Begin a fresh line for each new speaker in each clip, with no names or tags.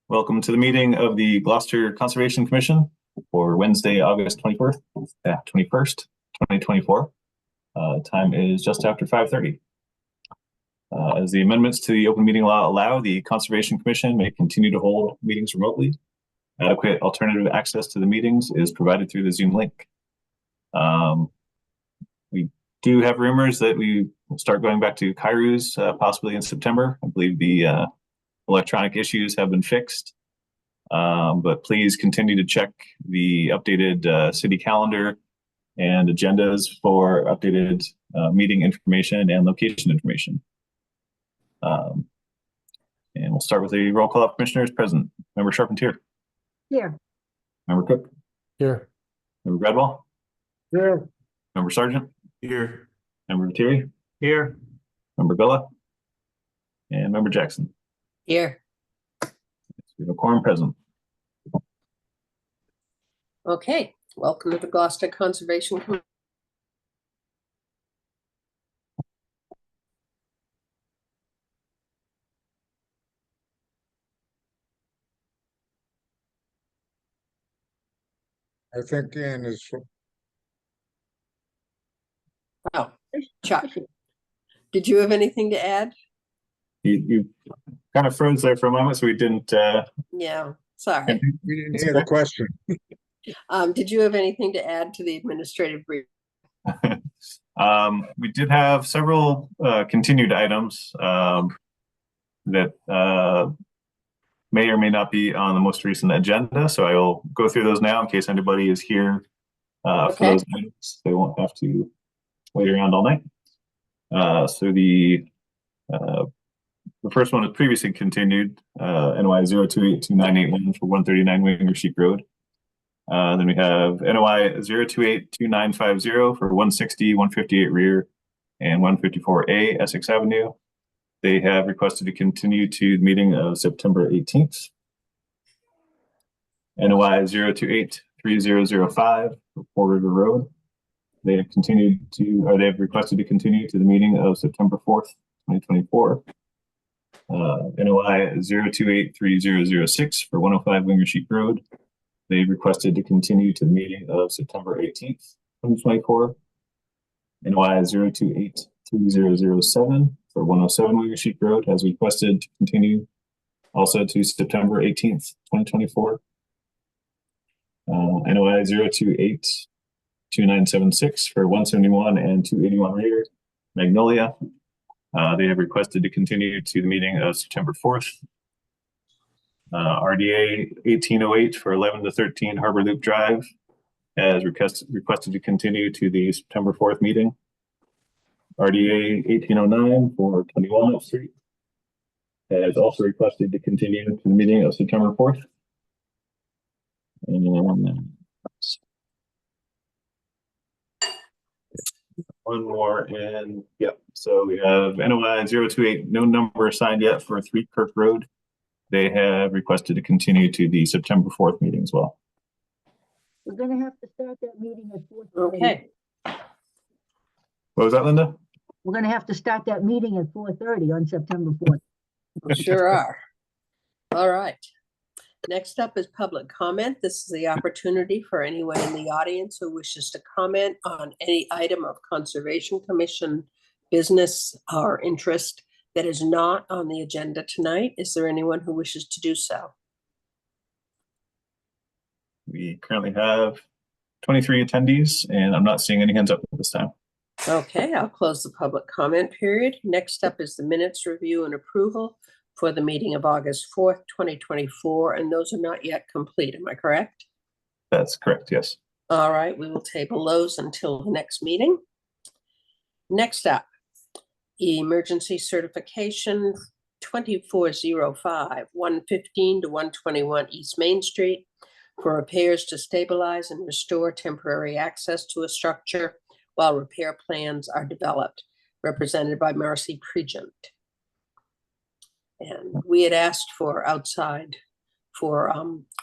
Welcome to the meeting of the Gloucester Conservation Commission for Wednesday, August 21st, 2024. Time is just after 5:30. As the amendments to the open meeting law allow, the Conservation Commission may continue to hold meetings remotely. Adequate alternative access to the meetings is provided through the Zoom link. We do have rumors that we will start going back to Kairos possibly in September. I believe the electronic issues have been fixed, but please continue to check the updated city calendar and agendas for updated meeting information and location information. And we'll start with a roll call of commissioners present. Member Charpentier.
Here.
Member Cook.
Here.
Member Gradwell.
Here.
Member Sargent.
Here.
Member Thierry.
Here.
Member Villa. And Member Jackson.
Here.
We have a quorum present.
Okay, welcome to the Gloucester Conservation Commission.
I think Ann is.
Oh, Chuck, did you have anything to add?
You kind of froze there for a moment, so we didn't.
Yeah, sorry.
We didn't hear the question.
Did you have anything to add to the administrative brief?
We did have several continued items that may or may not be on the most recent agenda. So I will go through those now in case anybody is here for those items. They won't have to wait around all night. So the first one is previously continued, NOI 0282981 for 139 Winger Sheep Road. Then we have NOI 0282950 for 160, 158 Rear, and 154A Essex Avenue. They have requested to continue to the meeting of September 18th. NOI 0283005 for Fore River Road. They have requested to continue to the meeting of September 4th, 2024. NOI 0283006 for 105 Winger Sheep Road. They requested to continue to the meeting of September 18th, 2024. NOI 0283007 for 107 Winger Sheep Road has requested to continue also to September 18th, 2024. NOI 0282976 for 171 and 281 Rear, Magnolia. They have requested to continue to the meeting of September 4th. RDA 1808 for 11 to 13 Harbor Loop Drive has requested to continue to the September 4th meeting. RDA 1809 for 20 Walnut Street has also requested to continue to the meeting of September 4th. And one more, and yep. So we have NOI 028, no number assigned yet for 3 Kirk Road. They have requested to continue to the September 4th meeting as well.
We're gonna have to start that meeting at 4:30.
Okay,
What was that, Linda?
We're gonna have to start that meeting at 4:30 on September 4th.
we sure are. All right. Next up is public comment. This is the opportunity for anyone in the audience who wishes to comment on any item of Conservation Commission business or interest that is not on the agenda tonight. Is there anyone who wishes to do so?
We currently have 23 attendees, and I'm not seeing any hands up at this time.
Okay, I'll close the public comment period. Next up is the minutes review and approval for the meeting of August 4th, 2024, and those are not yet complete. Am I correct?
That's correct, yes.
All right, we will table those until the next meeting. Next up, emergency certification 2405, 115 to 121 East Main Street for repairs to stabilize and restore temporary access to a structure while repair plans are developed, represented by Marcy Pregent. And we had asked for outside for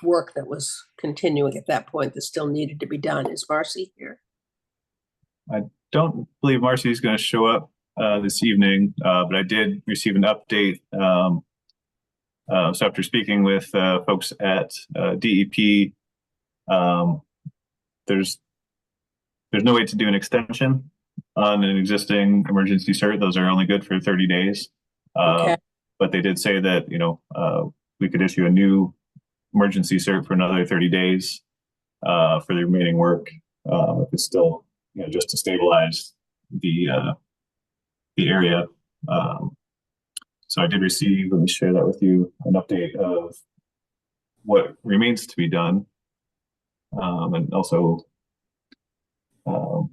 work that was continuing at that point that still needed to be done. Is Marcy here?
I don't believe Marcy is going to show up this evening, but I did receive an update So after speaking with folks at DEP, there's no way to do an extension on an existing emergency cert. Those are only good for 30 days.
Okay.
But they did say that, we could issue a new emergency cert for another 30 days for the remaining work. If it's still, just to stabilize the area. So I did receive, let me share that with you, an update of what remains to be done. And also, so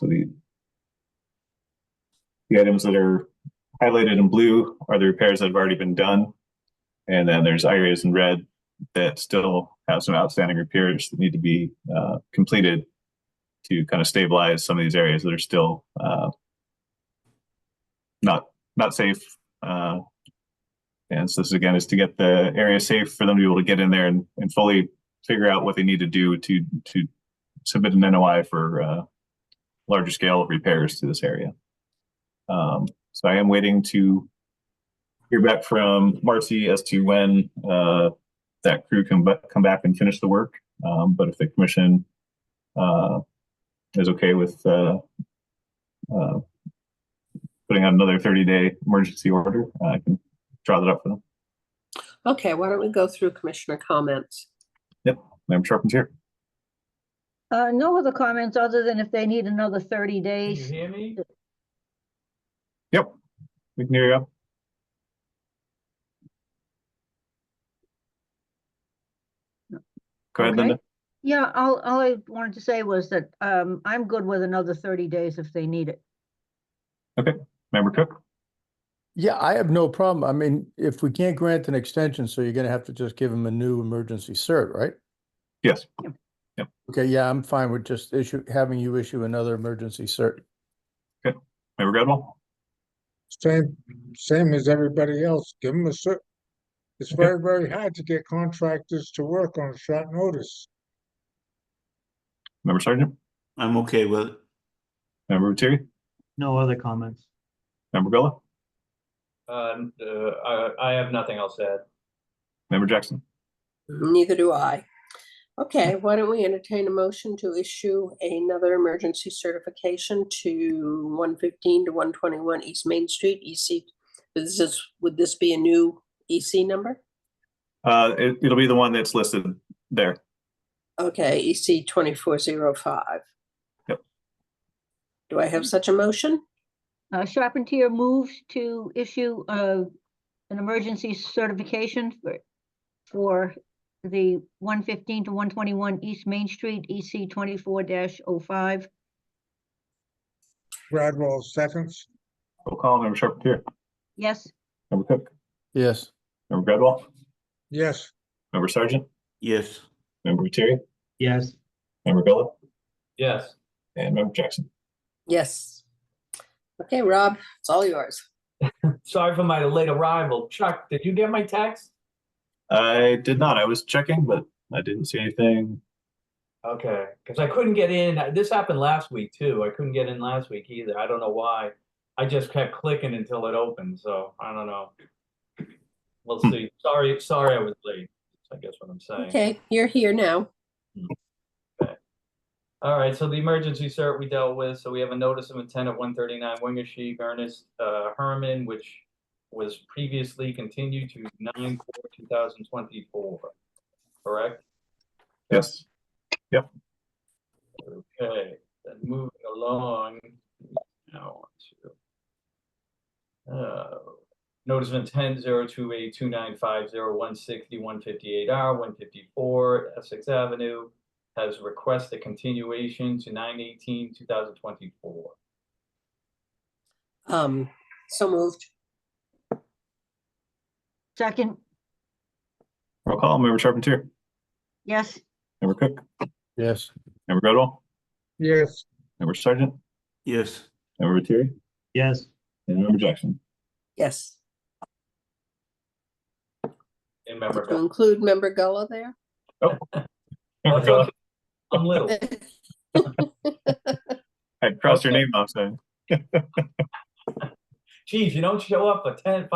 the items that are highlighted in blue are the repairs that have already been done. And then there's areas in red that still have some outstanding repairs that need to be completed to kind of stabilize some of these areas that are still not safe. And so this again is to get the area safe for them to be able to get in there and fully figure out what they need to do to submit an NOI for larger scale repairs to this area. So I am waiting to hear back from Marcy as to when that crew can come back and finish the work. But if the commission is okay with putting out another 30-day emergency order, I can draw that up for them.
Okay, why don't we go through commissioner comments?
Member Sharpen's here.
No other comments other than if they need another 30
Can you
days.
hear me?
Yep, we can hear you. Go ahead,
Okay.
Linda.
Yeah, all I wanted to say was that I'm good with another 30 days if they need it.
Member Cook.
Yeah, I have no problem. I mean, if we can't grant an extension, so you're gonna have to just give them a new emergency cert, right?
Yes.
Okay, yeah, I'm fine with just having you issue another emergency cert.
Member Gladwell.
Same as everybody else. Give them a cert. It's
Okay.
very, very hard to get contractors to work on short notice.
Member Sargent.
I'm okay with it.
Member Terry.
No other comments.
Member Gullah.
I have nothing else to add.
Member Jackson.
Neither do I. Okay, why don't we entertain a motion to issue another emergency certification to 115 to 121 East Main Street, EC. Would this be a new EC number?
It'll be the one that's listed there.
Okay, EC 2405.
Yep.
Do I have such a motion?
Charpentier moves to issue an emergency certification for the 115 to 121 East Main Street, EC 24-05.
Gradwell seconds.
Roll call. Member Charpentier.
Yes,
Member Cook.
Yes,
Member Gladwell.
Yes,
Member Sargent.
Yes,
Member Terry.
Yes,
Member Gullah.
Yes,
And Member Jackson.
Yes. Okay, Rob, it's all yours.
sorry for my late arrival. Chuck, did you get my text?
I did not. I was checking, but I didn't see anything.
Okay, because I couldn't get in. This happened last week too. I couldn't get in last week either. I don't know why. I just kept clicking until it opened, so I don't know. We'll see. Sorry I was late. I guess what I'm saying.
Okay, you're here now.
All right, so the emergency cert we dealt with, so we have a notice of intent of 139 Wingersheek, Ernest Herman, which was previously continued to 9/4/2024, correct?
Yes.
Okay, then moving along, now to notice of intent 0282950 160 158R 154 Essex Avenue has requested continuation to 9/18/2024.
So moved.
second,
Roll call. Member Charpentier.
yes,
Member Cook.
yes,
Member Gladwell.
yes,
Member Sargent.
yes,
Member Terry.
yes,
And Member Jackson.
Yes.
And member,
To include member Gullah there?
Member Gullah.
I'm little.
I crossed your name off, so.
Geez, you don't show up for 10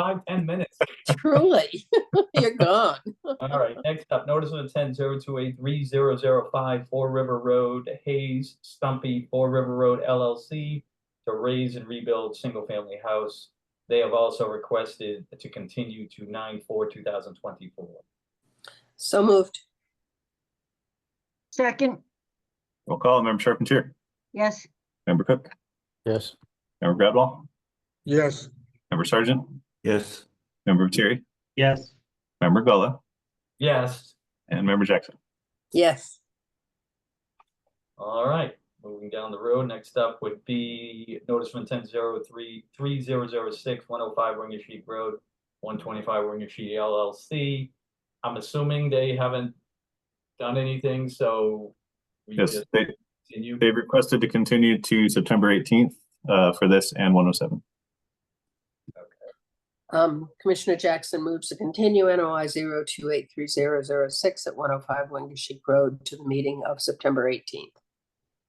minutes.
Truly, you're gone.
All right, next up, notice of intent 0283005 Four River Road, Hayes, Stumpy, Four River Road LLC to raise and rebuild single-family house. They have also requested to continue to 9/4/2024.
So moved.
Second,
Roll call, Member Charpentier,
yes,
Member Cook,
Yes.
Member Gradwell,
yes,
Member Sargent,
yes,
Member Terry,
Yes.
Member Gullah,
Yes,
and Member Jackson.
Yes.
all right, moving down the road, next up would be notice of intent 0330006 105 Winger Sheep Road, 125 Winger Sheep LLC. I'm assuming they haven't done anything, so we
Yes,
just continue.
they've requested to continue to September 18th for this and 107.
Commissioner Jackson moves to continue NOI 0283006 at 105 Wingashiek Road to the meeting of September 18th.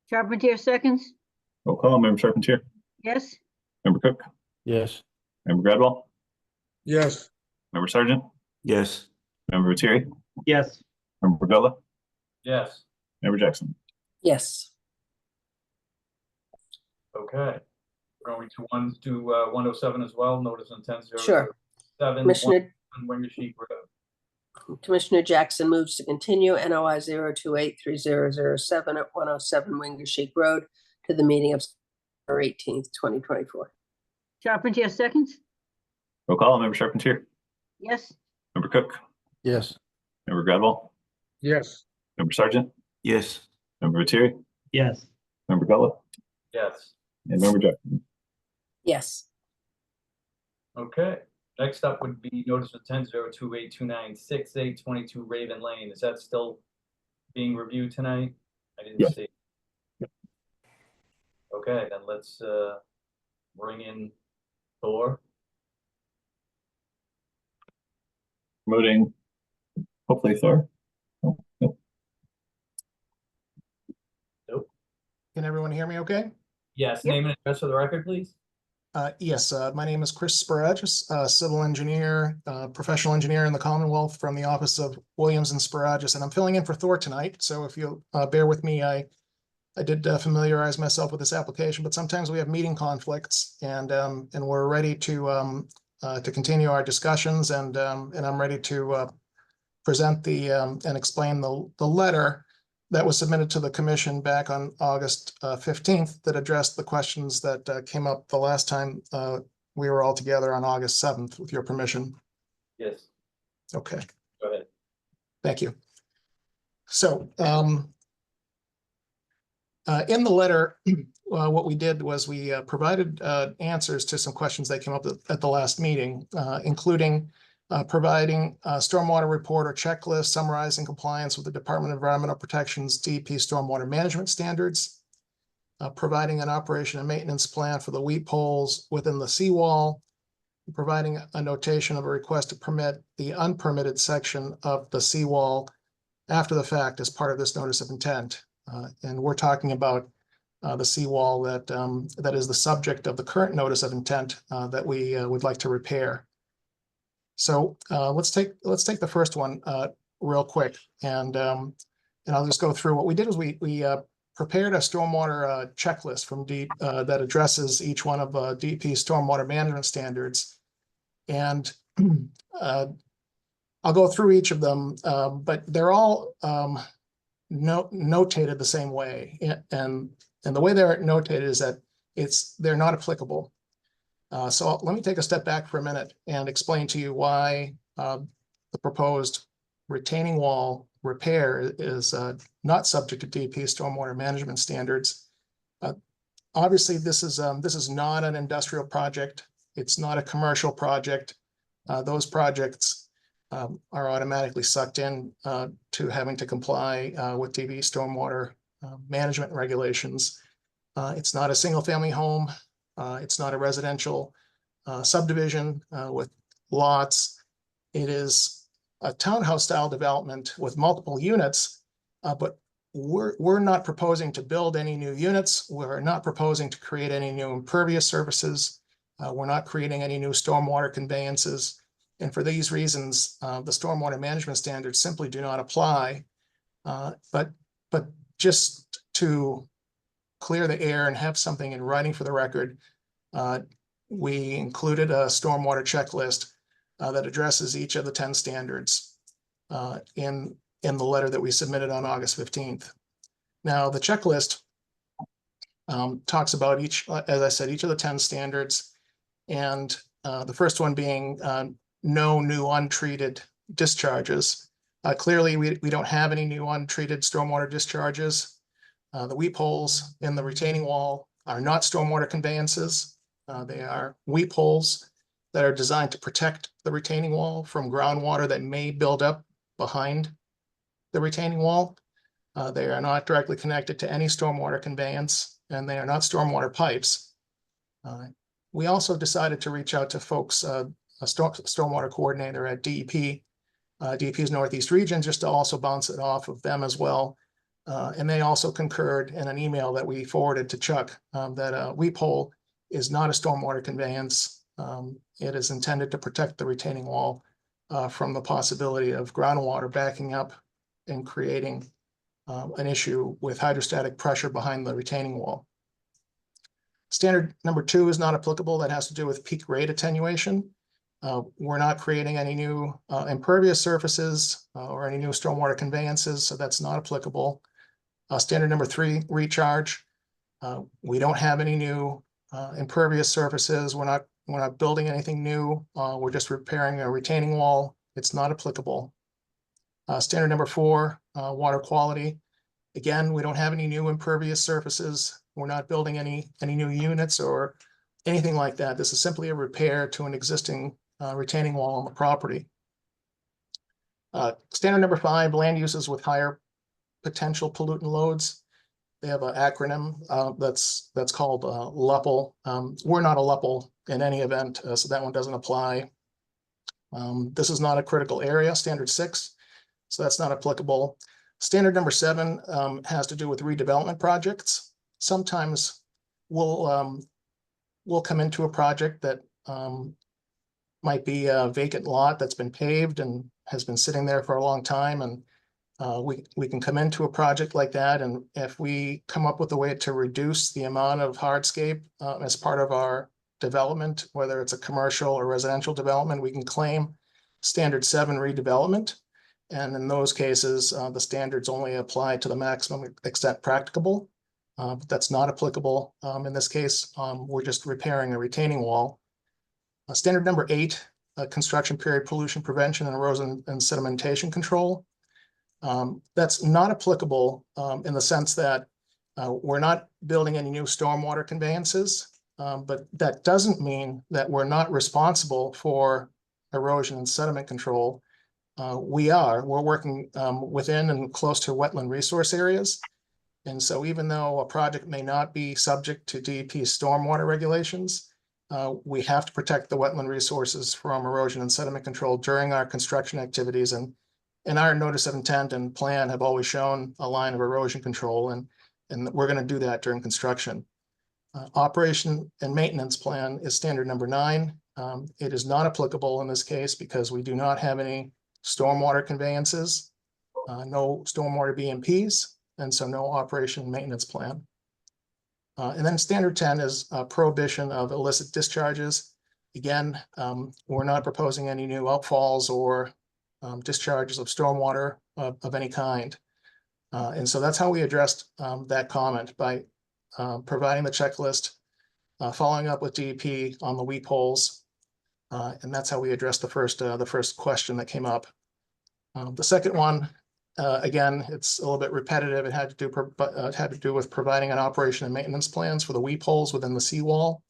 Charpentier seconds,
Roll call, Member Charpentier,
yes,
Member Cook,
Yes.
Member Gradwell,
yes,
Member Sargent,
yes,
Member Terry,
Yes.
Member Gullah,
Yes,
Member Jackson.
Yes.
okay. We're going to 107 as well, notice of intent
Sure.
007
Commissioner,
Winger Sheep Road.
Commissioner Jackson moves to continue NOI 0283007 at 107 Wingashiek Road to the meeting of September 18th, 2024.
Charpentier seconds,
Roll call, Member Charpentier,
yes,
Member Cook,
Yes.
Member Gradwell,
yes,
Member Sargent,
yes,
Member Terry,
Yes.
Member Gullah,
Yes,
and Member Jackson.
Yes.
okay. Next up would be notice of intent 0282968 Raven Lane. Is that still being reviewed tonight? I didn't
Yes.
see. Okay, then let's bring in Thor.
Promoting, hopefully Thor. Oh, nope.
Can everyone hear me okay?
Yes,
Yep.
name and address for the record, please.
Yes, my name is Chris Sparagus, civil engineer, professional engineer in the Commonwealth from the office of Williams and Sparagus, and I'm filling in for Thor tonight. So if you'll bear with me, I did familiarize myself with this application, but sometimes we have meeting conflicts, and we're ready to continue our discussions, and I'm ready to present and explain the letter that was submitted to the commission back on August 15th that addressed the questions that came up the last time we were all together on August 7th, with your permission.
Yes,
Okay,
go ahead.
thank you. So in the letter, what we did was we provided answers to some questions that came up at the last meeting, including providing a stormwater report or checklist summarizing compliance with the Department of Environmental Protection's DEP stormwater management standards, providing an operation and maintenance plan for the weep holes within the seawall, providing a notation of a request to permit the unpermitted section of the seawall after the fact as part of this notice of intent. And we're talking about the seawall that is the subject of the current notice of intent that we would like to repair. So let's take the first one real quick, and I'll just go through. What we did was we prepared a stormwater checklist from DEP that addresses each one of DEP's stormwater management standards, and I'll go through each of them, but they're all notated the same way, and the way they're notated is that they're not applicable. So let me take a step back for a minute and explain to you why the proposed retaining wall repair is not subject to DEP stormwater management standards. Obviously, this is not an industrial project. It's not a commercial project. Those projects are automatically sucked in to having to comply with DEP stormwater management regulations. It's not a single-family home. It's not a residential subdivision with lots. It is a townhouse-style development with multiple units, but we're not proposing to build any new units. We're not proposing to create any new impervious surfaces. We're not creating any new stormwater conveyances. And for these reasons, the stormwater management standards simply do not apply. But just to clear the air and have something in writing for the record, we included a stormwater checklist that addresses each of the 10 standards in the letter that we submitted on August 15th. Now, the checklist talks about each, as I said, each of the 10 standards, and the first one being no new untreated discharges. Clearly, we don't have any new untreated stormwater discharges. The weep holes in the retaining wall are not stormwater conveyances. They are weep holes that are designed to protect the retaining wall from groundwater that may build up behind the retaining wall. They are not directly connected to any stormwater conveyance, and they are not stormwater pipes. We also decided to reach out to folks, a stormwater coordinator at DEP, DEP's Northeast region, just to also bounce it off of them as well. And they also concurred in an email that we forwarded to Chuck that a weep hole is not a stormwater conveyance. It is intended to protect the retaining wall from the possibility of groundwater backing up and creating an issue with hydrostatic pressure behind the retaining wall. Standard number 2 is not applicable. That has to do with peak rate attenuation. We're not creating any new impervious surfaces or any new stormwater conveyances, so that's not applicable. Standard number 3, recharge. We don't have any new impervious surfaces. We're not building anything new. We're just repairing a retaining wall. It's not applicable. Standard number 4, water quality. Again, we don't have any new impervious surfaces. We're not building any new units or anything like that. This is simply a repair to an existing retaining wall on the property. Standard number 5, land uses with higher potential pollutant loads. They have an acronym that's called LUPL. We're not a LUPL in any event, so that one doesn't apply. This is not a critical area, standard 6, so that's not applicable. Standard number 7 has to do with redevelopment projects. Sometimes we'll come into a project that might be a vacant lot that's been paved and has been sitting there for a long time, and we can come into a project like that, and if we come up with a way to reduce the amount of hardscape as part of our development, whether it's a commercial or residential development, we can claim standard 7 redevelopment. And in those cases, the standards only apply to the maximum extent practicable. But that's not applicable. In this case, we're just repairing a retaining wall. Standard number 8, construction period pollution prevention and erosion and sedimentation control. That's not applicable in the sense that we're not building any new stormwater conveyances, but that doesn't mean that we're not responsible for erosion and sediment control. We're working within and close to wetland resource areas. And so even though a project may not be subject to DEP's stormwater regulations, we have to protect the wetland resources from erosion and sediment control during our construction activities. And our notice of intent and plan have always shown a line of erosion control, and we're going to do that during construction. Operation and maintenance plan is standard number 9. It is not applicable in this case because we do not have any stormwater conveyances, no stormwater BMPs, and so no operation and maintenance plan. And then standard 10 is prohibition of illicit discharges. Again, we're not proposing any new outfalls or discharges of stormwater of any kind. And so that's how we addressed that comment, by providing the checklist, following up with DEP on the weep holes. And that's how we addressed the first question that came up. The second one, again, it's a little bit repetitive. It had to do with providing an operation and maintenance plans for the weep holes within the seawall.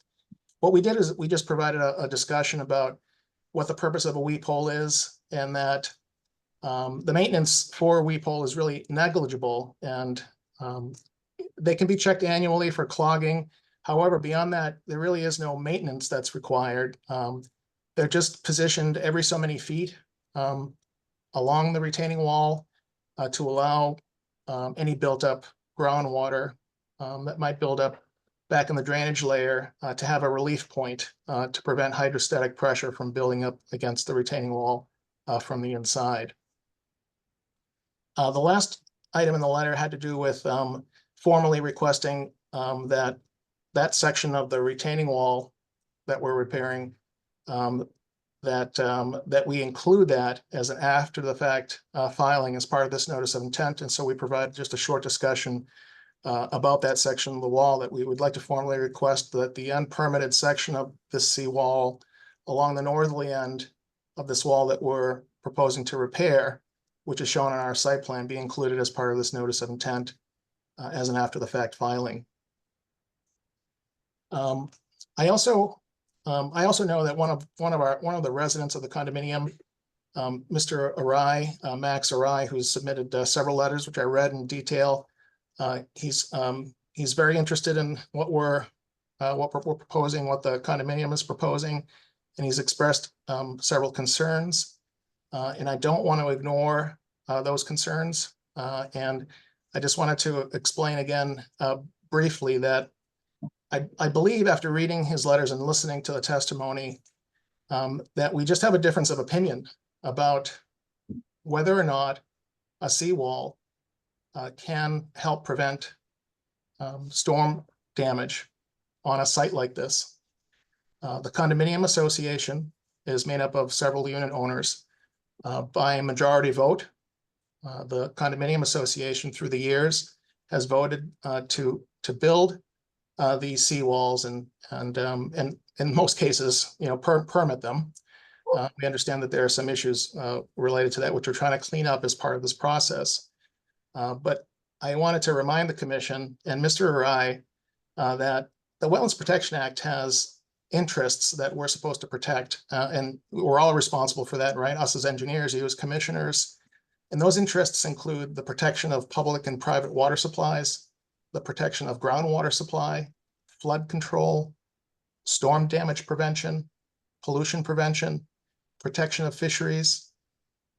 What we did is we just provided a discussion about what the purpose of a weep hole is, and that the maintenance for a weep hole is really negligible, and they can be checked annually for clogging. However, beyond that, there really is no maintenance that's required. They're just positioned every so many feet along the retaining wall to allow any built up groundwater that might build up back in the drainage layer to have a relief point to prevent hydrostatic pressure from building up against the retaining wall from the inside. The last item in the letter had to do with formally requesting that section of the retaining wall that we're repairing, that we include that as an after the fact filing as part of this notice of intent. And so we provide just a short discussion about that section of the wall, that we would like to formally request that the unpermitted section of this seawall along the northerly end of this wall that we're proposing to repair, which is shown on our site plan, be included as part of this notice of intent as an after the fact filing. I also know that one of the residents of the condominium, Mr. Arai, Max Arai, who's submitted several letters, which I read in detail. He's very interested in what we're proposing, what the condominium is proposing, and he's expressed several concerns. And I don't want to ignore those concerns. And I just wanted to explain again briefly that I believe, after reading his letters and listening to the testimony, that we just have a difference of opinion about whether or not a seawall can help prevent storm damage on a site like this. The condominium association is made up of several unit owners. By a majority vote, the condominium association through the years has voted to build these seawalls and in most cases, permit them. We understand that there are some issues related to that, which we're trying to clean up as part of this process. But I wanted to remind the commission and Mr. Arai that the Wetlands Protection Act has interests that we're supposed to protect, and we're all responsible for that, right? Us as engineers, you as commissioners. And those interests include the protection of public and private water supplies, the protection of groundwater supply, flood control, storm damage prevention, pollution prevention, protection of fisheries,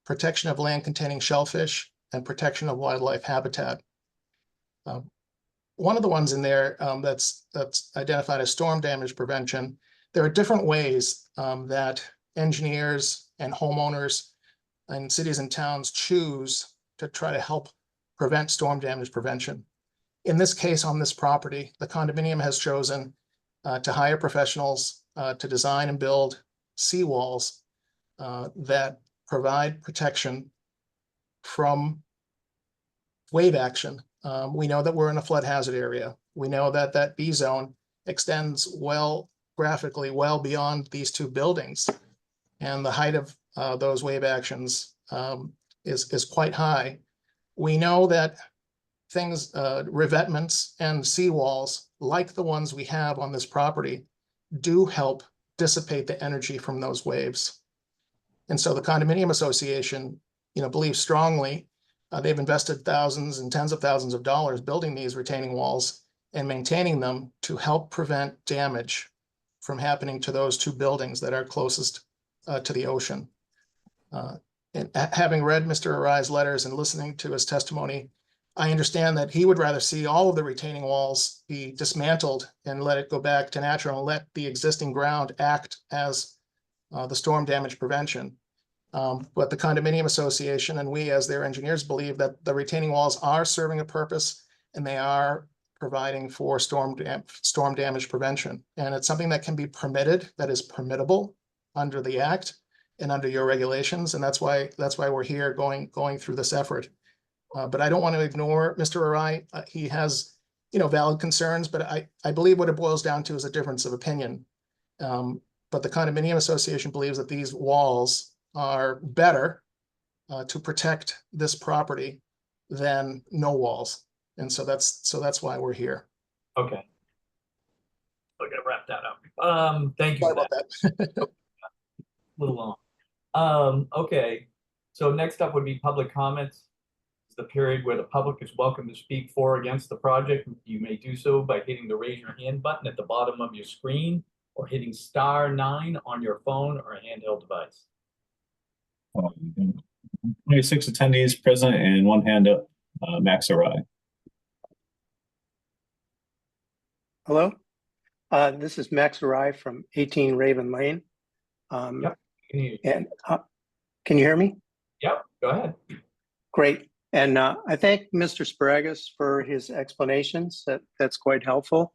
protection of land containing shellfish, and protection of wildlife habitat. One of the ones in there that's identified as storm damage prevention, there are different ways that engineers and homeowners and cities and towns choose to try to help prevent storm damage prevention. In this case, on this property, the condominium has chosen to hire professionals to design and build seawalls that provide protection from wave action. We know that we're in a flood hazard area. We know that that B zone extends graphically well beyond these two buildings. And the height of those wave actions is quite high. We know that things, revetments and seawalls like the ones we have on this property do help dissipate the energy from those waves. And so the condominium association, believes strongly, they've invested thousands and tens of thousands of dollars building these retaining walls and maintaining them to help prevent damage from happening to those two buildings that are closest to the ocean. And having read Mr. Arai's letters and listening to his testimony, I understand that he would rather see all of the retaining walls be dismantled and let it go back to natural and let the existing ground act as the storm damage prevention. But the condominium association and we as their engineers believe that the retaining walls are serving a purpose and they are providing for storm damage prevention. And it's something that can be permitted, that is permittable under the act and under your regulations. And that's why we're here going through this effort. But I don't want to ignore Mr. Arai. He has, valid concerns, but I believe what it boils down to is a difference of opinion. But the condominium association believes that these walls are better to protect this property than no walls. And so that's why we're here.
Okay. I gotta wrap that up. Thank you
Sorry
for
about
that.
that.
A little long. Okay. So next up would be public comments. It's the period where the public is welcome to speak for or against the project. You may do so by hitting the raise your hand button at the bottom of your screen or hitting *9 on your phone or a handheld device.
26 attendees present and one hand up. Max Arai.
Hello? This is Max Arai from 18 Raven Lane.
Yep. Can you,
And can you hear me?
yep, go ahead.
Great. And I thank Mr. Sparagus for his explanations. That's quite helpful.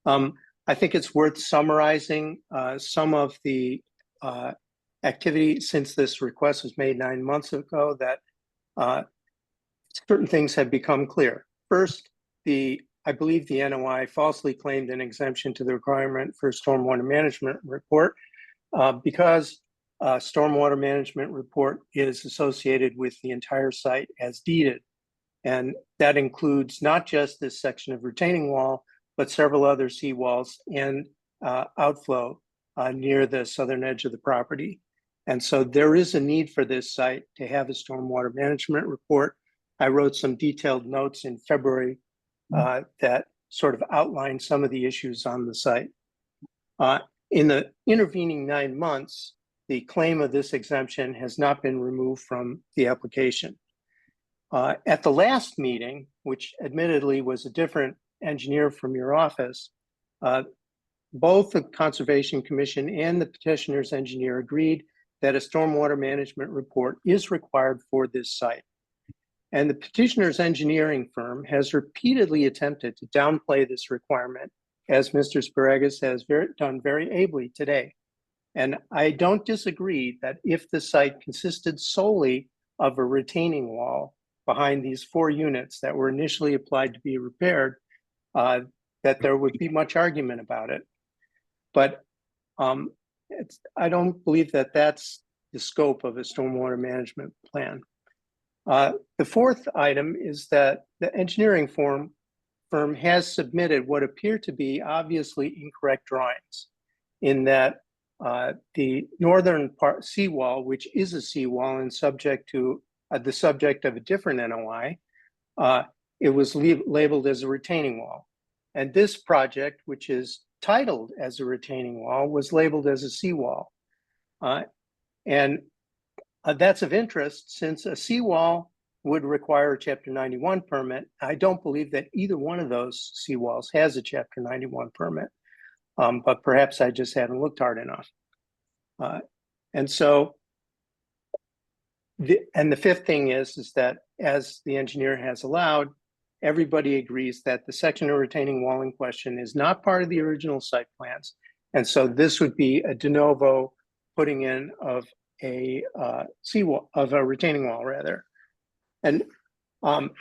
I think it's worth summarizing some of the activity since this request was made 9 months ago, that certain things have become clear. First, I believe the NOI falsely claimed an exemption to the requirement for a stormwater management report because a stormwater management report is associated with the entire site as deeded. And that includes not just this section of retaining wall, but several other seawalls and outflow near the southern edge of the property. And so there is a need for this site to have a stormwater management report. I wrote some detailed notes in February that sort of outline some of the issues on the site. In the intervening 9 months, the claim of this exemption has not been removed from the application. At the last meeting, which admittedly was a different engineer from your office, both the Conservation Commission and the petitioner's engineer agreed that a stormwater management report is required for this site. And the petitioner's engineering firm has repeatedly attempted to downplay this requirement, as Mr. Sparagus has done very ably today. And I don't disagree that if the site consisted solely of a retaining wall behind these 4 units that were initially applied to be repaired, that there would be much argument about it. But I don't believe that that's the scope of a stormwater management plan. The fourth item is that the engineering firm has submitted what appear to be obviously incorrect drawings, in that the northern part seawall, which is a seawall and subject to the subject of a different NOI, it was labeled as a retaining wall. And this project, which is titled as a retaining wall, was labeled as a seawall. And that's of interest, since a seawall would require a Chapter 91 permit. I don't believe that either one of those seawalls has a Chapter 91 permit, but perhaps I just haven't looked hard enough. And so, the fifth thing is that, as the engineer has allowed, everybody agrees that the section of retaining wall in question is not part of the original site plans. And so this would be a de novo putting in of a seawall, of a retaining wall rather. And I'm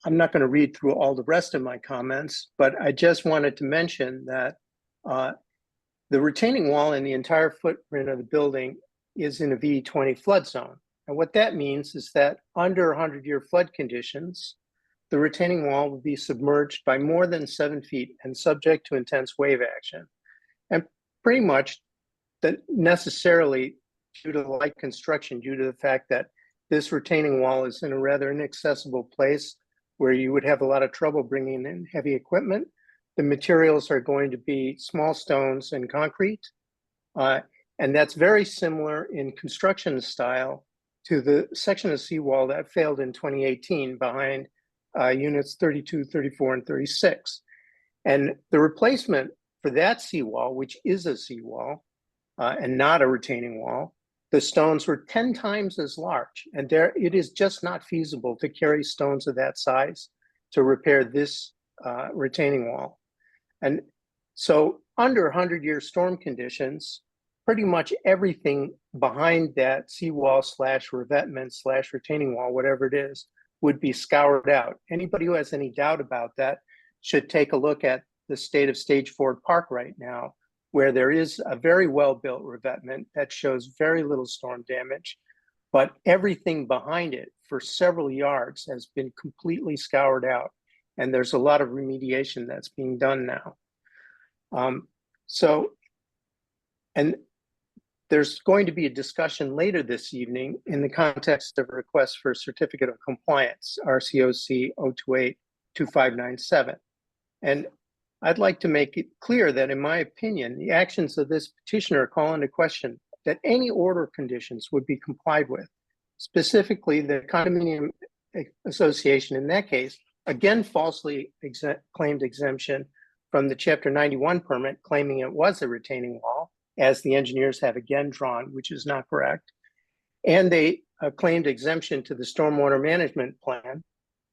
not going to read through all the rest of my comments, but I just wanted to mention that the retaining wall in the entire footprint of the building is in a V20 flood zone. And what that means is that under 100-year flood conditions, the retaining wall will be submerged by more than 7 feet and subject to intense wave action. And pretty much that necessarily due to the light construction, due to the fact that this retaining wall is in a rather inaccessible place where you would have a lot of trouble bringing in heavy equipment. The materials are going to be small stones and concrete. And that's very similar in construction style to the section of seawall that failed in 2018 behind units 32, 34, and 36. And the replacement for that seawall, which is a seawall and not a retaining wall, the stones were 10 times as large. And it is just not feasible to carry stones of that size to repair this retaining wall. And so under 100-year storm conditions, pretty much everything behind that seawall / revetment / retaining wall, whatever it is, would be scoured out. Anybody who has any doubt about that should take a look at the state of Stage Ford Park right now, where there is a very well-built revetment that shows very little storm damage, but everything behind it for several yards has been completely scoured out. And there's a lot of remediation that's being done now. And there's going to be a discussion later this evening in the context of a request for a certificate of compliance, RCOC 028-2597. And I'd like to make it clear that, in my opinion, the actions of this petitioner call into question that any order conditions would be complied with. Specifically, the condominium association in that case, again, falsely claimed exemption from the Chapter 91 permit claiming it was a retaining wall, as the engineers have again drawn, which is not correct. And they claimed exemption to the stormwater management plan,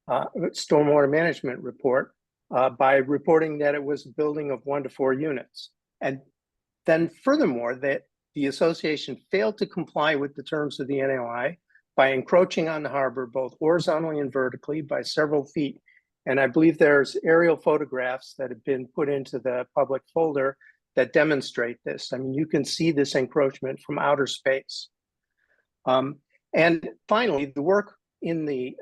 stormwater management report, by reporting that it was a building of 1 to 4 units. And then furthermore, that the association failed to comply with the terms of the NOI by encroaching on the harbor both horizontally and vertically by several feet. And I believe there's aerial photographs that have been put into the public folder that demonstrate this. I mean, you can see this encroachment from outer space. And finally, the work in the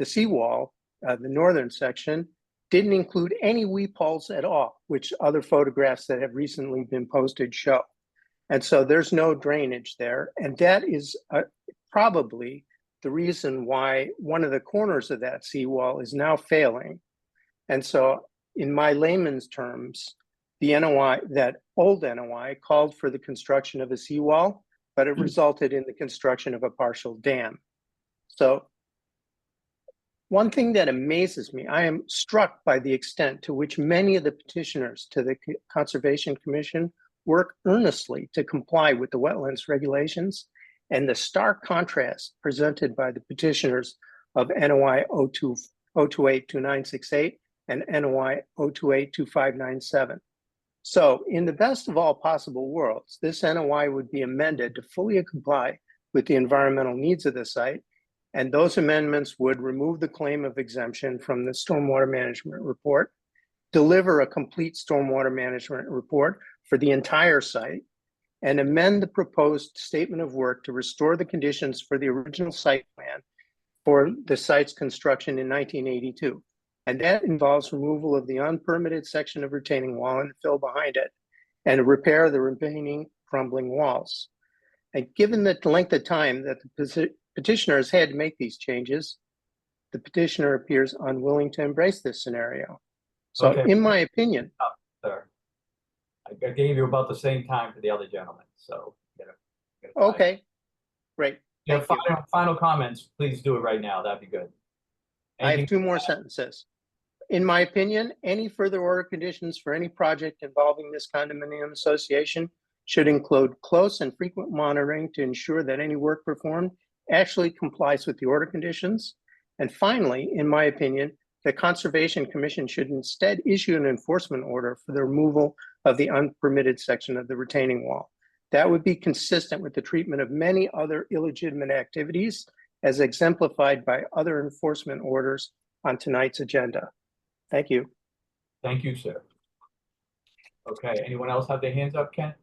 seawall, the northern section, didn't include any weep holes at all, which other photographs that have recently been posted show. And so there's no drainage there. And that is probably the reason why one of the corners of that seawall is now failing. And so in my layman's terms, the NOI, that old NOI, called for the construction of a seawall, but it resulted in the construction of a partial dam. So one thing that amazes me, I am struck by the extent to which many of the petitioners to the Conservation Commission work earnestly to comply with the wetlands regulations, and the stark contrast presented by the petitioners of NOI 0282968 and NOI 0282597. So in the best of all possible worlds, this NOI would be amended to fully comply with the environmental needs of the site, and those amendments would remove the claim of exemption from the stormwater management report, deliver a complete stormwater management report for the entire site, and amend the proposed statement of work to restore the conditions for the original site plan for the site's construction in 1982. And that involves removal of the unpermitted section of retaining wall and fill behind it, and repair of the remaining crumbling walls. And given the length of time that the petitioners had to make these changes, the petitioner appears unwilling to embrace this scenario. So
Okay.
in my opinion,
Sir, I gave you about the same time for the other gentleman, so.
okay, great.
Yeah,
Thank you.
final comments, please do it right now, that'd be good.
I have
Anything-
2 more sentences. In my opinion, any further order conditions for any project involving this condominium association should include close and frequent monitoring to ensure that any work performed actually complies with the order conditions. And finally, in my opinion, the Conservation Commission should instead issue an enforcement order for the removal of the unpermitted section of the retaining wall. That would be consistent with the treatment of many other illegitimate activities as exemplified by other enforcement orders on tonight's agenda. Thank you.
Thank you, sir. Okay, anyone else have their hands up, Ken?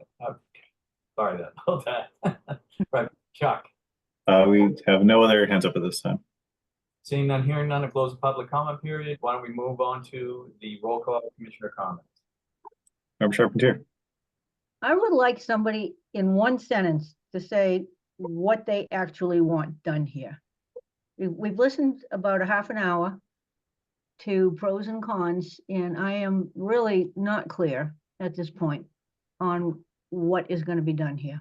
Sorry about that. Right, Chuck,
We have no other hands up at this time.
seeing none, hearing none, to close the public comment period, why don't we move on to the roll call commissioner comments?
Member Charpentier.
I would like somebody in one sentence to say what they actually want done here. We've listened about a half an hour to pros and cons, and I am really not clear at this point on what is going to be done here.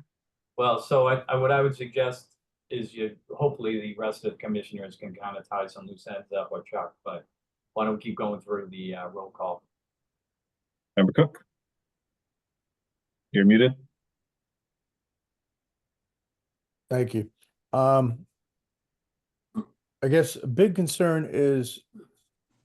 Well, so what I would suggest is hopefully the rest of the commissioners can kind of tie some loose ends up, or Chuck, but why don't we keep going through the roll call?
Member Cook. You're muted.
Thank you. I guess a big concern is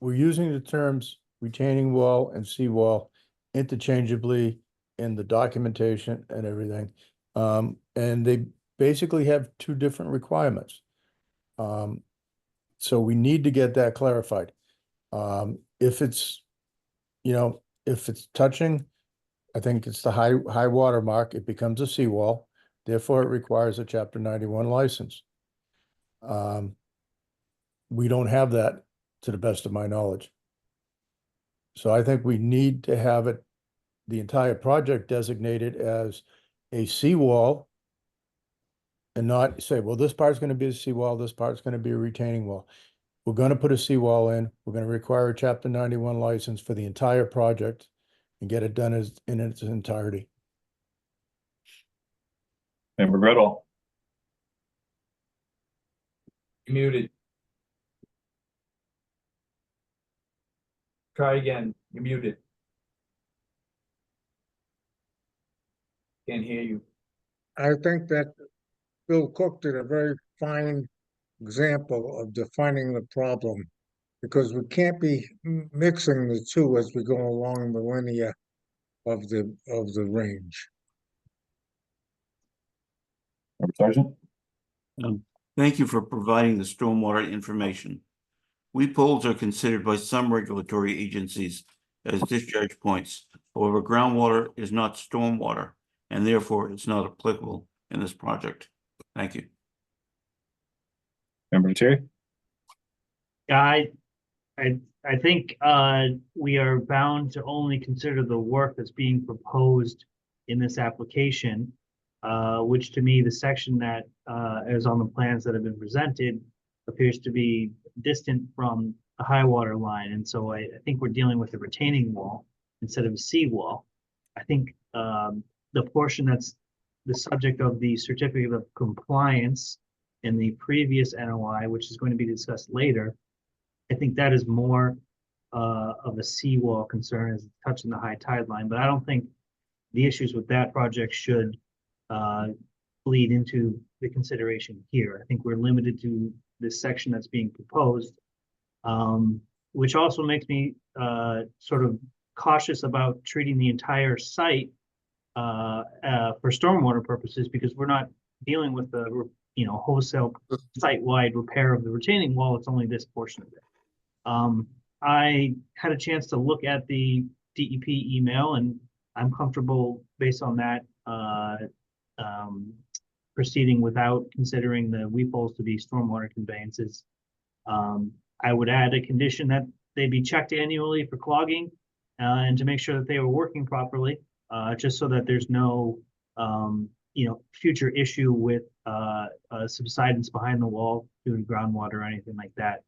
we're using the terms retaining wall and seawall interchangeably in the documentation and everything. And they basically have 2 different requirements. So we need to get that clarified. If it's, if it's touching, I think it's the high water mark, it becomes a seawall. Therefore, it requires a Chapter 91 license. We don't have that, to the best of my knowledge. So I think we need to have it, the entire project designated as a seawall, and not say, well, this part's going to be a seawall, this part's going to be a retaining wall. We're going to put a seawall in. We're going to require a Chapter 91 license for the entire project and get it done in its entirety.
Member Gretel.
You're muted. Try again, you're muted. Can't hear you.
I think that Bill Cook did a very fine example of defining the problem, because we can't be mixing the two as we go along the linear of the range.
Member Sergeant?
Thank you for providing the stormwater information. Weep holes are considered by some regulatory agencies as discharge points. However, groundwater is not stormwater, and therefore it's not applicable in this project. Thank you.
Member Terry?
I think we are bound to only consider the work that's being proposed in this application, which to me, the section that is on the plans that have been presented appears to be distant from the high water line. And so I think we're dealing with a retaining wall instead of a seawall. I think the portion that's the subject of the certificate of compliance in the previous NOI, which is going to be discussed later, I think that is more of a seawall concern as it's touching the high tide line. But I don't think the issues with that project should bleed into the consideration here. I think we're limited to this section that's being proposed, which also makes me sort of cautious about treating the entire site for stormwater purposes, because we're not dealing with the wholesale site-wide repair of the retaining wall. It's only this portion of it. I had a chance to look at the DEP email, and I'm comfortable based on that proceeding without considering the weep holes to be stormwater conveyances. I would add a condition that they be checked annually for clogging and to make sure that they were working properly, just so that there's no future issue with subsidence behind the wall due to groundwater or anything like that.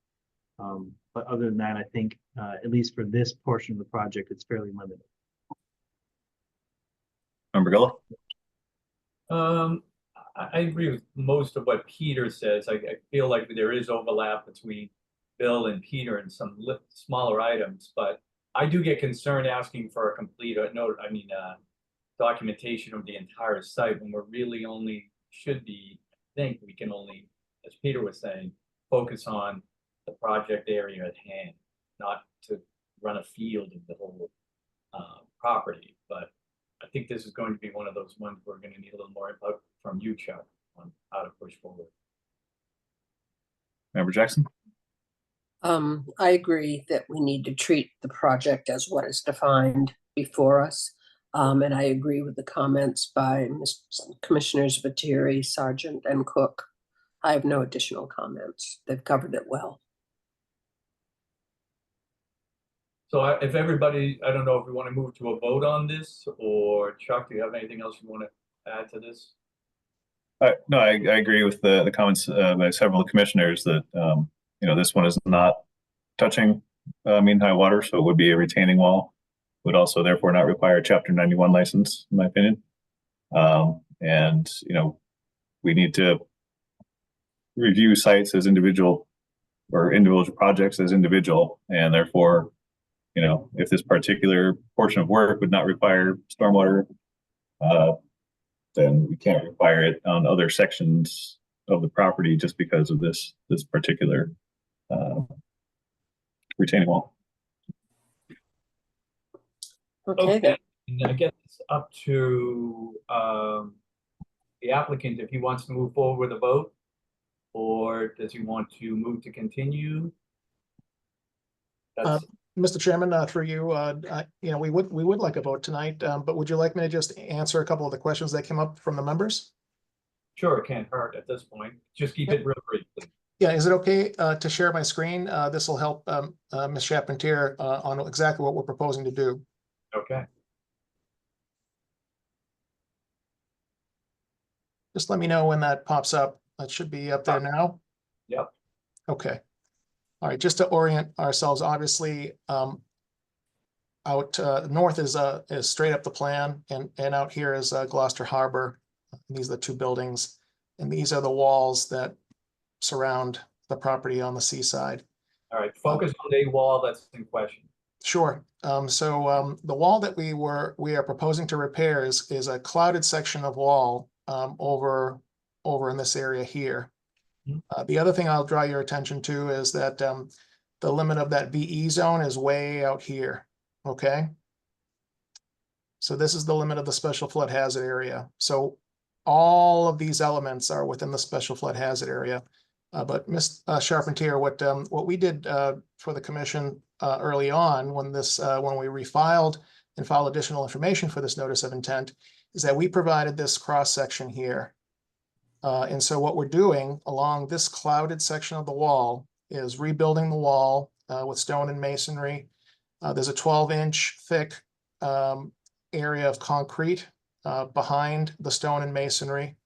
But other than that, I think at least for this portion of the project, it's fairly limited.
Member Gullo?
I agree with most of what Peter says. I feel like there is overlap between Bill and Peter in some smaller items, but I do get concerned asking for a complete documentation of the entire site when we're really only should be, I think we can only, as Peter was saying, focus on the project area at hand, not to run a field of the whole property. But I think this is going to be one of those ones we're going to need a little more input from you, Chuck, on how to push forward.
Member Jackson?
I agree that we need to treat the project as what is defined before us. And I agree with the comments by Commissioners Viteri, Sargent, and Cook. I have no additional comments. They've covered it well.
So if everybody, I don't know if we want to move to a vote on this, or Chuck, do you have anything else you want to add to this?
No, I agree with the comments by several commissioners that this one is not touching mean high water, so it would be a retaining wall. Would also therefore not require a Chapter 91 license, in my opinion. And we need to review sites as individual projects as individual, and therefore, if this particular portion of work would not require stormwater, then we can't require it on other sections of the property just because of this particular retaining wall.
Okay.
And I guess it's up to the applicant if he wants to move forward with a vote, or does he want to move to continue?
Mr. Chairman, through you, we would like a vote tonight, but would you like me to just answer a couple of the questions that came up from the members?
Sure, it can't hurt at this point. Just keep it real brief, please.
Yeah, is it okay to share my screen? This will help Ms. Charpentier on exactly what we're proposing to do.
Okay.
Just let me know when that pops up. That should be up there now.
Yep.
Okay. All right, just to orient ourselves, obviously, out north is straight up the plan, and out here is Gloucester Harbor. These are the two buildings, and these are the walls that surround the property on the seaside.
All right, focus on the wall that's in question.
Sure. The wall that we are proposing to repair is a clouded section of wall over in this area here. The other thing I'll draw your attention to is that the limit of that VE zone is way out here. Okay. So this is the limit of the special flood hazard area. So all of these elements are within the special flood hazard area. But Ms. Charpentier, what we did for the commission early on when we refiled and filed additional information for this notice of intent is that we provided this cross section here. And so what we're doing along this clouded section of the wall is rebuilding the wall with stone and masonry. There's a 12-inch thick area of concrete behind the stone and masonry,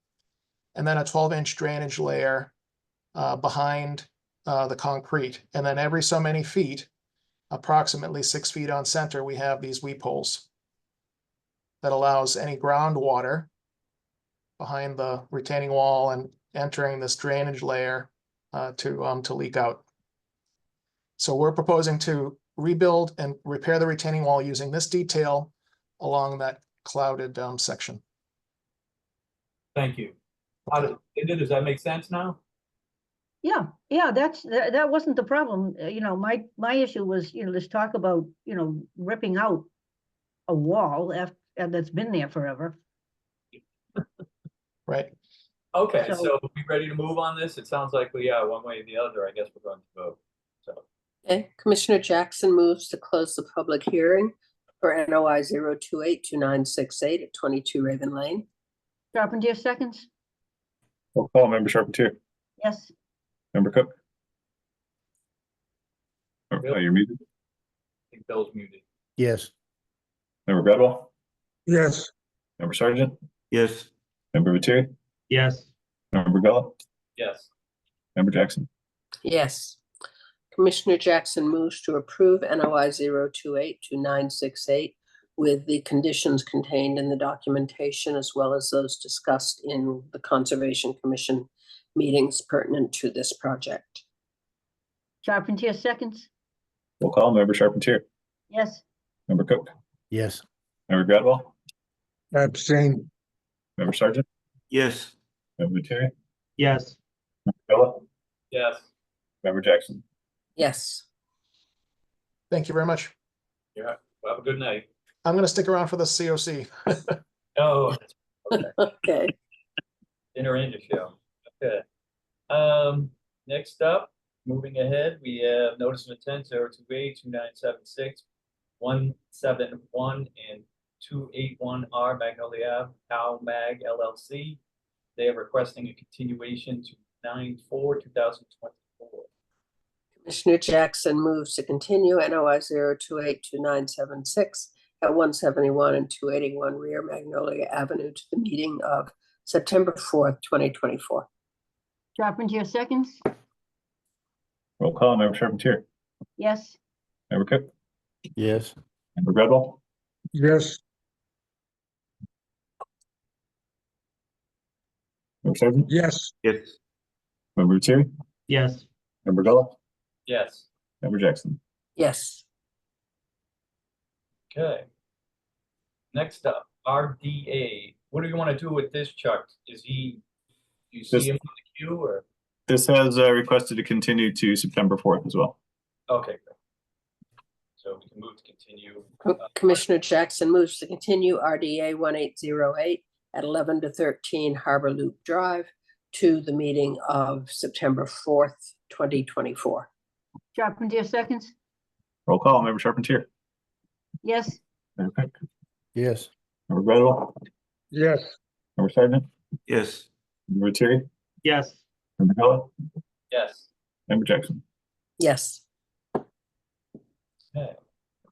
and then a 12-inch drainage layer behind the concrete. And then every so many feet, approximately 6 feet on center, we have these weep holes that allows any groundwater behind the retaining wall and entering this drainage layer to leak out. So we're proposing to rebuild and repair the retaining wall using this detail along that clouded section.
Thank you. Linda, does that make sense now?
Yeah, that wasn't the problem. My issue was, this talk about, ripping out a wall and that's been there forever.
Right.
Okay,
So-
so we ready to move on this? It sounds like one way or the other, I guess we're going to vote. So,
Okay, Commissioner Jackson moves to close the public hearing for NOI 0282968 at 22 Raven Lane.
Carpentier seconds?
Roll call, Member Charpentier,
Yes.
Member Cook. Oh,
Bill?
you're muted.
I think Bill's muted.
Yes.
Member Bradwell,
yes,
Member Sargent,
Yes,
Member Viteri,
Yes.
Member Gullo,
Yes.
Member Jackson.
Yes. Commissioner Jackson moves to approve NOI 0282968 with the conditions contained in the documentation as well as those discussed in the Conservation Commission meetings pertinent to this project.
Charpentier seconds?
Roll call, Member Charpentier,
Yes.
Member Cook,
Yes.
Member Bradwell,
abstain,
Member Sargent,
yes,
Member Viteri,
Yes.
Member Gullo,
Yes.
Member Jackson.
Yes.
Thank you very much.
Yeah. Well, have a good night.
I'm going to stick around for the COC.
Oh,
Okay.
dinner and a show. Okay. Next up, moving ahead, we have notice of intent 0282976, 171 and 281R Magnolia Ave, Cal Mag LLC. They are requesting a continuation to 9/4/2024.
Commissioner Jackson moves to continue NOI 0282976 at 171 and 281 Rear Magnolia Avenue to the meeting of September 4th, 2024.
Charpentier seconds?
Roll call, Member Charpentier,
Yes.
Member Cook,
Yes.
Member Bradwell,
yes,
Member Sargent,
yes,
yes,
Member Viteri,
Yes.
Member Gullo,
Yes.
Member Jackson.
Yes.
Okay. Next up, RDA. What do you want to do with this, Chuck? Do you see
This-
him on the queue or?
This has requested to continue to September 4th as well.
Okay. Great. So we can move to continue.
Commissioner Jackson moves to continue RDA 1808 at 11 to 13 Harbor Loop Drive to the meeting of September 4th, 2024.
Charpentier seconds?
Roll call, Member Charpentier,
Yes.
Member Cook,
Yes.
Member Bradwell,
yes,
Member Sargent,
yes,
Member Viteri,
Yes.
Member Gullo,
Yes.
Member Jackson.
Yes.
Okay.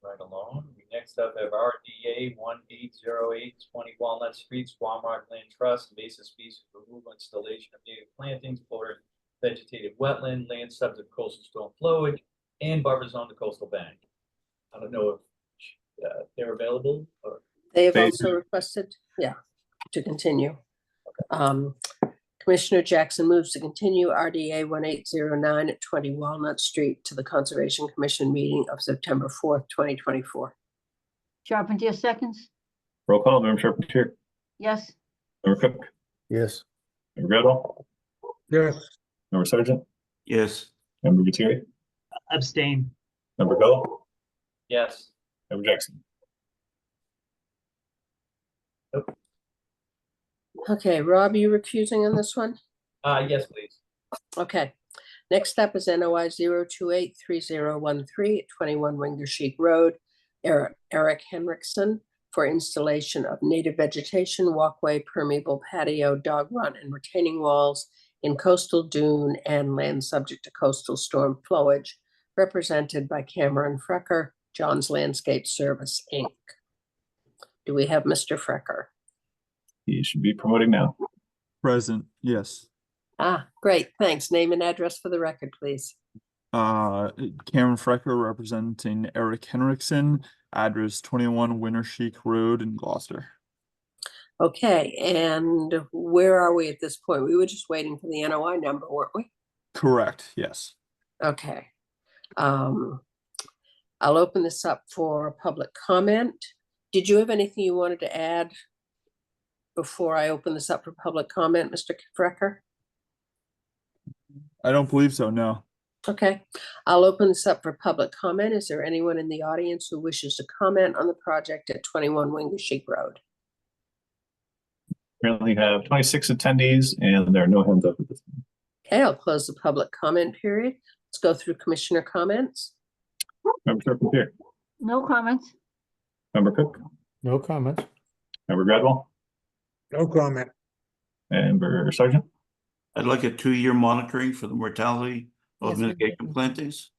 Right along. We next up have RDA 1808 20 Walnut Street, Squamart Land Trust, invasive species removal, installation of native plantings, border vegetative wetland, land subject to coastal storm flowage, and buffer zone to coastal bank. I don't know if they're available or.
They have
They
also requested, to continue. Commissioner Jackson moves to continue RDA 1809 at 20 Walnut Street to the Conservation Commission meeting of September 4th, 2024.
Charpentier seconds,
Roll call, Member Charpentier,
yes,
Member Cook,
Yes.
Member Gradwell,
yes,
Member Sergeant,
Yes,
Member Viteri,
Abstain.
Member Gull,
Yes.
Member Jackson.
Okay, Rob, you recusing on this one?
Yes, please.
Okay. Next up is NOI 0283013 at 21 Wingersheek Road. Eric Henriksen for installation of native vegetation, walkway, permeable patio, dog run, and retaining walls in coastal dune and land subject to coastal storm flowage, represented by Cameron Frecker, John's Landscape Service, Inc. Do we have Mr. Frecker?
He should be promoting now.
Present, yes.
Ah, great, thanks. Name and address for the record, please.
Cameron Frecker representing Eric Henriksen, address 21 Wintersheek Road in Gloucester.
Okay, and where are we at this point? We were just waiting for the NOI number, weren't we?
Correct, yes.
Okay. I'll open this up for public comment. Did you have anything you wanted to add before I open this up for public comment, Mr. Frecker?
I don't believe so, no.
Okay, I'll open this up for public comment. Is there anyone in the audience who wishes to comment on the project at 21 Wingersheek Road?
Currently have 26 attendees and there are no hands up at this time.
Okay, I'll close the public comment period. Let's go through commissioner comments.
Member Charpentier,
no comments,
Member Cook,
No comments.
Member Gradwell,
no comment,
Member Sergeant,
I'd like a 2-year monitoring for the mortality of
Yes,
mitigation plantings.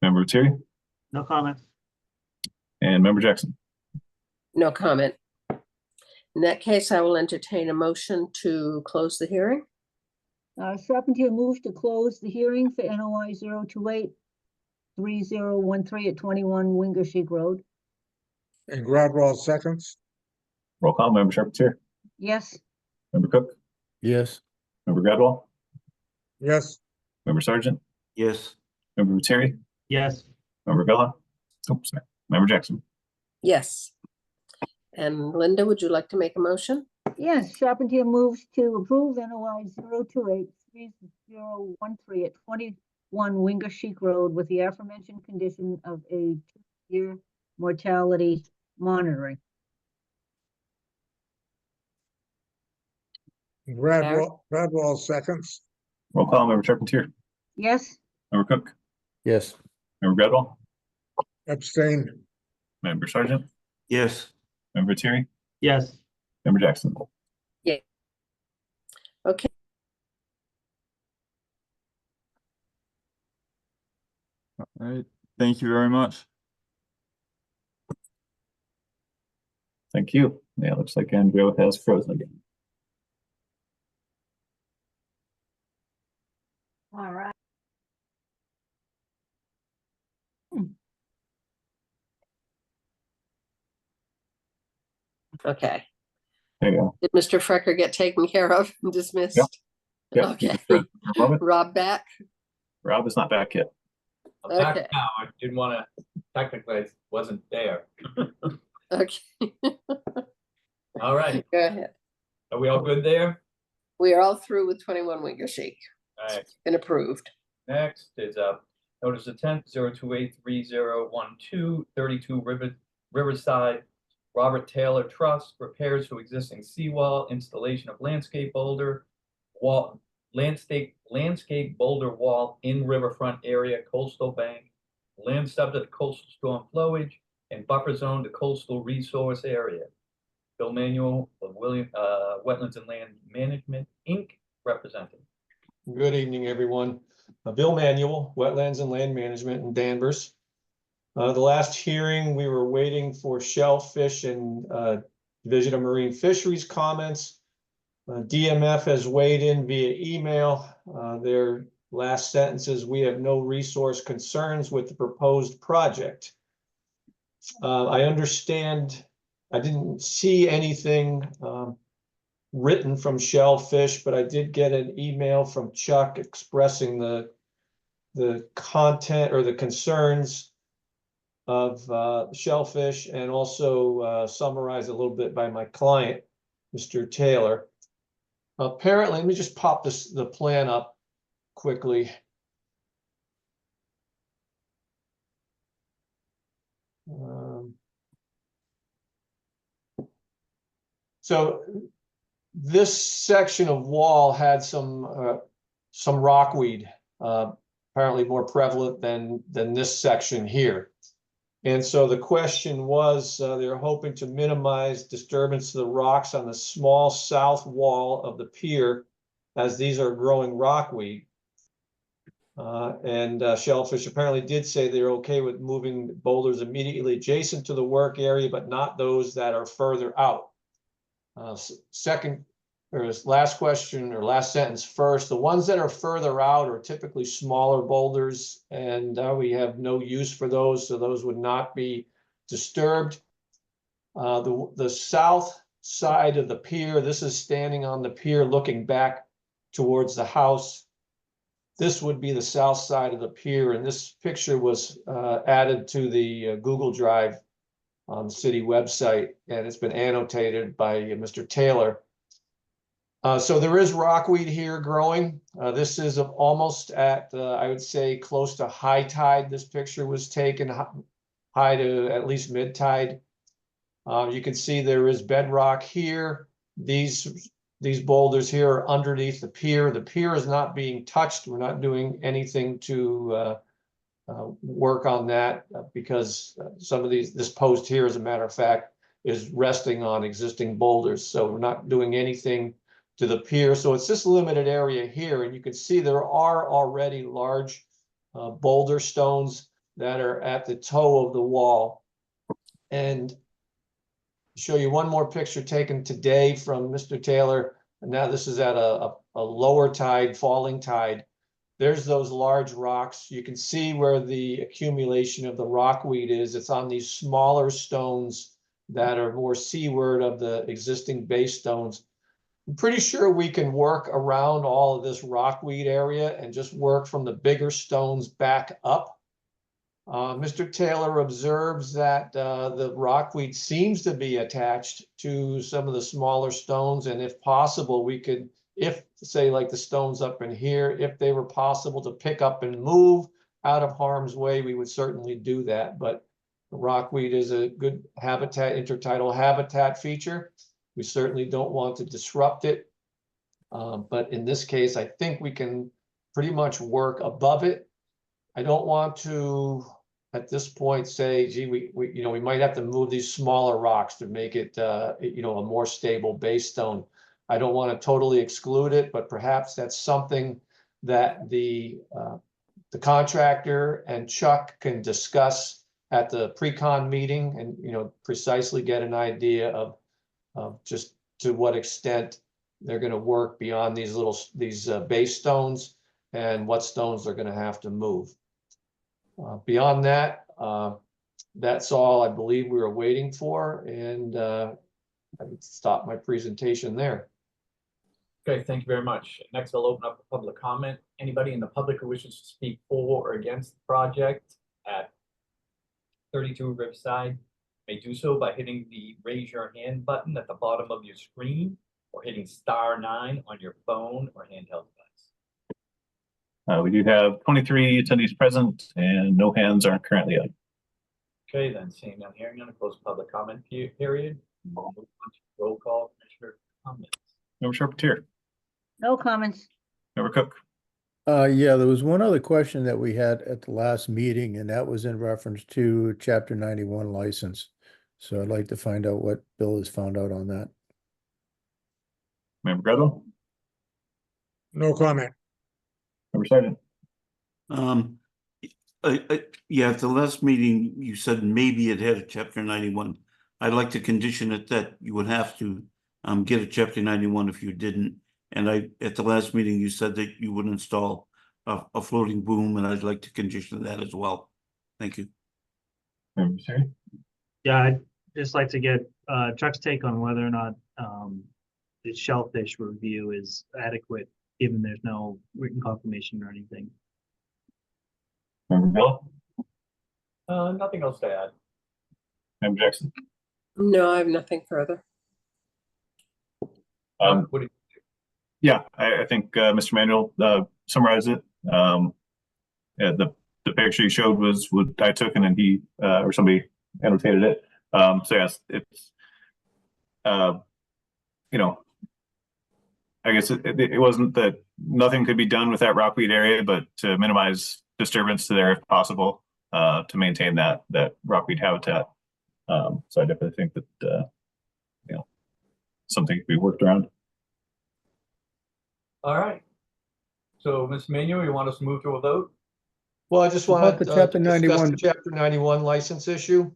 Member Viteri,
No comments.
and Member Jackson.
No comment. In that case, I will entertain a motion to close the hearing.
Charpentier moves to close the hearing for NOI 0283013 at 21 Wingersheek Road,
and Gradwell seconds,
Roll call, Member Charpentier,
yes,
Member Cook,
Yes.
Member Gradwell,
yes,
Member Sergeant,
Yes,
Member Viteri,
Yes.
Member Villa. Oops, sorry. Member Jackson.
Yes. And Linda, would you like to make a motion?
yes, Charpentier moves to approve NOI 0283013 at 21 Wingersheek Road with the aforementioned condition of a 2-year mortality monitoring.
Gradwell seconds,
Roll call, Member Charpentier,
Yes,
Member Cook,
Yes.
Member Gradwell,
abstain,
Member Sergeant,
yes,
Member Viteri,
Yes.
Member Jackson.
Okay.
All right, thank you very much.
Thank you. Yeah, looks like Andrea has frozen again.
all right.
Okay.
There you go.
Did Mr. Frecker get taken care of and dismissed?
Yep.
Okay.
For a moment.
Rob back?
Rob is not back yet.
I'm back
Okay.
now. I didn't want to, technically, I wasn't there.
Okay,
All right.
go ahead.
Are we all good there?
We are all through with 21 Wingersheek.
All right.
Been approved.
Next is notice of 0283012 32 Riverside. Robert Taylor Trust, repairs to existing seawall, installation of landscape boulder wall, landscape boulder wall in riverfront area, coastal bank, land subject to coastal storm flowage, and buffer zone to coastal resource area. Bill Manuel of Wetlands and Land Management, Inc., representing.
Good evening, everyone. Bill Manuel, Wetlands and Land Management in Danvers. The last hearing, we were waiting for Shellfish and Division of Marine Fisheries comments. DMF has weighed in via email. Their last sentence is, "We have no resource concerns with the proposed project." I understand, I didn't see anything written from Shellfish, but I did get an email from Chuck expressing the content or the concerns of Shellfish, and also summarized a little bit by my client, Mr. Taylor. Apparently, let me just pop the plan up quickly. So this section of wall had some rockweed, apparently more prevalent than this section here. And so the question was, they're hoping to minimize disturbance to the rocks on the small south wall of the pier, as these are growing rockweed. And Shellfish apparently did say they're okay with moving boulders immediately adjacent to the work area, but not those that are further out. Second, or last question, or last sentence first, the ones that are further out are typically smaller boulders, and we have no use for those, so those would not be disturbed. The south side of the pier, this is standing on the pier looking back towards the house. This would be the south side of the pier, and this picture was added to the Google Drive on the city website, and it's been annotated by Mr. Taylor. So there is rockweed here growing. This is almost at, I would say, close to high tide. This picture was taken high to at least mid tide. You can see there is bedrock here. These boulders here are underneath the pier. The pier is not being touched. We're not doing anything to work on that because some of this post here, as a matter of fact, is resting on existing boulders. So we're not doing anything to the pier. So it's this limited area here, and you can see there are already large boulder stones that are at the toe of the wall. And show you one more picture taken today from Mr. Taylor. And now this is at a lower tide, falling tide. There's those large rocks. You can see where the accumulation of the rockweed is. It's on these smaller stones that are more seaward of the existing base stones. I'm pretty sure we can work around all of this rockweed area and just work from the bigger stones back up. Mr. Taylor observes that the rockweed seems to be attached to some of the smaller stones, and if possible, we could, if say like the stones up in here, if they were possible to pick up and move out of harm's way, we would certainly do that. But rockweed is a good habitat, intertidal habitat feature. We certainly don't want to disrupt it. But in this case, I think we can pretty much work above it. I don't want to, at this point, say, gee, we might have to move these smaller rocks to make it, a more stable base stone. I don't want to totally exclude it, but perhaps that's something that the contractor and Chuck can discuss at the pre-con meeting, and precisely get an idea of just to what extent they're going to work beyond these base stones and what stones they're going to have to move. Beyond that, that's all I believe we were waiting for, and I would stop my presentation there.
Okay, thank you very much. Next, I'll open up for public comment. Anybody in the public who wishes to speak for or against the project at 32 Riverside may do so by hitting the raise your hand button at the bottom of your screen or hitting *9 on your phone or handheld device.
We do have 23 attendees present and no hands are currently up.
Okay, then seeing none, hearing none, close public comment period. Roll call, Commissioner comments.
Member Charpentier,
No comments.
Member Cook,
Yeah, there was one other question that we had at the last meeting, and that was in reference to Chapter 91 license. So I'd like to find out what Bill has found out on that.
Member Gretel,
No comment.
Member Sergeant.
Yeah, at the last meeting, you said maybe it had a Chapter 91. I'd like to condition it that you would have to get a Chapter 91 if you didn't. And at the last meeting, you said that you would install a floating boom, and I'd like to condition that as well. Thank you.
Member Sergeant.
Yeah, I'd just like to get Chuck's take on whether or not the shellfish review is adequate, given there's no written confirmation or anything.
Member Bill,
Nothing else to add.
Member Jackson.
No, I have nothing further.
Um,
What do
yeah, I think Mr. Manuel summarized it. Yeah, the picture you showed was what I took, and then he or somebody annotated it. So yes, it's you know, I guess it wasn't that nothing could be done with that rockweed area, but to minimize disturbance to there if possible, to maintain that rockweed habitat. So I definitely think that you know, something could be worked around.
All right. So, Mr. Manuel, you want us to move to a vote?
Well, I just
About
want
the
to
Chapter
discuss the
91.
Chapter 91 license issue.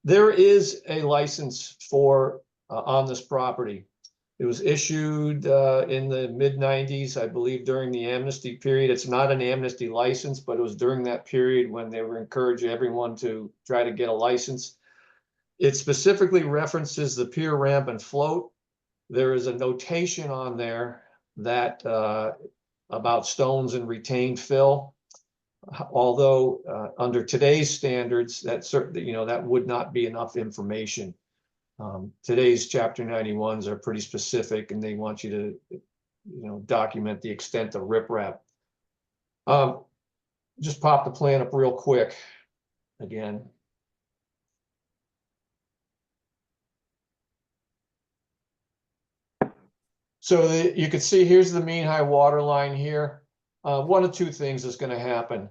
There is a license for, on this property. It was issued in the mid-90s, I believe, during the amnesty period. It's not an amnesty license, but it was during that period when they were encouraging everyone to try to get a license. It specifically references the pier, ramp, and float. There is a notation on there that about stones and retained fill. Although under today's standards, that certainly, that would not be enough information. Today's Chapter 91s are pretty specific, and they want you to, document the extent of riprap. Just pop the plan up real quick again. So you can see here's the mean high water line here. One of two things is going to happen.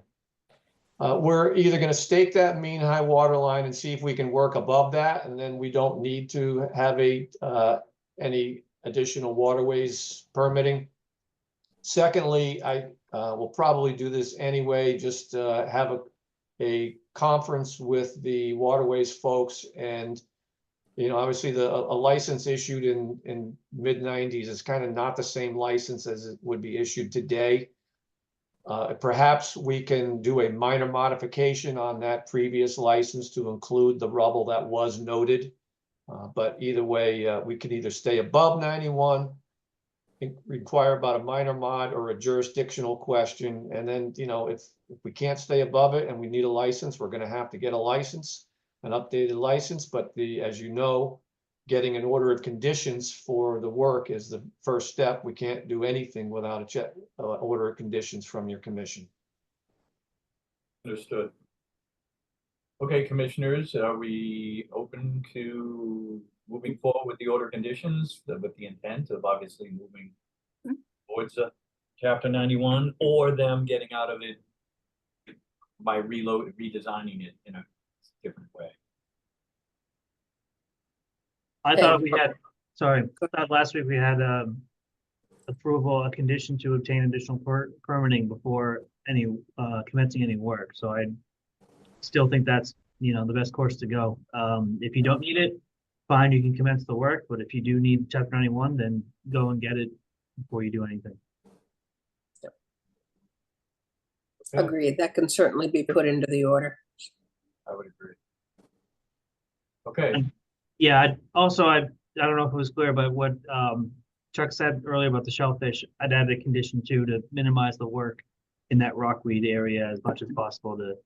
We're either going to stake that mean high water line and see if we can work above that, and then we don't need to have any additional waterways permitting. Secondly, I will probably do this anyway, just have a conference with the waterways folks, and obviously a license issued in mid-90s is kind of not the same license as it would be issued today. Perhaps we can do a minor modification on that previous license to include the rubble that was noted. But either way, we could either stay above 91, require about a minor mod or a jurisdictional question. And then, if we can't stay above it and we need a license, we're going to have to get a license, an updated license. But as you know, getting an order of conditions for the work is the first step. We can't do anything without a order of conditions from your commission.
Understood. Okay, commissioners, are we open to moving forward with the order conditions with the intent of obviously moving towards Chapter 91, or them getting out of it by redesigning it in a different way?
I thought we had, sorry, I thought last week we had approval, a condition to obtain additional permitting before any commencing any work. So I still think that's, the best course to go. If you don't need it, fine, you can commence the work. But if you do need Chapter 91, then go and get it before you do anything.
Agreed. That can certainly be put into the order.
I would agree. Okay.
Yeah, I don't know if it was clear, but what Chuck said earlier about the shellfish, I'd add a condition too to minimize the work in that rockweed area as much as possible to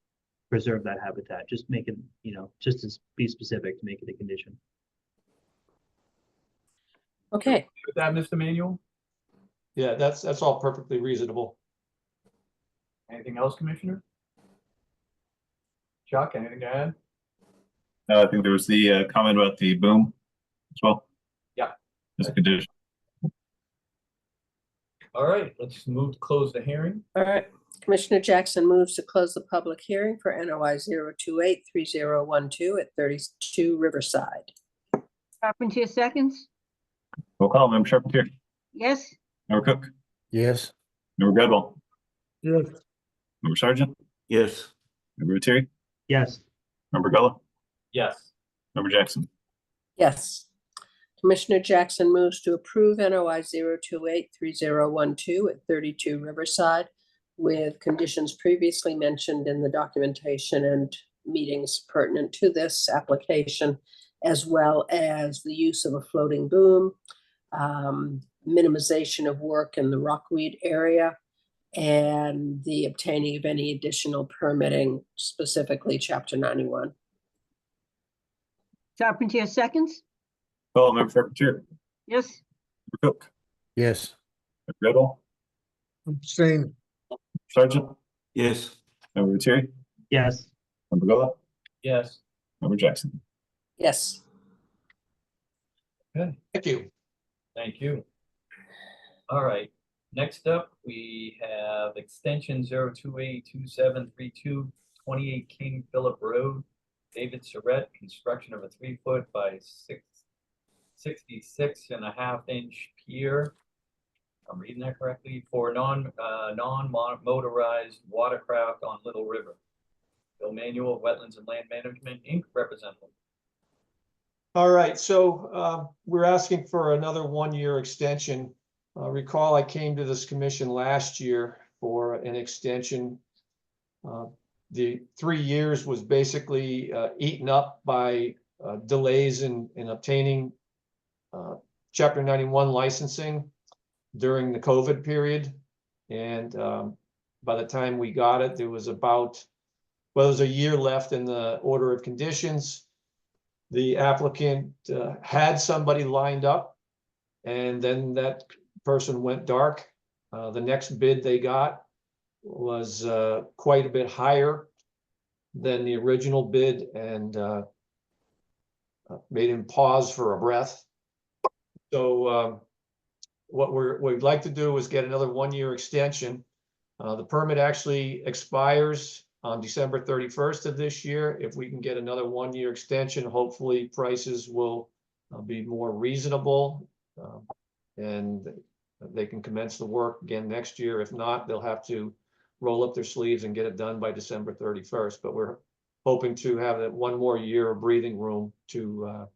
preserve that habitat. Just make it, just to be specific to make it a condition.
Okay.
With that, Mr. Manuel,
Yeah, that's all perfectly reasonable.
anything else, Commissioner? Chuck, anything to add?
I think there was the comment about the boom as well.
Yeah.
As a condition.
All right, let's move to close the hearing.
All right. Commissioner Jackson moves to close the public hearing for NOI 0283012 at 32 Riverside.
Carpentier seconds?
Roll call, Member Charpentier,
Yes?
Member Cook,
Yes.
Member Gradwell,
Yes,
Member Sargent,
Yes.
Member Lettieri,
Yes.
Member Gullo,
Yes.
Member Jackson.
Yes. Commissioner Jackson moves to approve NOI 0283012 at 32 Riverside with conditions previously mentioned in the documentation and meetings pertinent to this application, as well as the use of a floating boom, minimization of work in the Rockweed area, and the obtaining of any additional permitting, specifically Chapter 91.
Charpentier seconds?
Call, Member Charpentier.
Yes.
Member Cook.
Yes.
Member Goodall.
Abstain.
Sergeant.
Yes.
Member Lettieri.
Yes.
Member Gola.
Yes.
Member Jackson.
Yes.
Thank you.
Thank you. All right, next up, we have extension 0282732, 28 King Philip Road. David Surratt, construction of a 3-foot by 66.5-inch pier. I'm reading that correctly, for non-motorized watercraft on Little River. Bill Manuel, Wetlands and Land Management, Inc., representative.
All right, so we're asking for another 1-year extension. Recall I came to this commission last year for an extension. The 3 years was basically eaten up by delays in obtaining Chapter 91 licensing during the COVID period. And by the time we got it, there was about, well, there was a year left in the order of conditions. The applicant had somebody lined up, and then that person went dark. The next bid they got was quite a bit higher than the original bid, and made him pause for a breath. So what we'd like to do is get another 1-year extension. The permit actually expires on December 31st of this year. If we can get another 1-year extension, hopefully prices will be more reasonable, and they can commence the work again next year. If not, they'll have to roll up their sleeves and get it done by December 31st. But we're hoping to have that 1 more year of breathing room to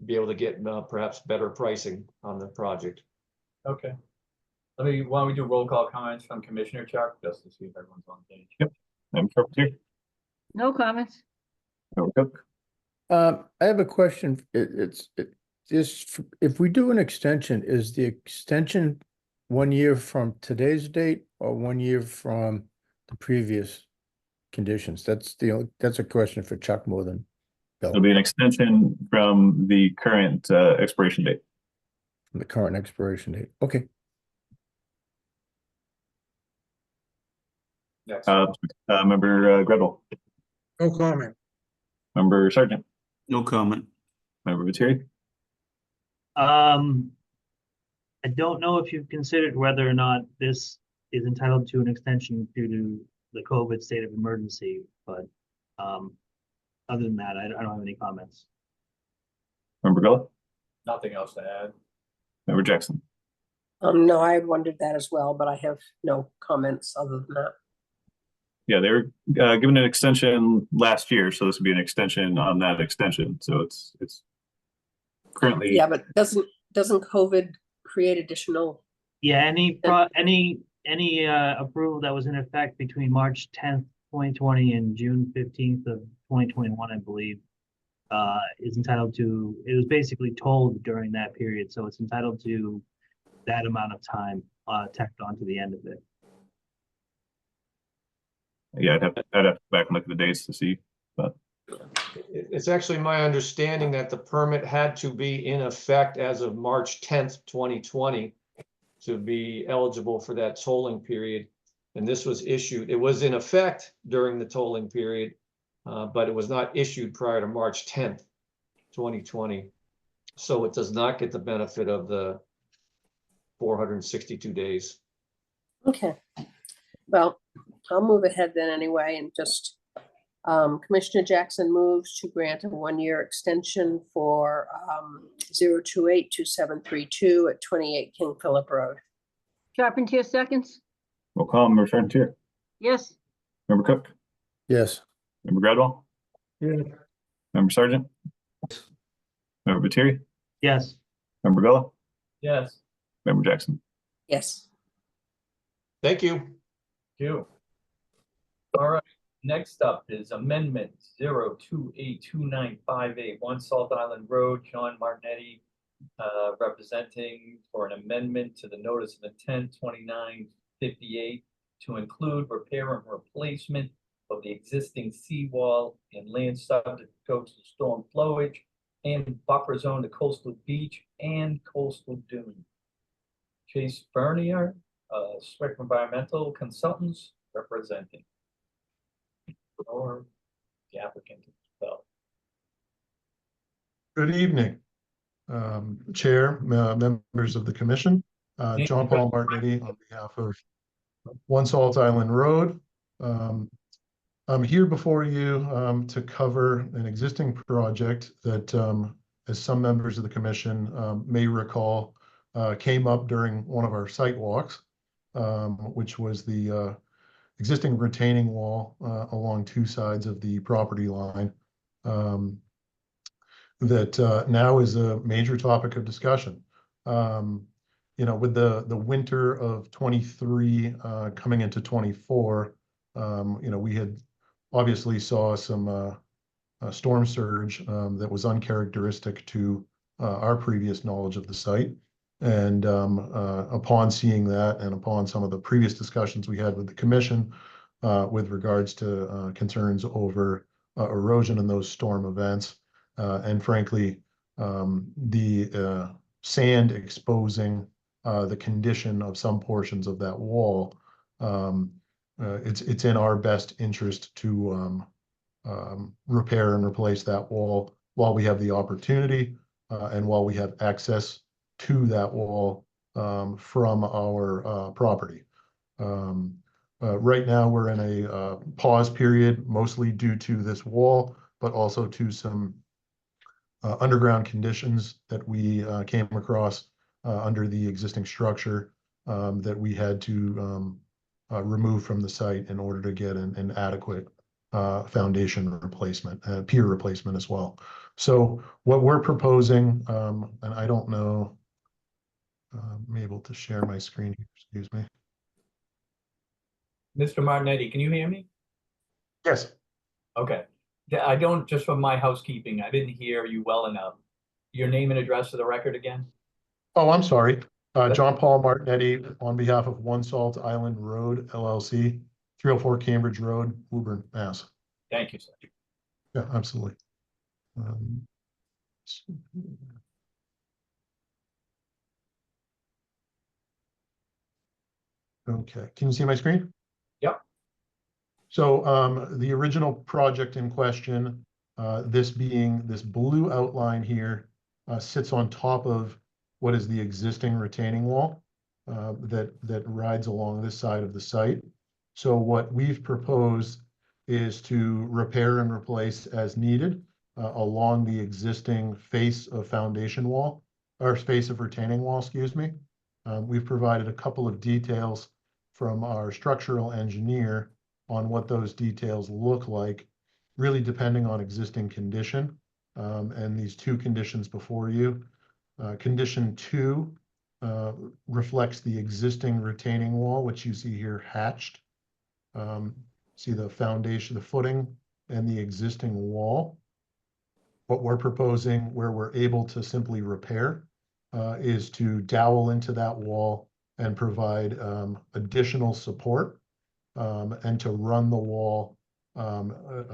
be able to get perhaps better pricing on the project.
Okay. Why don't we do roll call comments from Commissioner Chuck, just to see if everyone's on page.
Yep. Member Charpentier.
No comments?
Member Cook.
I have a question. If we do an extension, is the extension 1 year from today's date or 1 year from the previous conditions? That's a question for Chuck more than Bill.
It'll be an extension from the current expiration date.
The current expiration date. Okay.
Next.
Member Gretel.
No comment.
Member Sergeant.
No comment.
Member Lettieri.
I don't know if you've considered whether or not this is entitled to an extension due to the COVID state of emergency, but other than that, I don't have any comments.
Member Gola.
Nothing else to add.
Member Jackson.
No, I wondered that as well, but I have no comments other than that.
Yeah, they were given an extension last year, so this would be an extension on that extension. So it's currently.
Yeah, but doesn't COVID create additional?
Yeah, any approval that was in effect between March 10th, 2020 and June 15th of 2021, I believe, is entitled to, it was basically told during that period, so it's entitled to that amount of time tacked onto the end of it.
Yeah, I'd have to go back and look at the dates to see, but
It's actually my understanding that the permit had to be in effect as of March 10th, 2020 to be eligible for that tolling period. And this was issued, it was in effect during the tolling period, but it was not issued prior to March 10th, 2020. So it does not get the benefit of the 462 days.
Okay, well, I'll move ahead then anyway, and just Commissioner Jackson moves to grant a 1-year extension for 0282732 at 28 King Philip Road.
Charpentier seconds?
we'll call Member Charpentier.
Yes.
Member Cook.
Yes.
Member Gradwell.
Yeah.
Member Sergeant. Member Lettieri.
Yes.
Member Gola.
Yes.
Member Jackson.
Yes.
Thank you.
Thank you. All right, Next up is amendment 0282958, One Salt Island Road, John Martinetti, representing for an amendment to the notice of intent 2958 to include repair and replacement of the existing seawall and land subject to coastal storm flowage and buffer zone to coastal beach and coastal dune. Chase Bernier, Swick Environmental Consultants, representing. Or the applicant as well.
Good evening, Chair, members of the commission. John Paul Martinetti on behalf of One Salt Island Road. I'm here before you to cover an existing project that, as some members of the commission may recall, came up during one of our site walks, which was the existing retaining wall along two sides of the property line that now is a major topic of discussion. You know, with the winter of 23 coming into 24, you know, we had obviously saw some storm surge that was uncharacteristic to our previous knowledge of the site. And upon seeing that, and upon some of the previous discussions we had with the commission with regards to concerns over erosion in those storm events, and frankly, the sand exposing the condition of some portions of that wall, it's in our best interest to repair and replace that wall while we have the opportunity and while we have access to that wall from our property. Right now, we're in a pause period, mostly due to this wall, but also to some underground conditions that we came across under the existing structure that we had to remove from the site in order to get an adequate foundation replacement, pier replacement as well. So what we're proposing, and I don't know, I'm able to share my screen here, excuse me.
Mr. Martinetti, can you hear me?
Yes.
Okay. I don't, just for my housekeeping, I didn't hear you well enough. Your name and address for the record again?
Oh, I'm sorry. John Paul Martinetti on behalf of One Salt Island Road LLC, 304 Cambridge Road, Woburn, Mass.
Thank you, sir.
Yeah, absolutely. Okay, can you see my screen?
Yep.
So the original project in question, this being this blue outline here, sits on top of what is the existing retaining wall that rides along this side of the site. So what we've proposed is to repair and replace as needed along the existing face of foundation wall, or face of retaining wall, excuse me. We've provided a couple of details from our structural engineer on what those details look like, really depending on existing condition. And these two conditions before you. Condition 2 reflects the existing retaining wall, which you see here hatched. See the foundation, the footing, and the existing wall. What we're proposing, where we're able to simply repair, is to dowel into that wall and provide additional support and to run the wall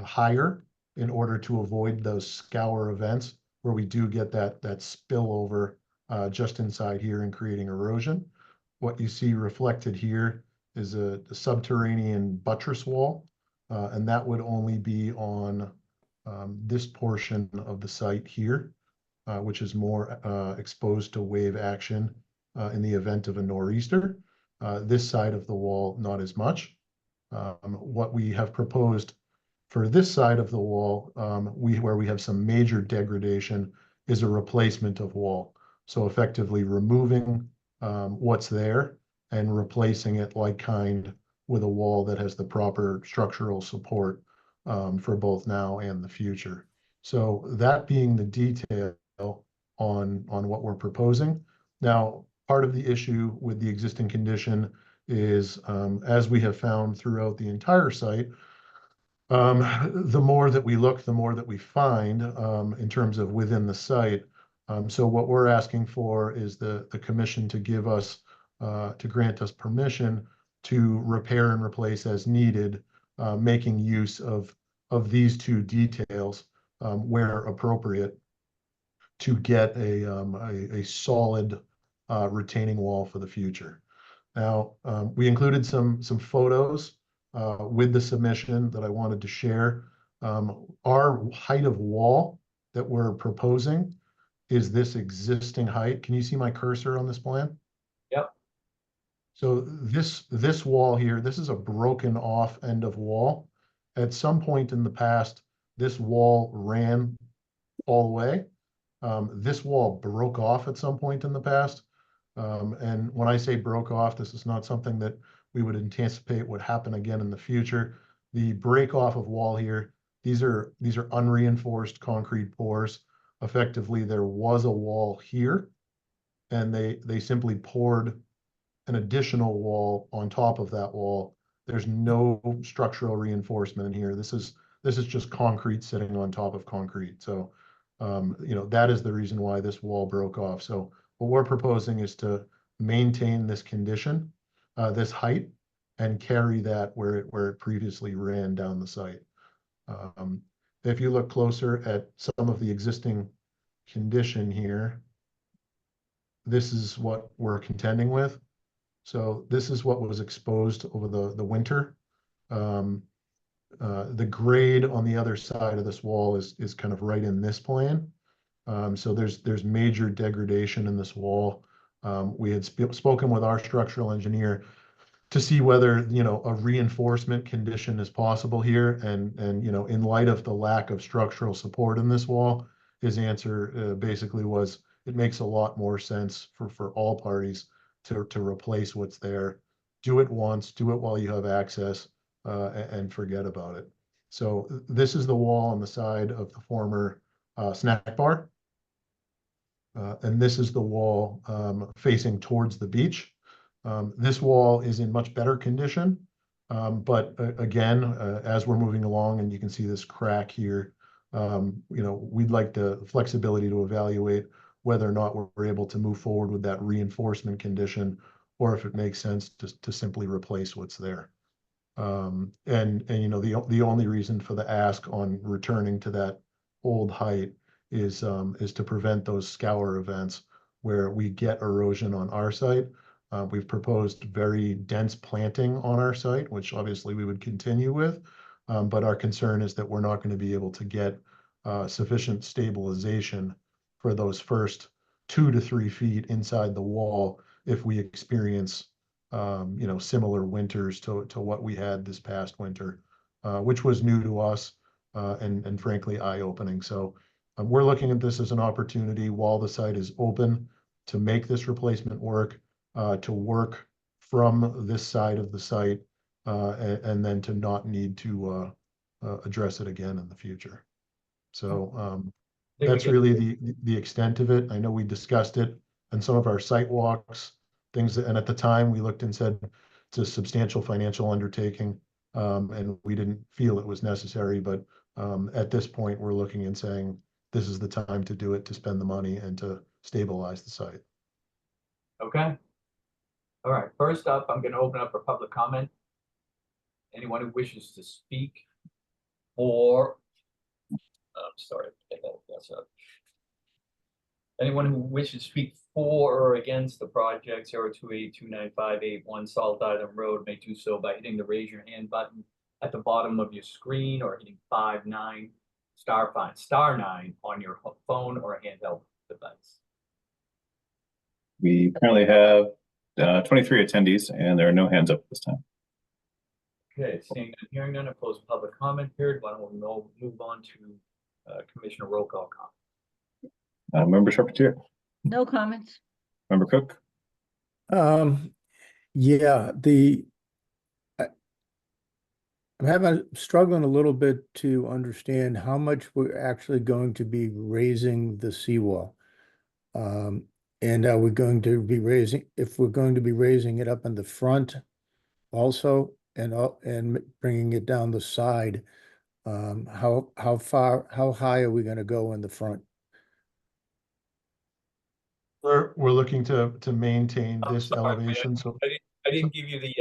higher in order to avoid those scour events where we do get that spillover just inside here and creating erosion. What you see reflected here is a subterranean buttress wall, and that would only be on this portion of the site here, which is more exposed to wave action in the event of a nor'easter. This side of the wall, not as much. What we have proposed for this side of the wall, where we have some major degradation, is a replacement of wall. So effectively removing what's there and replacing it like kind with a wall that has the proper structural support for both now and the future. So that being the detail on what we're proposing. Now, part of the issue with the existing condition is, as we have found throughout the entire site, The more that we look, the more that we find in terms of within the site. So what we're asking for is the commission to give us, to grant us permission to repair and replace as needed, making use of these two details where appropriate to get a solid retaining wall for the future. Now, we included some photos with the submission that I wanted to share. Our height of wall that we're proposing is this existing height. Can you see my cursor on this plan?
Yep.
So this wall here, this is a broken off end of wall. At some point in the past, this wall ran all the way. This wall broke off at some point in the past. And when I say broke off, this is not something that we would anticipate would happen again in the future. The break off of wall here, these are unreinforced concrete pours. Effectively, there was a wall here, and they simply poured an additional wall on top of that wall. There's no structural reinforcement in here. This is just concrete sitting on top of concrete. So, that is the reason why this wall broke off. So what we're proposing is to maintain this condition, this height, and carry that where it previously ran down the site. If you look closer at some of the existing condition here, this is what we're contending with. So this is what was exposed over the winter. The grade on the other side of this wall is kind of right in this plan. So there's major degradation in this wall. We had spoken with our structural engineer to see whether, a reinforcement condition is possible here. And in light of the lack of structural support in this wall, his answer basically was, it makes a lot more sense for all parties to replace what's there. Do it once, do it while you have access, and forget about it. So this is the wall on the side of the former snack bar. And this is the wall facing towards the beach. This wall is in much better condition. But again, as we're moving along, and you can see this crack here, we'd like the flexibility to evaluate whether or not we're able to move forward with that reinforcement condition, or if it makes sense to simply replace what's there. And the only reason for the ask on returning to that old height is to prevent those scour events where we get erosion on our site. We've proposed very dense planting on our site, which obviously we would continue with. But our concern is that we're not going to be able to get sufficient stabilization for those first 2 to 3 feet inside the wall if we experience similar winters to what we had this past winter, which was new to us and frankly eye-opening. So we're looking at this as an opportunity while the site is open to make this replacement work, to work from this side of the site, and then to not need to address it again in the future. So that's really the extent of it. I know we discussed it in some of our site walks, and at the time we looked and said it's a substantial financial undertaking, and we didn't feel it was necessary. But at this point, we're looking and saying this is the time to do it, to spend the money and to stabilize the site.
Okay. All right. First up, I'm going to open up for public comment. Anyone who wishes to speak, or sorry, that's up. Anyone who wishes to speak for or against the project 028-29581 Salt Island Road may do so by hitting the raise your hand button at the bottom of your screen, or hitting star 9 on your phone or handheld device.
We currently have 23 attendees, and there are no hands up this time.
Okay, seeing and hearing none, I close the public comment period. Why don't we move on to Commissioner roll call comment?
Member Charpentier,
No comments.
Member Cook,
Yeah, I'm struggling a little bit to understand how much we're actually going to be raising the seawall. And are we going to be if we're going to be raising it up in the front also, and bringing it down the side, How high are we gonna go in the front?
We're looking to maintain
I'm
this
sorry,
elevation, so
I didn't give you the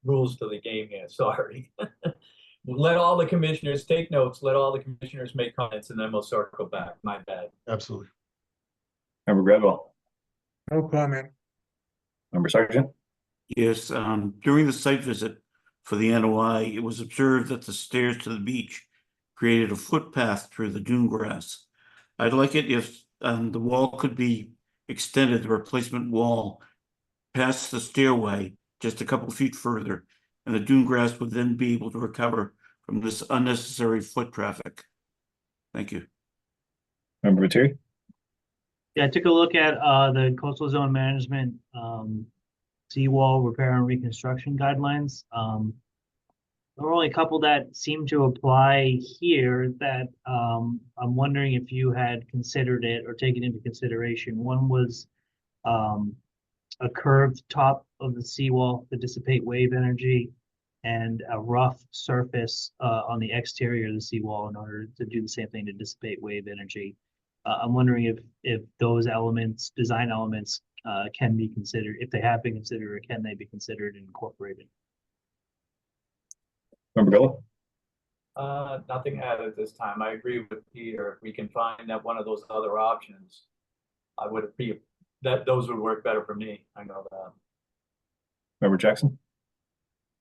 rules to the game yet, sorry. Let all the commissioners take notes, let all the commissioners make comments, and then we'll circle back. My bad.
absolutely.
Member Gradwell,
No comment.
Member Sargent,
Yes, during the site visit for the NOI, it was observed that the stairs to the beach created a footpath through the dune grass. I'd like it if the wall could be extended, the replacement wall past the stairway just a couple feet further, and the dune grass would then be able to recover from this unnecessary foot traffic. Thank you.
Member Viteri,
Yeah, I took a look at the coastal zone management seawall repair and reconstruction guidelines. There were only a couple that seem to apply here that I'm wondering if you had considered it or taken into consideration. One was a curved top of the seawall to dissipate wave energy, and a rough surface on the exterior of the seawall in order to do the same thing to dissipate wave energy. I'm wondering if those elements, design elements, can be considered, if they have been considered, or can they be considered and incorporated?
Member Gullo,
Nothing added this time. I agree with Peter. If we can find that one of those other options, I would be, that those would work better for me. I know that.
Member Jackson,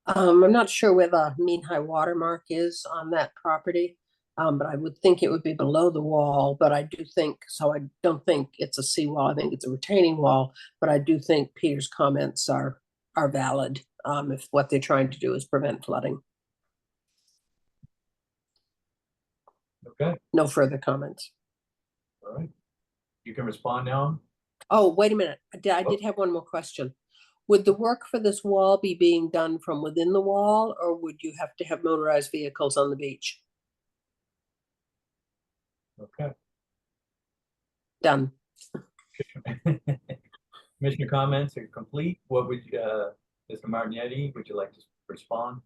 I'm not sure where the mean high water mark is on that property. But I would think it would be below the wall, but I do think, so I don't think it's a seawall, I think it's a retaining wall, but I do think Peter's comments are valid, if what they're trying to do is prevent flooding.
Okay,
No further comments.
all right. You can respond now.
Oh, wait a minute, I did have one more question. Would the work for this wall be being done from within the wall, or would you have to have motorized vehicles on the beach?
Okay.
Done.
Commissioner comments are complete. What would Mr. Martignetti, would you like to respond?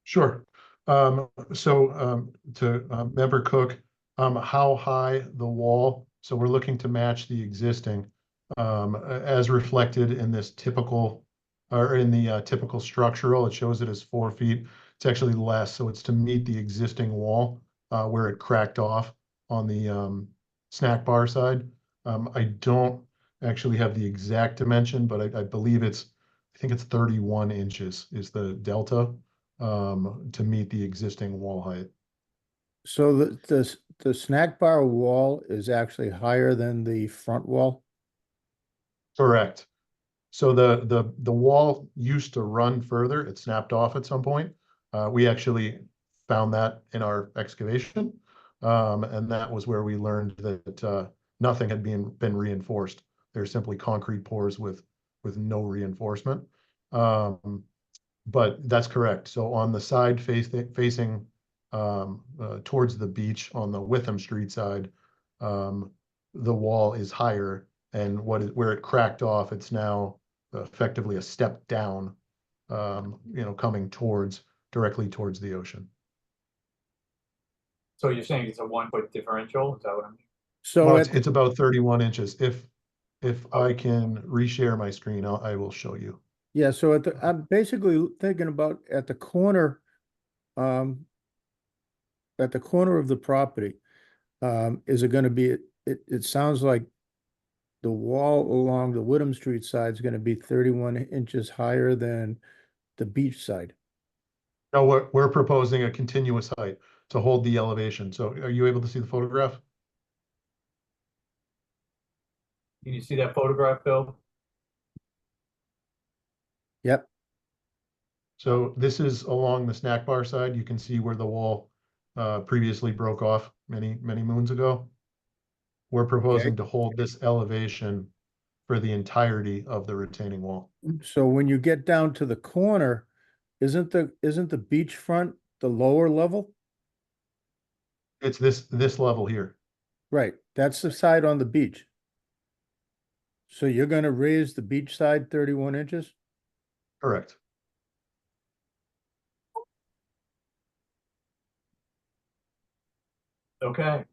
Sure. To Member Cook, how high the wall? So we're looking to match the existing, as reflected in this typical, or in the typical structural. It shows it as 4 feet. It's actually less, so it's to meet the existing wall where it cracked off on the snack bar side. I don't actually have the exact dimension, but I believe I think it's 31 inches is the delta to meet the existing wall height.
So the snack bar wall is actually higher than the front wall?
Correct. So the wall used to run further. It snapped off at some point. We actually found that in our excavation. And that was where we learned that nothing had been reinforced. They're simply concrete pours with no reinforcement. But that's correct. So on the side facing towards the beach on the Witham Street side, the wall is higher, and where it cracked off, it's now effectively a step down, coming directly towards the ocean.
So you're saying it's a 1 foot differential? Is that what I'm?
So
Well,
at
it's about 31 inches. If I can reshare my screen, I will show you.
yeah, so I'm basically thinking about at the corner of the property, is it gonna be, it sounds like the wall along the Woodham Street side is gonna be 31 inches higher than the beach side.
No, we're proposing a continuous height to hold the elevation. So are you able to see the photograph?
Can you see that photograph, Bill?
Yep.
So this is along the snack bar side. You can see where the wall previously broke off many moons ago. We're proposing to hold this elevation for the entirety of the retaining wall.
So when you get down to the corner, isn't the beachfront the lower level?
It's this level here.
Right, that's the side on the beach. So you're gonna raise the beach side 31 inches?
Correct.
Okay.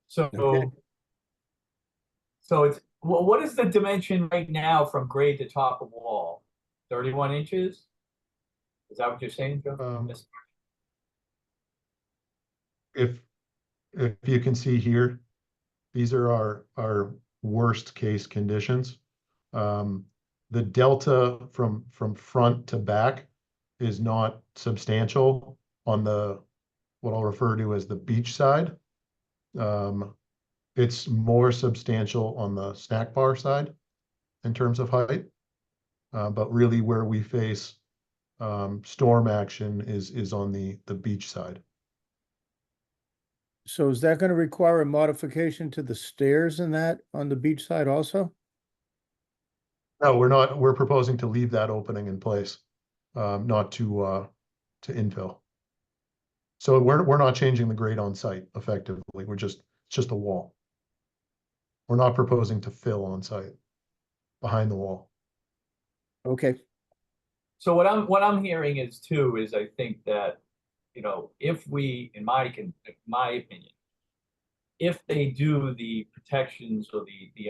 So,
Okay.
so it's, what is the dimension right now from grade to top of wall? 31 inches? Is that what you're saying, Joe? Yes.
If you can see here, these are our worst case conditions. The delta from front to back is not substantial on the, what I'll refer to as the beach side. It's more substantial on the snack bar side in terms of height. But really where we face storm action is on the beach side.
So is that gonna require a modification to the stairs in that on the beach side also?
No, we're not, we're proposing to leave that opening in place, not to infill. So we're not changing the grade on site effectively. It's just a wall. We're not proposing to fill on site behind the wall.
Okay,
So what I'm hearing is too, is I think that, you know, if we, in my opinion, if they do the protections or the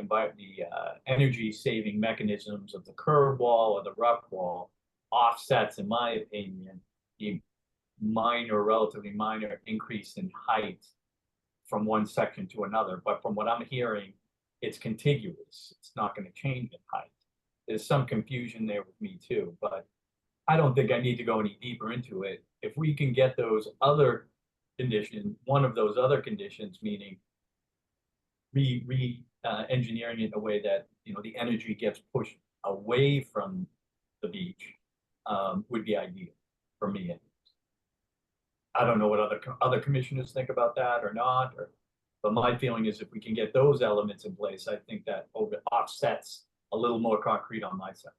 energy saving mechanisms of the curved wall or the rough wall offsets, in my opinion, the relatively minor increase in height from one section to another. But from what I'm hearing, it's contiguous. It's not going to change in height. There's some confusion there with me too, but I don't think I need to go any deeper into it. If we can get those other conditions, one of those other conditions, meaning engineering it in a way that, you know, the energy gets pushed away from the beach, would be ideal for me. I don't know what other commissioners think about that or not, but my feeling is if we can get those elements in place, I think that offsets a little more concrete on my side.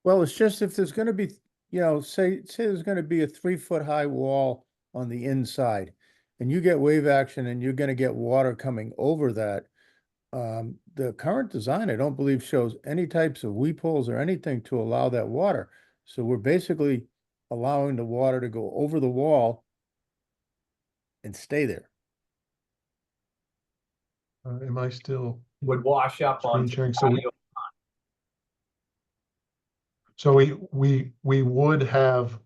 well, it's just if there's gonna be, you know, say there's gonna be a 3-foot high wall on the inside, and you get wave action and you're gonna get water coming over that. The current design, I don't believe, shows any types of weep holes or anything to allow that water. So we're basically allowing the water to go over the wall and stay there.
Am I still
Would wash up
screen
on.
sharing? So we would have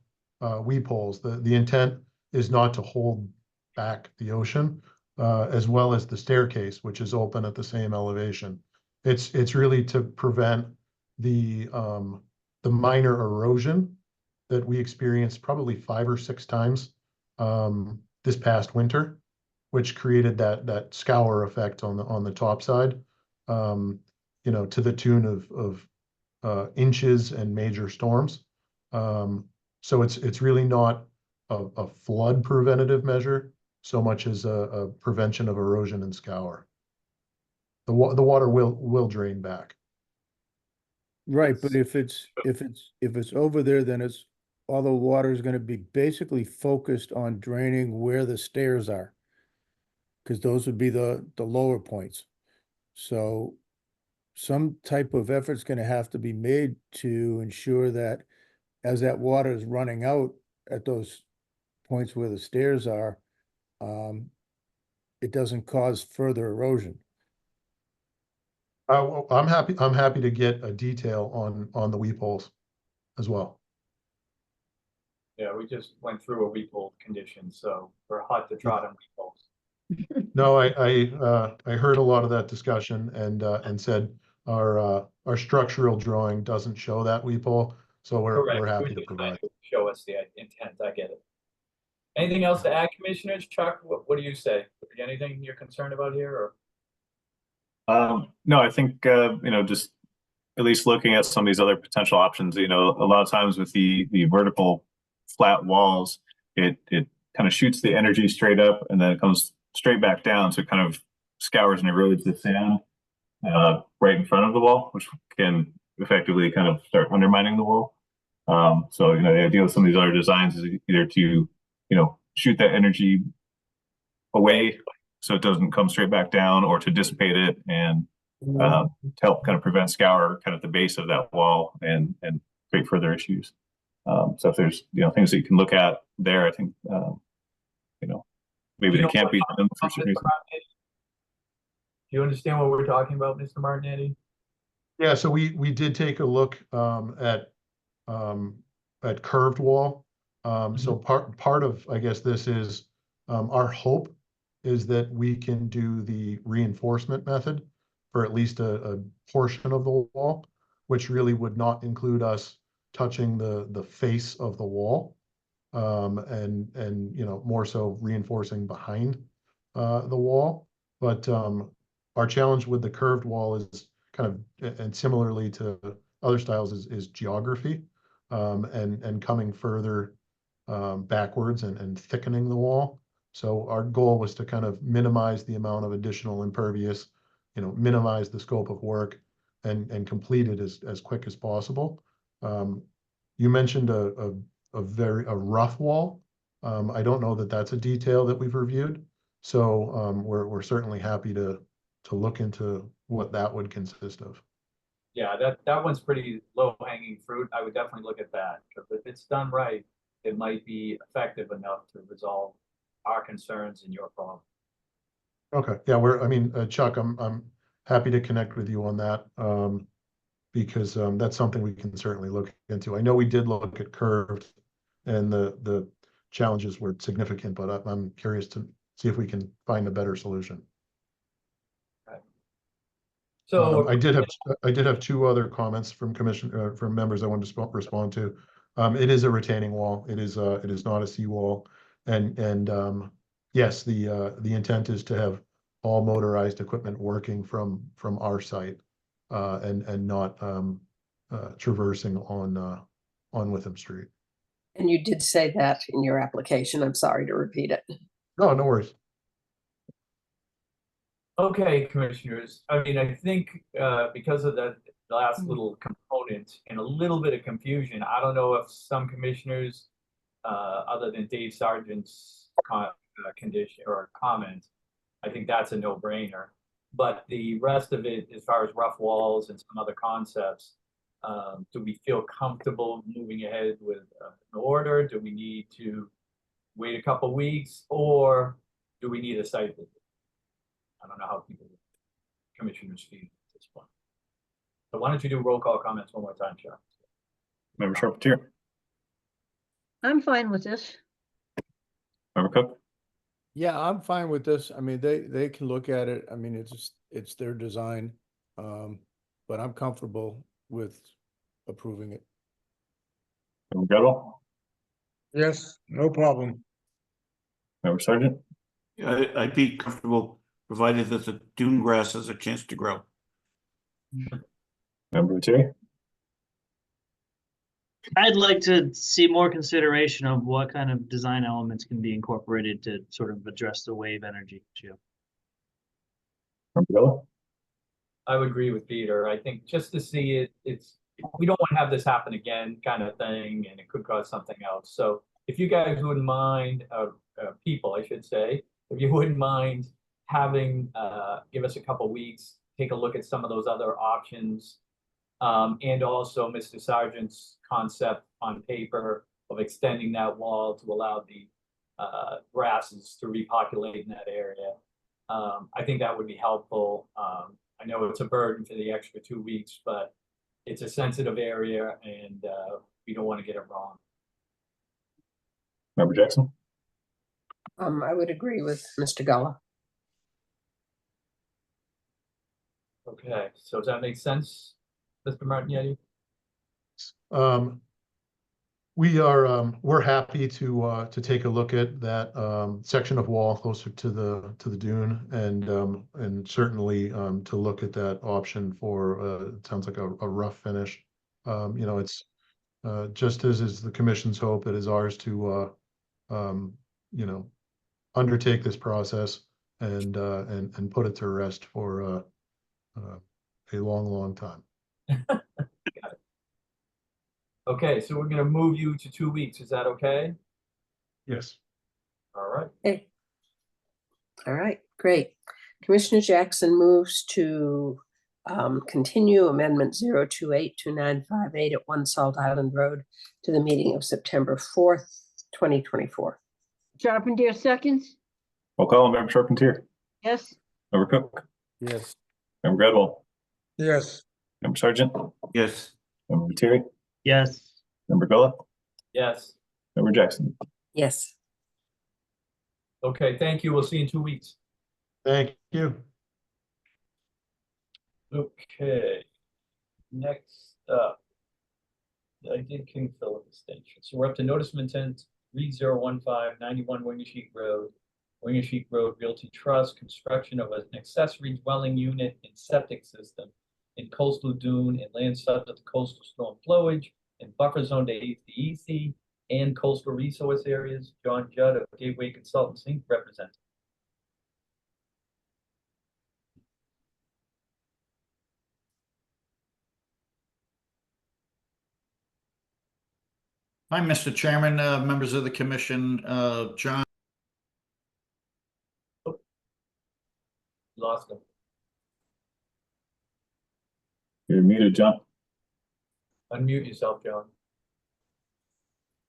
weep holes. The intent is not to hold back the ocean, as well as the staircase, which is open at the same elevation. It's really to prevent the minor erosion that we experienced probably 5 or 6 times this past winter, which created that scour effect on the top side, you know, to the tune of inches and major storms. So it's really not a flood preventative measure so much as a prevention of erosion and scour. The water will drain back.
Right, but if it's over there, then it's, all the water is gonna be basically focused on draining where the stairs are. Cause those would be the lower points. So some type of effort's gonna have to be made to ensure that as that water is running out at those points where the stairs are, it doesn't cause further erosion.
I'm happy to get a detail on the weep holes as well.
Yeah, we just went through a weep hole condition, so we're hot to trot on weep holes.
No, I heard a lot of that discussion and said our structural drawing doesn't show that weep hole, so we're
Correct.
happy
We
to
just
provide.
meant to show us the intent. I get it. Anything else to add, commissioners? Chuck, what do you say? Anything you're concerned about here, or?
No, I think, you know, just at least looking at some of these other potential options, you know, a lot of times with the vertical flat walls, it kind of shoots the energy straight up and then it comes straight back down. So it kind of scours and erodes the sand right in front of the wall, which can effectively kind of start undermining the wall. So, you know, the idea with some of these other designs is either to, you know, shoot that energy away so it doesn't come straight back down, or to dissipate it and to help kind of prevent scour kind of the base of that wall and create further issues. So if there's, you know, things that you can look at there, I think, you know, maybe
You know
they can't
what
be
we're
done for
talking
some
about, Mr.
reason.
Martinetti? Do you understand what we're talking about, Mr. Martinetti?
Yeah, so we did take a look at curved wall. So part of, I guess, this is our hope is that we can do the reinforcement method for at least a portion of the wall, which really would not include us touching the face of the wall. And more so reinforcing behind the wall. But our challenge with the curved wall is kind of, and similarly to other styles, is geography, and coming further backwards and thickening the wall. So our goal was to kind of minimize the amount of additional impervious, minimize the scope of work, and complete it as quick as possible. You mentioned a rough wall. I don't know that that's a detail that we've reviewed. So we're certainly happy to look into what that would consist of.
Yeah, that one's pretty low hanging fruit. I would definitely look at that, because if it's done right, it might be effective enough to resolve our concerns and your problem.
Okay, yeah, Chuck, I'm happy to connect with you on that. Because that's something we can certainly look into. I know we did look at curved and the challenges were significant, but I'm curious to see if we can find a better solution.
So
I did have two other comments from from members I wanted to respond to. It is a retaining wall. It is not a seawall. And yes, the intent is to have all motorized equipment working from our site, and not traversing on Witham Street.
And you did say that in your application. I'm sorry to repeat it.
No worries.
okay, commissioners, I mean, I think because of that last little component and a little bit of confusion, I don't know if some commissioners, other than Dave Sargent's condition or comment, I think that's a no-brainer. But the rest of it, as far as rough walls and some other concepts, do we feel comfortable moving ahead with an order? Do we need to wait a couple weeks, or do we need a site visit? I don't know how commissioners feel at this point. So why don't you do roll call comments one more time, Chuck?
Member Charpentier,
I'm fine with this.
Member Cook,
Yeah, I'm fine with this. I mean, they can look at it. I mean, it's their design. But I'm comfortable with approving it.
Member Gettle,
Yes, no problem.
Member Sargent,
Yeah, I'd be comfortable provided that the dune grass has a chance to grow.
Member Terry,
I'd like to see more consideration of what kind of design elements can be incorporated to sort of address the wave energy issue.
Member Gettle,
I would agree with Peter. I think just to see it, we don't want to have this happen again kind of thing, and it could cause something else. So if you guys wouldn't mind, people, I should say, if you wouldn't mind having, give us a couple weeks, take a look at some of those other options. And also Mr. Sargent's concept on paper of extending that wall to allow the grasses to repopulate in that area. I think that would be helpful. I know it's a burden for the extra 2 weeks, but it's a sensitive area, and we don't want to get it wrong.
Member Jackson,
I would agree with Mr. Gullah.
Okay, so does that make sense, Mr. Martinetti?
We're happy to take a look at that section of wall closer to the dune, and certainly to look at that option for it sounds like a rough finish. It's just as is the commission's hope, it is ours to undertake this process and put it to rest for a long time.
Okay, so we're gonna move you to 2 weeks. Is that okay?
Yes.
All right.
Okay. All right, great. Commissioner Jackson moves to continue Amendment 0282958 at 1 Salt Island Road to the meeting of September 4th, 2024.
Charpentier seconds.
Roll call, Member Charpentier,
Yes,
Member Cook,
Yes.
Member Gradwell,
yes,
Member Sargent,
Yes.
Member Lettieri,
Yes.
Member Villa,
Yes.
Member Jackson.
Yes.
Okay, thank you. We'll see you in 2 weeks.
Thank you.
Okay. Next up. I did King Philip extension. So we're up to notice of intent, 3015 91 Wingersheek Road. Wingersheek Road Realty Trust, construction of an accessory dwelling unit and septic system in coastal dune and land subject to coastal storm flowage and buffer zone to HDEC and coastal resource areas. John Judd of Gateway Consultants Inc. represents.
Hi, Mr. Chairman, members of the commission, John.
Lost him.
You're muted, John.
Unmute yourself, John.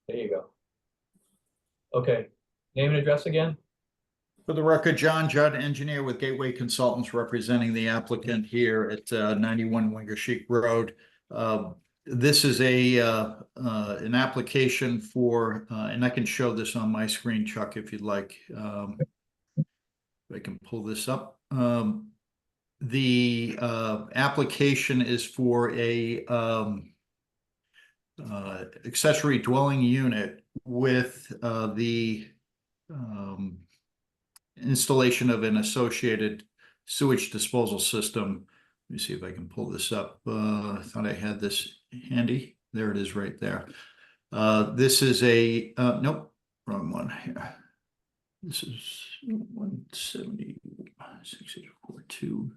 There you go. Okay, name and address again?
For the record, John Judd, engineer with Gateway Consultants, representing the applicant here at 91 Wingersheek Road. This is an application for, and I can show this on my screen, Chuck, if you'd like. If I can pull this up. The application is for a accessory dwelling unit with the installation of an associated sewage disposal system. Let me see if I can pull this up. I thought I had this handy. There it is right there. This is a, nope, wrong one here. This is 170-6842.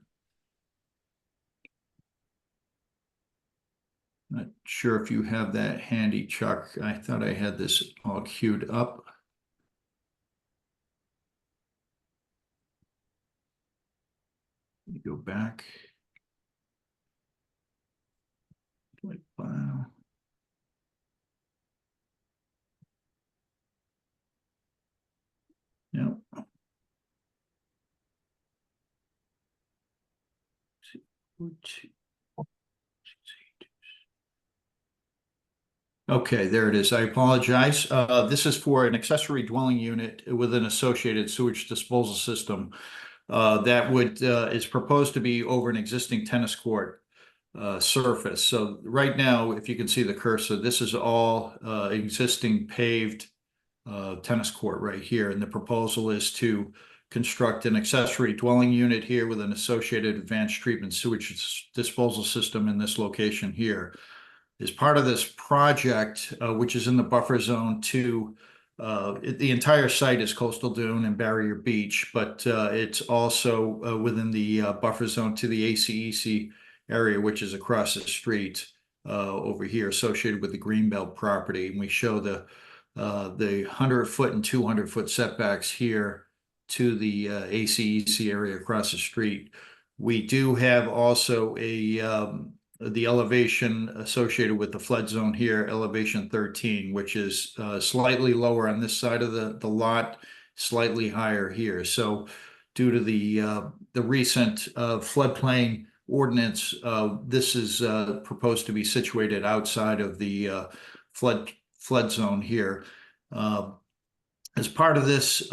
Not sure if you have that handy, Chuck. I thought I had this all queued up. Let me go back. Wow. Yep. Okay, there it is. I apologize. This is for an accessory dwelling unit with an associated sewage disposal system that is proposed to be over an existing tennis court surface. So right now, if you can see the cursor, this is all existing paved tennis court right here. And the proposal is to construct an accessory dwelling unit here with an associated advanced treatment sewage disposal system in this location here. As part of this project, which is in the buffer zone to the entire site is coastal dune and barrier beach, but it's also within the buffer zone to the ACEC area, which is across the street over here, associated with the Greenbelt property. And we show the 100-foot and 200-foot setbacks here to the ACEC area across the street. We do have also the elevation associated with the flood zone here, elevation 13, which is slightly lower on this side of the lot, slightly higher here. So due to the recent floodplain ordinance, this is proposed to be situated outside of the flood zone here. As part of this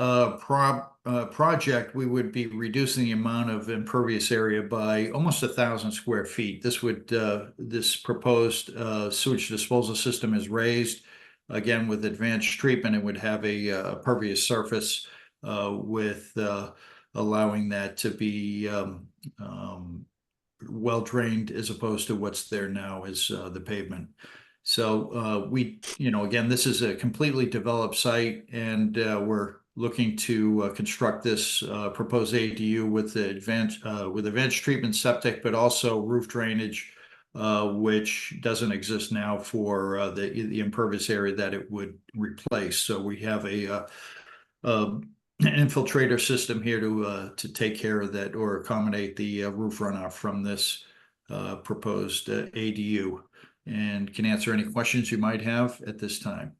project, we would be reducing the amount of impervious area by almost 1,000 square feet. This proposed sewage disposal system is raised, again, with advanced treatment. It would have a pervious surface with allowing that to be well drained, as opposed to what's there now is the pavement. So again, this is a completely developed site, and we're looking to construct this proposed ADU with advanced treatment septic, but also roof drainage, which doesn't exist now for the impervious area that it would replace. So we have an infiltrator system here to take care of that or accommodate the roof runoff from this proposed ADU, and can answer any questions you might have at this time.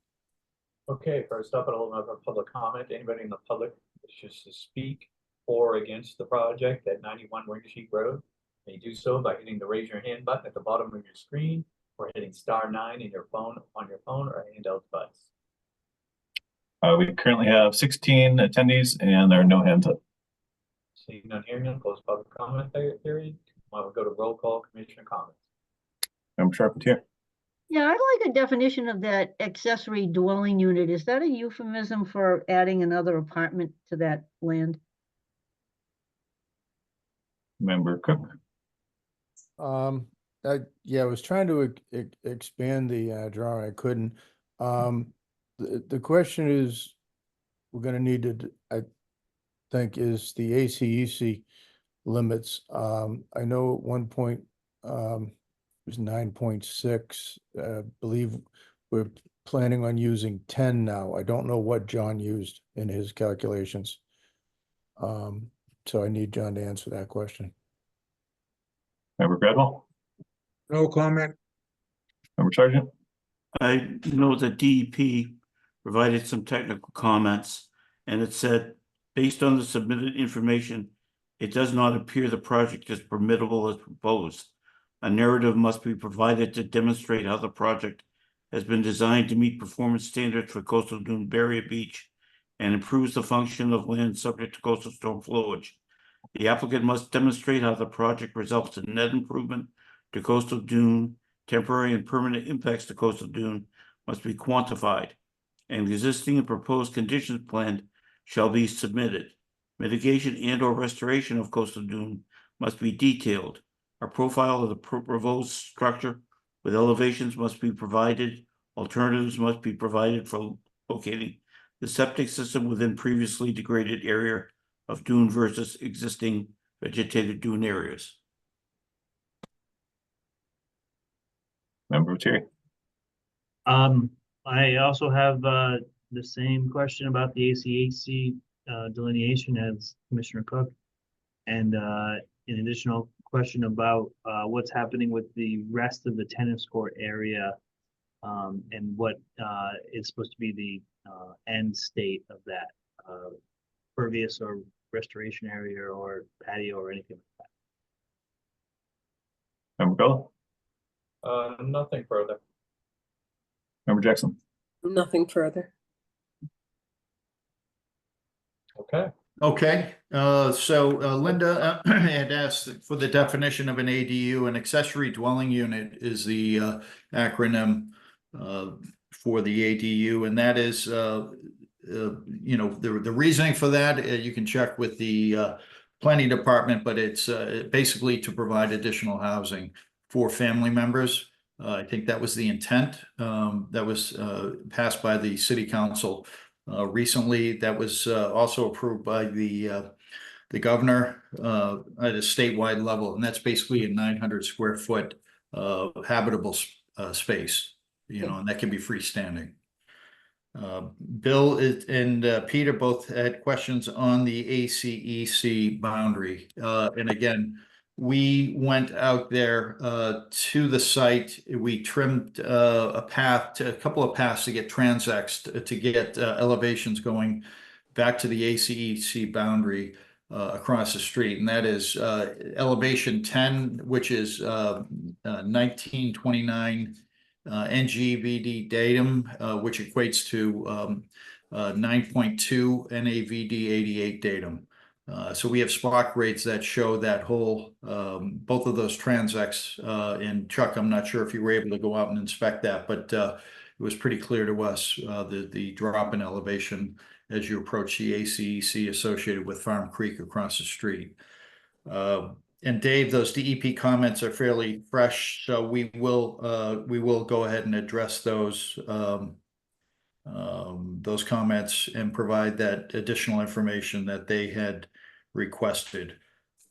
Okay, first up, I'll open up a public comment. Anybody in the public wishes to speak for or against the project at 91 Winter Sheik Road may do so by hitting the raise your hand button at the bottom of your screen or hitting *9 in your phone on your phone or handheld device.
We currently have 16 attendees and there are no hands up.
Seeing none, hearing none, close public comment period. I will go to roll call, commissioner comments.
Member Charpentier.
Yeah, I'd like a definition of that accessory dwelling unit. Is that a euphemism for adding another apartment to that land?
Member Cook.
Yeah, I was trying to expand the drawing. I couldn't. The question is, we're gonna need to, I think, is the ACEC limits. I know at one point, it was 9.6. Believe we're planning on using 10 now. I don't know what John used in his calculations. So I need John to answer that question.
Member Gradwell.
No comment.
Member Sargent.
I know that DEP provided some technical comments, and it said, based on the submitted information, it does not appear the project is permittable as proposed. A narrative must be provided to demonstrate how the project has been designed to meet performance standards for coastal dune barrier beach and improves the function of land subject to coastal storm flowage. The applicant must demonstrate how the project results in net improvement to coastal dune. Temporary and permanent impacts to coastal dune must be quantified, and the existing and proposed conditions plan shall be submitted. Mitigation and or restoration of coastal dune must be detailed. A profile of the proposed structure with elevations must be provided. Alternatives must be provided for locating the septic system within previously degraded area of dune versus existing vegetated dune areas.
Member Terry.
I also have the same question about the ACAC delineation as Commissioner Cook, and an additional question about what's happening with the rest of the tennis court area, and what is supposed to be the end state of that pervious or restoration area or patio or anything like that.
Member Bella.
Nothing further.
Member Jackson.
Nothing further.
Okay.
Okay, so Linda had asked for the definition of an ADU. An accessory dwelling unit is the acronym for the ADU, and that is, you know, the reasoning for that, you can check with the planning department, but it's basically to provide additional housing for family members. I think that was the intent that was passed by the city council recently. That was also approved by the governor at a statewide level, and that's basically a 900 square foot habitable space, you know, and that can be freestanding. Bill and Peter both had questions on the ACEC boundary, and again, we went out there to the site. We trimmed a couple of paths to get transects to get elevations going back to the ACEC boundary across the street, and that is elevation 10, which is 1929 NGVD datum, which equates to 9.2 NAVD 88 datum. So we have spot grades that show that whole, both of those transects. And Chuck, I'm not sure if you were able to go out and inspect that, but it was pretty clear to us, the drop in elevation as you approach the ACEC associated with Farm Creek across the street. And Dave, those DEP comments are fairly fresh, so we will go ahead and address those comments and provide that additional information that they had requested.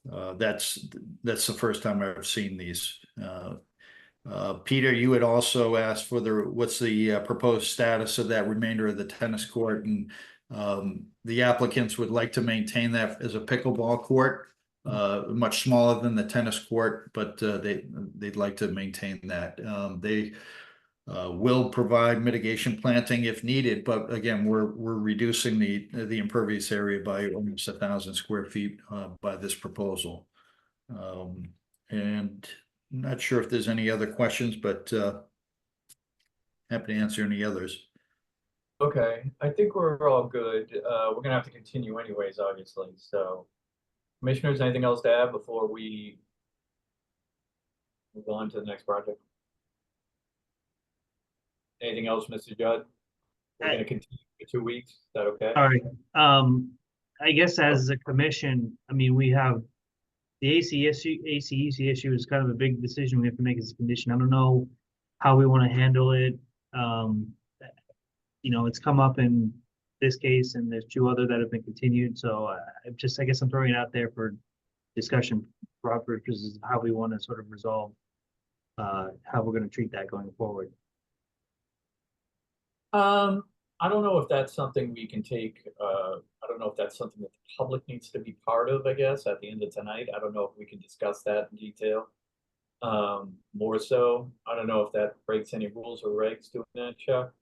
That's the first time I've seen these. Peter, you had also asked for what's the proposed status of that remainder of the tennis court, and the applicants would like to maintain that as a pickleball court, much smaller than the tennis court, but they'd like to maintain that. They Will provide mitigation planting if needed, but again, we're reducing the impervious area by almost 1,000 square feet by this proposal. And not sure if there's any other questions, but happy to answer any others.
Okay, I think we're all good. We're gonna have to continue anyways, obviously, so. Commissioners, anything else to add before we move on to the next project? Anything else, Mr. Judd? We're gonna continue for 2 weeks, is that okay?
Sorry, I guess as a commission, I mean, we have the ACEC issue is kind of a big decision we have to make as a condition. I don't know how we want to handle it. You know, it's come up in this case, and there's 2 other that have been continued. So I guess I'm throwing it out there for discussion purposes of how we want to sort of resolve how we're going to treat that going forward.
I don't know if that's something we can take, I don't know if that's something that the public needs to be part of, I guess, at the end of tonight. I don't know if we can discuss that in detail. More so, I don't know if that breaks any rules or regs doing that, Chuck,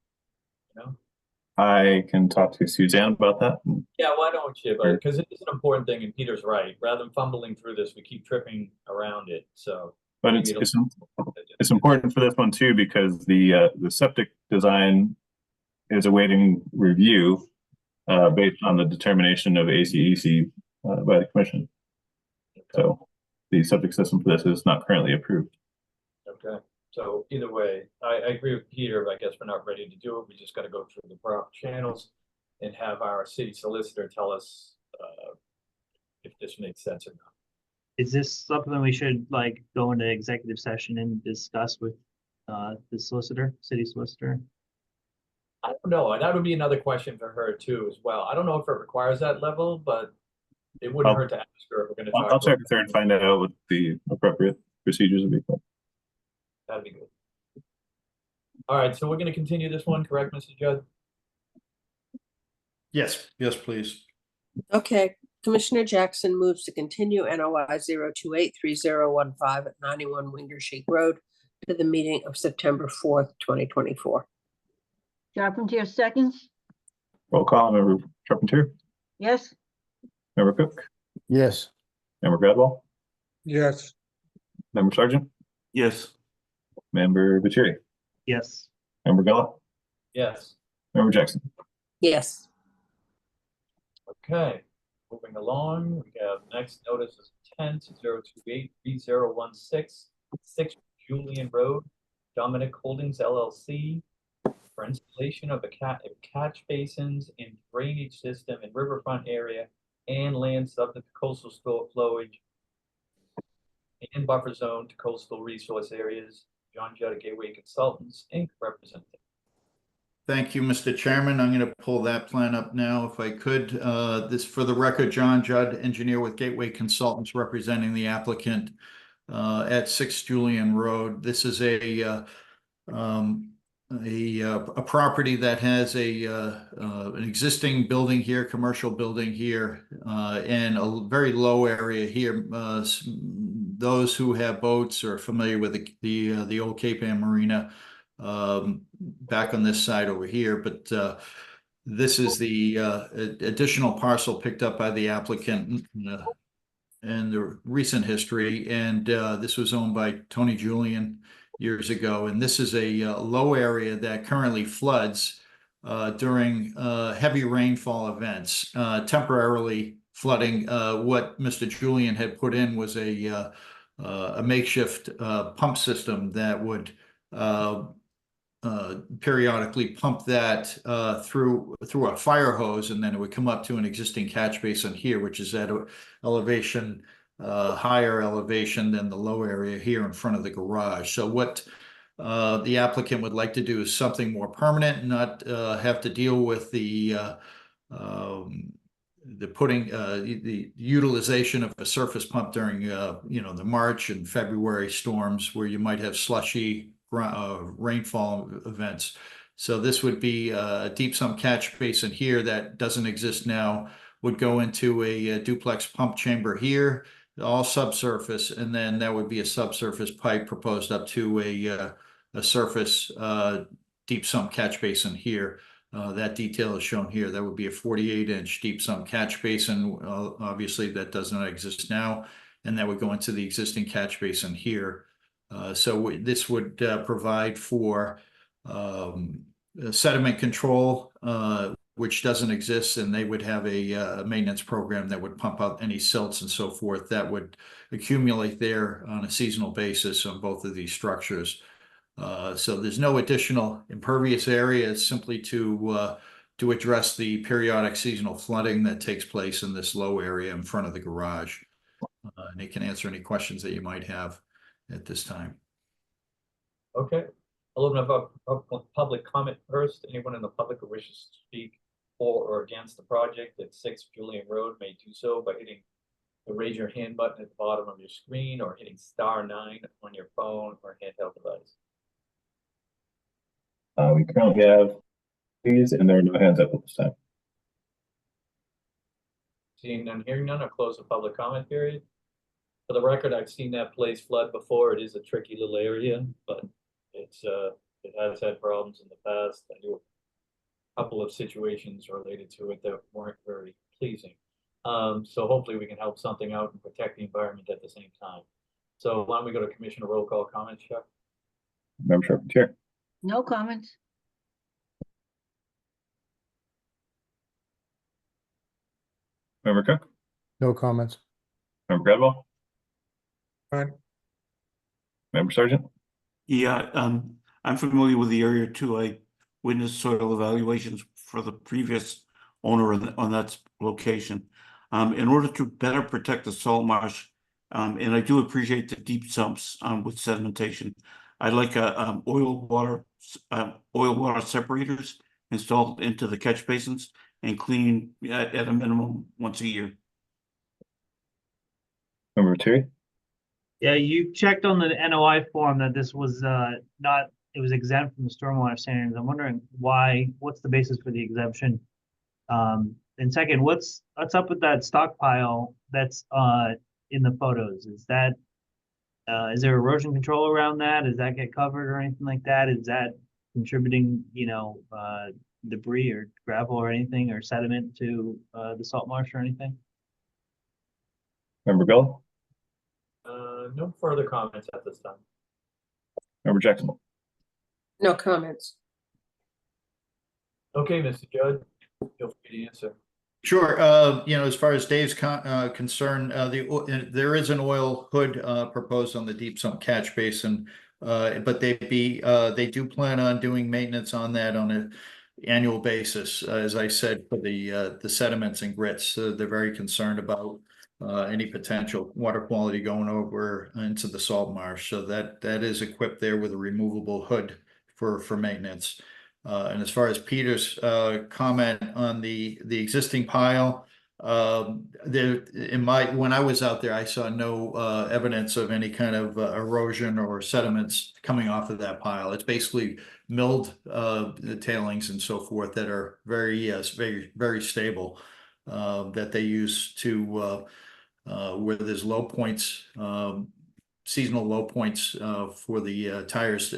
you know?
I can talk to Suzanne about that.
Yeah, why don't you? Because it is an important thing, and Peter's right. Rather than fumbling through this, we keep tripping around it, so.
But it's important for this one too, because the septic design is awaiting review based on the determination of ACEC by the commission. So the septic system for this is not currently approved.
Okay, so either way, I agree with Peter. I guess we're not ready to do it. We just got to go through the proper channels and have our city solicitor tell us if this makes sense or not.
Is this something we should like go into executive session and discuss with the solicitor, city solicitor?
I don't know. That would be another question for her too, as well. I don't know if it requires that level, but it wouldn't hurt to ask her if we're going to talk.
I'll check with her and find out what the appropriate procedures would be.
That'd be good. All right, so we're going to continue this one, correct, Mr. Judd?
Yes, please.
Okay, Commissioner Jackson moves to continue NOI 0283015 at 91 Wingersheik Road to the meeting of September 4th, 2024.
Charpentier seconds?
Roll call, Member Charpentier,
Yes?
Member Cook,
Yes.
Member Gradwell,
Yes,
Member Sargent,
Yes.
Member Bucieri,
Yes.
Member Gullo,
Yes.
Member Jackson.
Yes.
Okay, moving along, we have next notice is 10-028-3016, 6 Julian Road, Dominic Holdings LLC, for installation of catch basins and drainage system in riverfront area and land subject to coastal flowage and buffer zone to coastal resource areas. John Judd, Gateway Consultants, Inc., representing.
Thank you, Mr. Chairman. I'm going to pull that plan up now if I could. This, for the record, John Judd, engineer with Gateway Consultants, representing the applicant at 6 Julian Road. This is a property that has an existing building here, commercial building here, and a very low area here. Those who have boats are familiar with the old Cape Ann Marina back on this side over here, but this is the additional parcel picked up by the applicant in the recent history, and this was owned by Tony Julian years ago, and this is a low area that currently floods during heavy rainfall events, temporarily flooding. What Mr. Julian had put in was a makeshift pump system that would periodically pump that through a fire hose, and then it would come up to an existing catch basin here, which is at an elevation, higher elevation than the low area here in front of the garage. So what the applicant would like to do is something more permanent, not have to deal with the utilization of a surface pump during the March and February storms where you might have slushy rainfall events. So this would be a deep sump catch basin here that doesn't exist now, would go into a duplex pump chamber here, all subsurface, and then that would be a subsurface pipe proposed up to a surface deep sump catch basin here. That detail is shown here. That would be a 48-inch deep sump catch basin. Obviously, that does not exist now, and that would go into the existing catch basin here. So this would provide for sediment control, which doesn't exist, and they would have a maintenance program that would pump out any silts and so forth that would accumulate there on a seasonal basis on both of these structures. So there's no additional impervious area. It's simply to address the periodic seasonal flooding that takes place in this low area in front of the garage. And it can answer any questions that you might have at this time.
Okay, I'll open up public comment first. Anyone in the public who wishes to speak for or against the project at 6 Julian Road may do so by hitting the raise your hand button at the bottom of your screen or hitting *9 on your phone or handheld device.
We currently have these, and there are no hands up at this time.
Seeing none, hearing none, I'll close the public comment period. For the record, I've seen that place flood before. It is a tricky little area, but it has had problems in the past. I knew a couple of situations related to it that weren't very pleasing. So hopefully we can help something out and protect the environment at the same time. So why don't we go to Commissioner roll call comments, Chuck?
Member Charpentier,
No comments.
Member Cook,
No comments.
Member Gradwell,
Fine.
Member Sargent.
Yeah, I'm familiar with the area too. I witnessed soil evaluations for the previous owner on that location. In order to better protect the salt marsh, and I do appreciate the deep sumps with sedimentation, I'd like oil water separators installed into the catch basins and clean at a minimum once a year.
Member Terry.
Yeah, you checked on the NOI form that this was not, it was exempt from the stormwater standards. I'm wondering why, what's the basis for the exemption? And second, what's up with that stockpile that's in the photos? Is that, is there erosion control around that? Does that get covered or anything like that? Is that contributing, debris or gravel or anything or sediment to the salt marsh or anything?
Member Bill.
No further comments at this time.
Member Jackson.
No comments.
Okay, Mr. Judd, feel free to answer.
Sure. As far as Dave's concerned, there is an oil hood proposed on the deep sump catch basin, but they do plan on doing maintenance on that on an annual basis. As I said, for the sediments and grits, they're very concerned about any potential water quality going over into the salt marsh. So that is equipped there with a removable hood for maintenance. And as far as Peter's comment on the existing pile, when I was out there, I saw no evidence of any kind of erosion or sediments coming off of that pile. It's basically milled tailings and so forth that are very very stable, that they use to where there's low points, seasonal low points for the tires,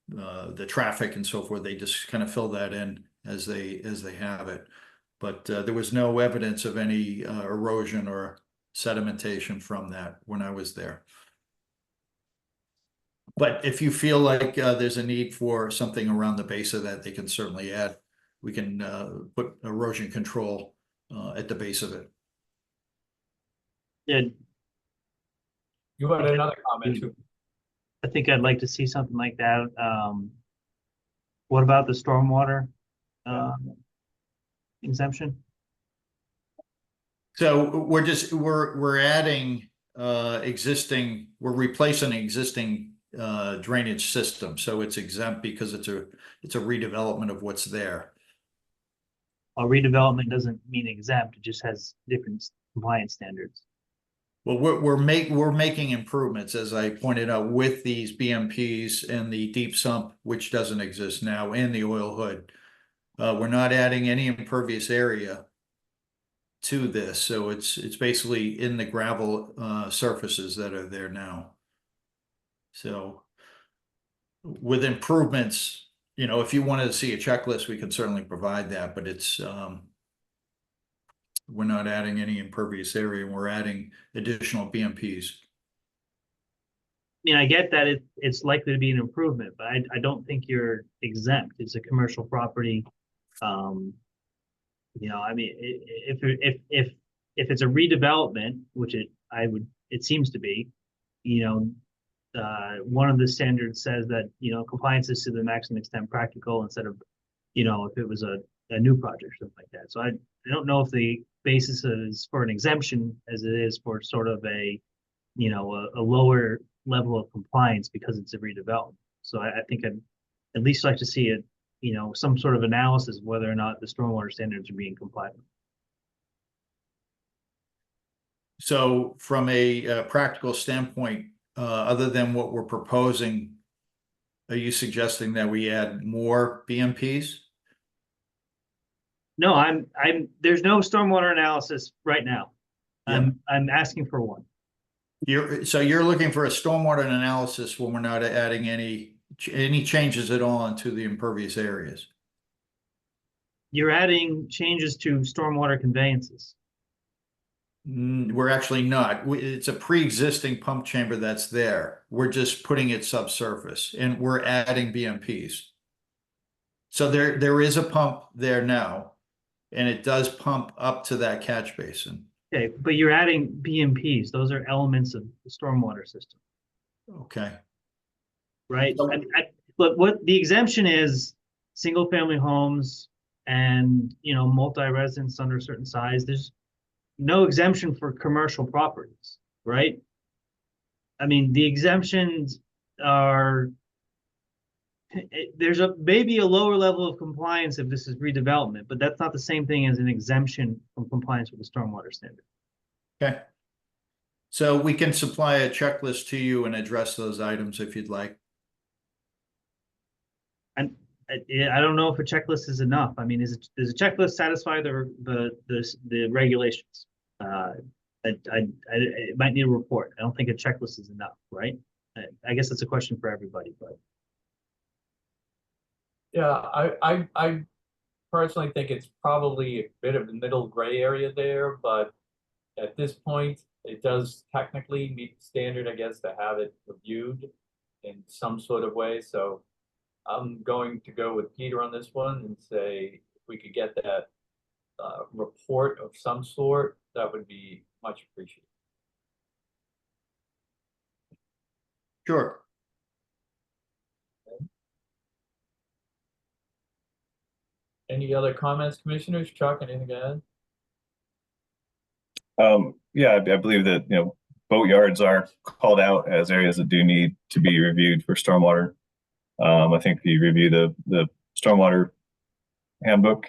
the traffic and so forth. They just kind of fill that in as they have it. But there was no evidence of any erosion or sedimentation from that when I was there. But if you feel like there's a need for something around the base of that, they can certainly add. We can put erosion control at the base of it.
Yeah,
You had another comment too.
I think I'd like to see something like that. What about the stormwater exemption?
So we're adding existing, we're replacing an existing drainage system. So it's exempt because it's a redevelopment of what's there.
Well, redevelopment doesn't mean exempt, it just has different compliance standards.
Well, we're making improvements, as I pointed out, with these BMPs and the deep sump, which doesn't exist now, and the oil hood. We're not adding any impervious area to this, so it's basically in the gravel surfaces that are there now. So with improvements, you know, if you wanted to see a checklist, we can certainly provide that, but it's, we're not adding any impervious area, and we're adding additional BMPs.
I mean, I get that it's likely to be an improvement, but I don't think you're exempt. It's a commercial property. You know, I mean, if it's a redevelopment, which it seems to be, you know, one of the standards says that, you know, compliance is to the maximum extent practical instead of, you know, if it was a new project or something like that. So I don't know if the basis is for an exemption as it is for sort of a, you know, a lower level of compliance because it's a redevelopment. So I think I'd at least like to see it, you know, some sort of analysis of whether or not the stormwater standards are being complied with.
So from a practical standpoint, other than what we're proposing, are you suggesting that we add more BMPs?
No, there's no stormwater analysis right now.
Yeah.
I'm asking for one.
So you're looking for a stormwater analysis when we're not adding any changes at all into the impervious areas?
You're adding changes to stormwater conveyances.
We're actually not. It's a pre-existing pump chamber that's there. We're just putting it subsurface, and we're adding BMPs. So there is a pump there now, and it does pump up to that catch basin.
Okay, but you're adding BMPs. Those are elements of the stormwater system,
Okay.
right? Look, what the exemption is, single-family homes and, you know, multi-residents under a certain size. There's no exemption for commercial properties, right? I mean, the exemptions are, there's maybe a lower level of compliance if this is redevelopment, but that's not the same thing as an exemption from compliance with the stormwater standard.
Okay. So we can supply a checklist to you and address those items if you'd like.
And I don't know if a checklist is enough. I mean, does a checklist satisfy the regulations? It might need a report. I don't think a checklist is enough, right? I guess that's a question for everybody, but.
Yeah, I personally think it's probably a bit of a middle gray area there, but at this point, it does technically meet the standard, I guess, to have it reviewed in some sort of way. So I'm going to go with Peter on this one and say if we could get that report of some sort, that would be much appreciated.
Sure.
Any other comments, commissioners? Chuck, anything to add?
Yeah, I believe that, you know, boatyards are called out as areas that do need to be reviewed for stormwater. I think if you review the stormwater handbook,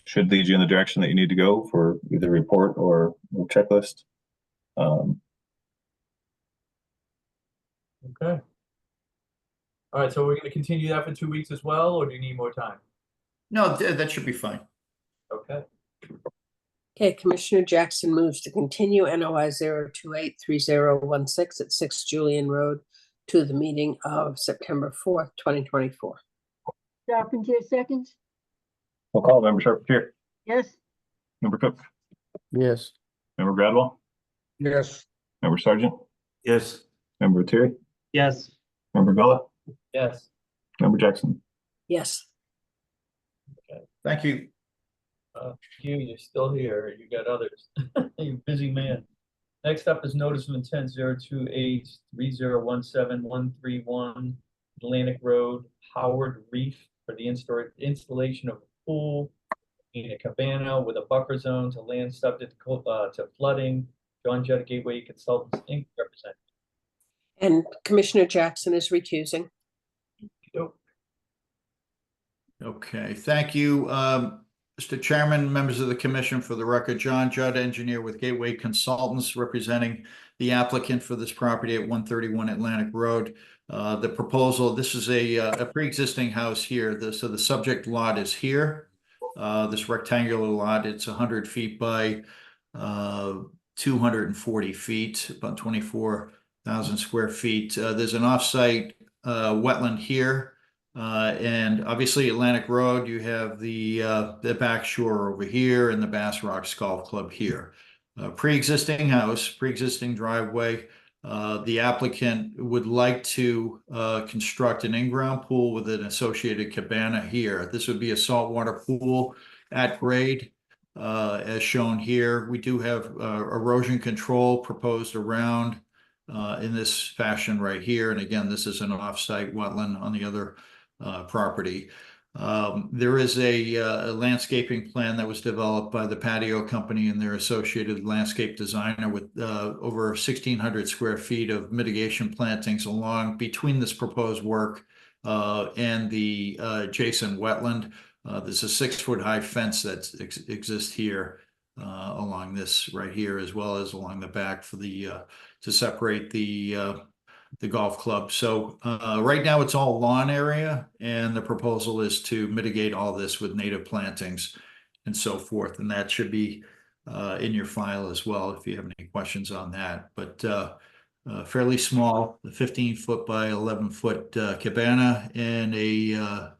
should lead you in the direction that you need to go for either report or checklist.
Okay. All right, so we're going to continue that for 2 weeks as well, or do you need more time?
No, that should be fine.
Okay.
Okay, Commissioner Jackson moves to continue NOI 0283016 at 6 Julian Road to the meeting of September 4th, 2024.
Charpentier seconds?
We'll call Member Charpentier,
Yes.
Member Cook,
Yes.
Member Gradwell,
Yes,
Member Sargent,
Yes.
Member Terry,
Yes.
Member Vella,
Yes.
Member Jackson.
Yes.
Thank you.
You're still here. You got others. You're a busy man. Next up is notice of intent 02830171131 Atlantic Road, Howard Reef, for the installation of a pool in a cabana with a buffer zone to land subject to flooding. John Jetta Gateway Consultants Inc. represented.
And Commissioner Jackson is recusing.
Okay, thank you. Mr. Chairman, members of the commission, for the record, John Judd, engineer with Gateway Consultants, representing the applicant for this property at 131 Atlantic Road. The proposal, this is a pre-existing house here. So the subject lot is here. This rectangular lot, it's 100 feet by 240 feet, about 24 thousand square feet. There's an off-site wetland here. And obviously Atlantic Road, you have the back shore over here and the Bass Rocks Golf Club here. Pre-existing house, pre-existing driveway. The applicant would like to construct an in-ground pool with an associated cabana here. This would be a saltwater pool at grade, as shown here. We do have erosion control proposed around in this fashion right here. And again, this is an off-site wetland on the other property. There is a landscaping plan that was developed by the patio company and their associated landscape designer with over 1,600 square feet of mitigation plantings along between this proposed work and the adjacent wetland. There's a 6-foot high fence that exists here along this right here, as well as along the back for the to separate the golf club. So right now it's all lawn area, and the proposal is to mitigate all this with native plantings and so forth. And that should be in your file as well if you have any questions on that. But fairly small, 15-foot by 11-foot cabana, and a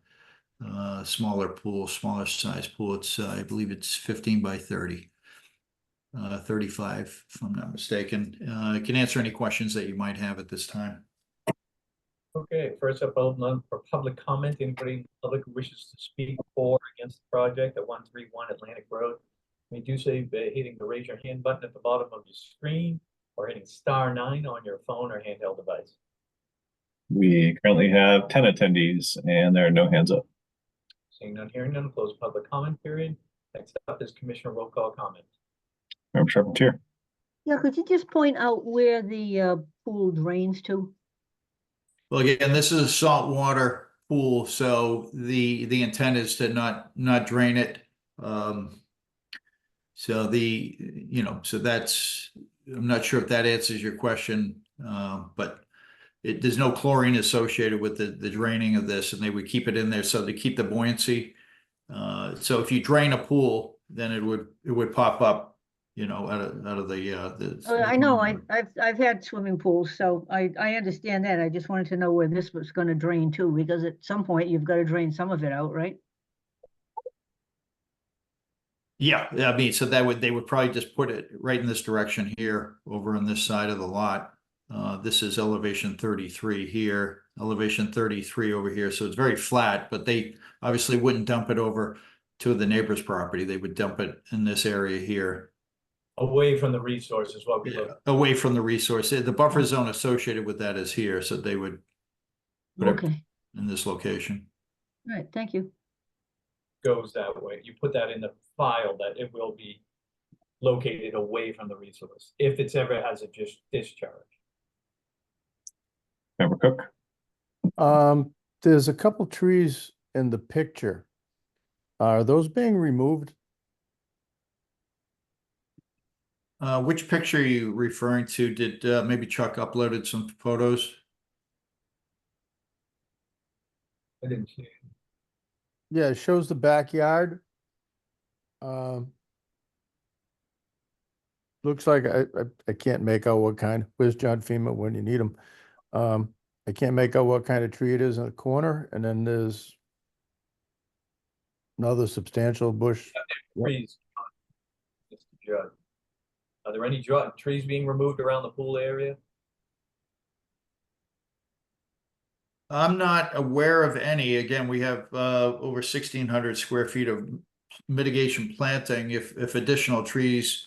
smaller pool, smaller size pool. It's I believe it's 15 by 30. 35, if I'm not mistaken. I can answer any questions that you might have at this time.
Okay, first up, open for public comment. Anybody in the public who wishes to speak for or against the project at 131 Atlantic Road, may do so by hitting the raise your hand button at the bottom of your screen or hitting *9 on your phone or handheld device.
We currently have 10 attendees and there are no hands up.
Seeing none, hearing none, close public comment period. Next up is Commissioner roll call comment.
Member Charpentier.
Yeah, could you just point out where the pool drains to?
Well, again, this is a saltwater pool, so the intent is to not drain it. So so that's, I'm not sure if that answers your question, but there's no chlorine associated with the draining of this, and they would keep it in there so to keep the buoyancy. So if you drain a pool, then it would pop up, out of the.
I know, I've had swimming pools, so I understand that. I just wanted to know where this was going to drain to, because at some point you've got to drain some of it out, right?
Yeah, I mean, so they would probably just put it right in this direction here, over on this side of the lot. This is elevation 33 here, elevation 33 over here. So it's very flat, but they obviously wouldn't dump it over to the neighbor's property. They would dump it in this area here.
Away from the resource is what we look.
Away from the resource. The buffer zone associated with that is here, so they would put it in this location.
All right, thank you.
Goes that way. You put that in the file that it will be located away from the resource if it's ever has a discharge.
Member Cook.
There's a couple trees in the picture. Are those being removed?
Which picture are you referring to? Did maybe Chuck uploaded some photos?
I didn't see it.
Yeah, it shows the backyard. Looks like I can't make out what kind. Where's John FEMA when you need him? I can't make out what kind of tree it is in the corner, and then there's another substantial bush.
Trees, Mr. Judd. Are there any trees being removed around the pool area?
I'm not aware of any. Again, we have over 1,600 square feet of mitigation planting. If additional trees,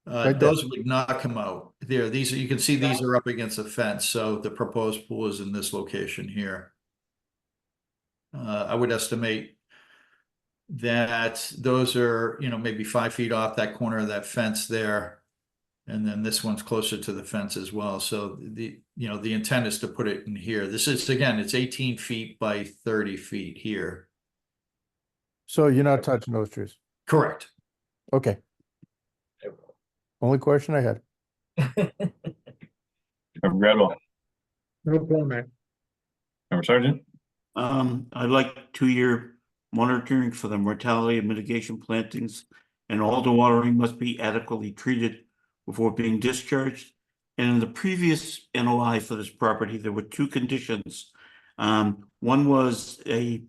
those would not come out there. These you can see these are up against a fence. So the proposed pool is in this location here. I would estimate that those are maybe 5 feet off that corner of that fence there. And then this one's closer to the fence as well. So the intent is to put it in here. This is, again, it's 18 feet by 30 feet here.
So you're not touching those trees?
Correct.
Okay. Only question I had.
Member Gradwell.
No comment.
Member Sargent.
I'd like 2-year monitoring for the mortality of mitigation plantings, and all the watering must be adequately treated before being discharged, And in the previous NOI for this property, there were two conditions. One was they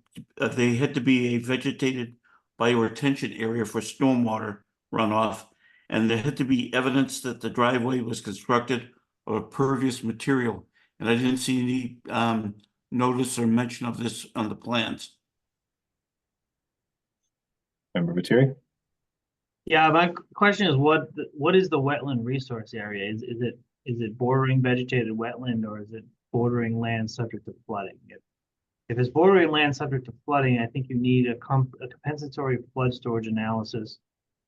had to be a vegetated bioretention area for stormwater runoff, and there had to be evidence that the driveway was constructed of a pervious material. And I didn't see any notice or mention of this on the plans.
Member Viteri?
Yeah, my question is what is the wetland resource area? Is it bordering vegetated wetland, or is it bordering land subject to flooding? If it's bordering land subject to flooding, I think you need a compensatory flood storage analysis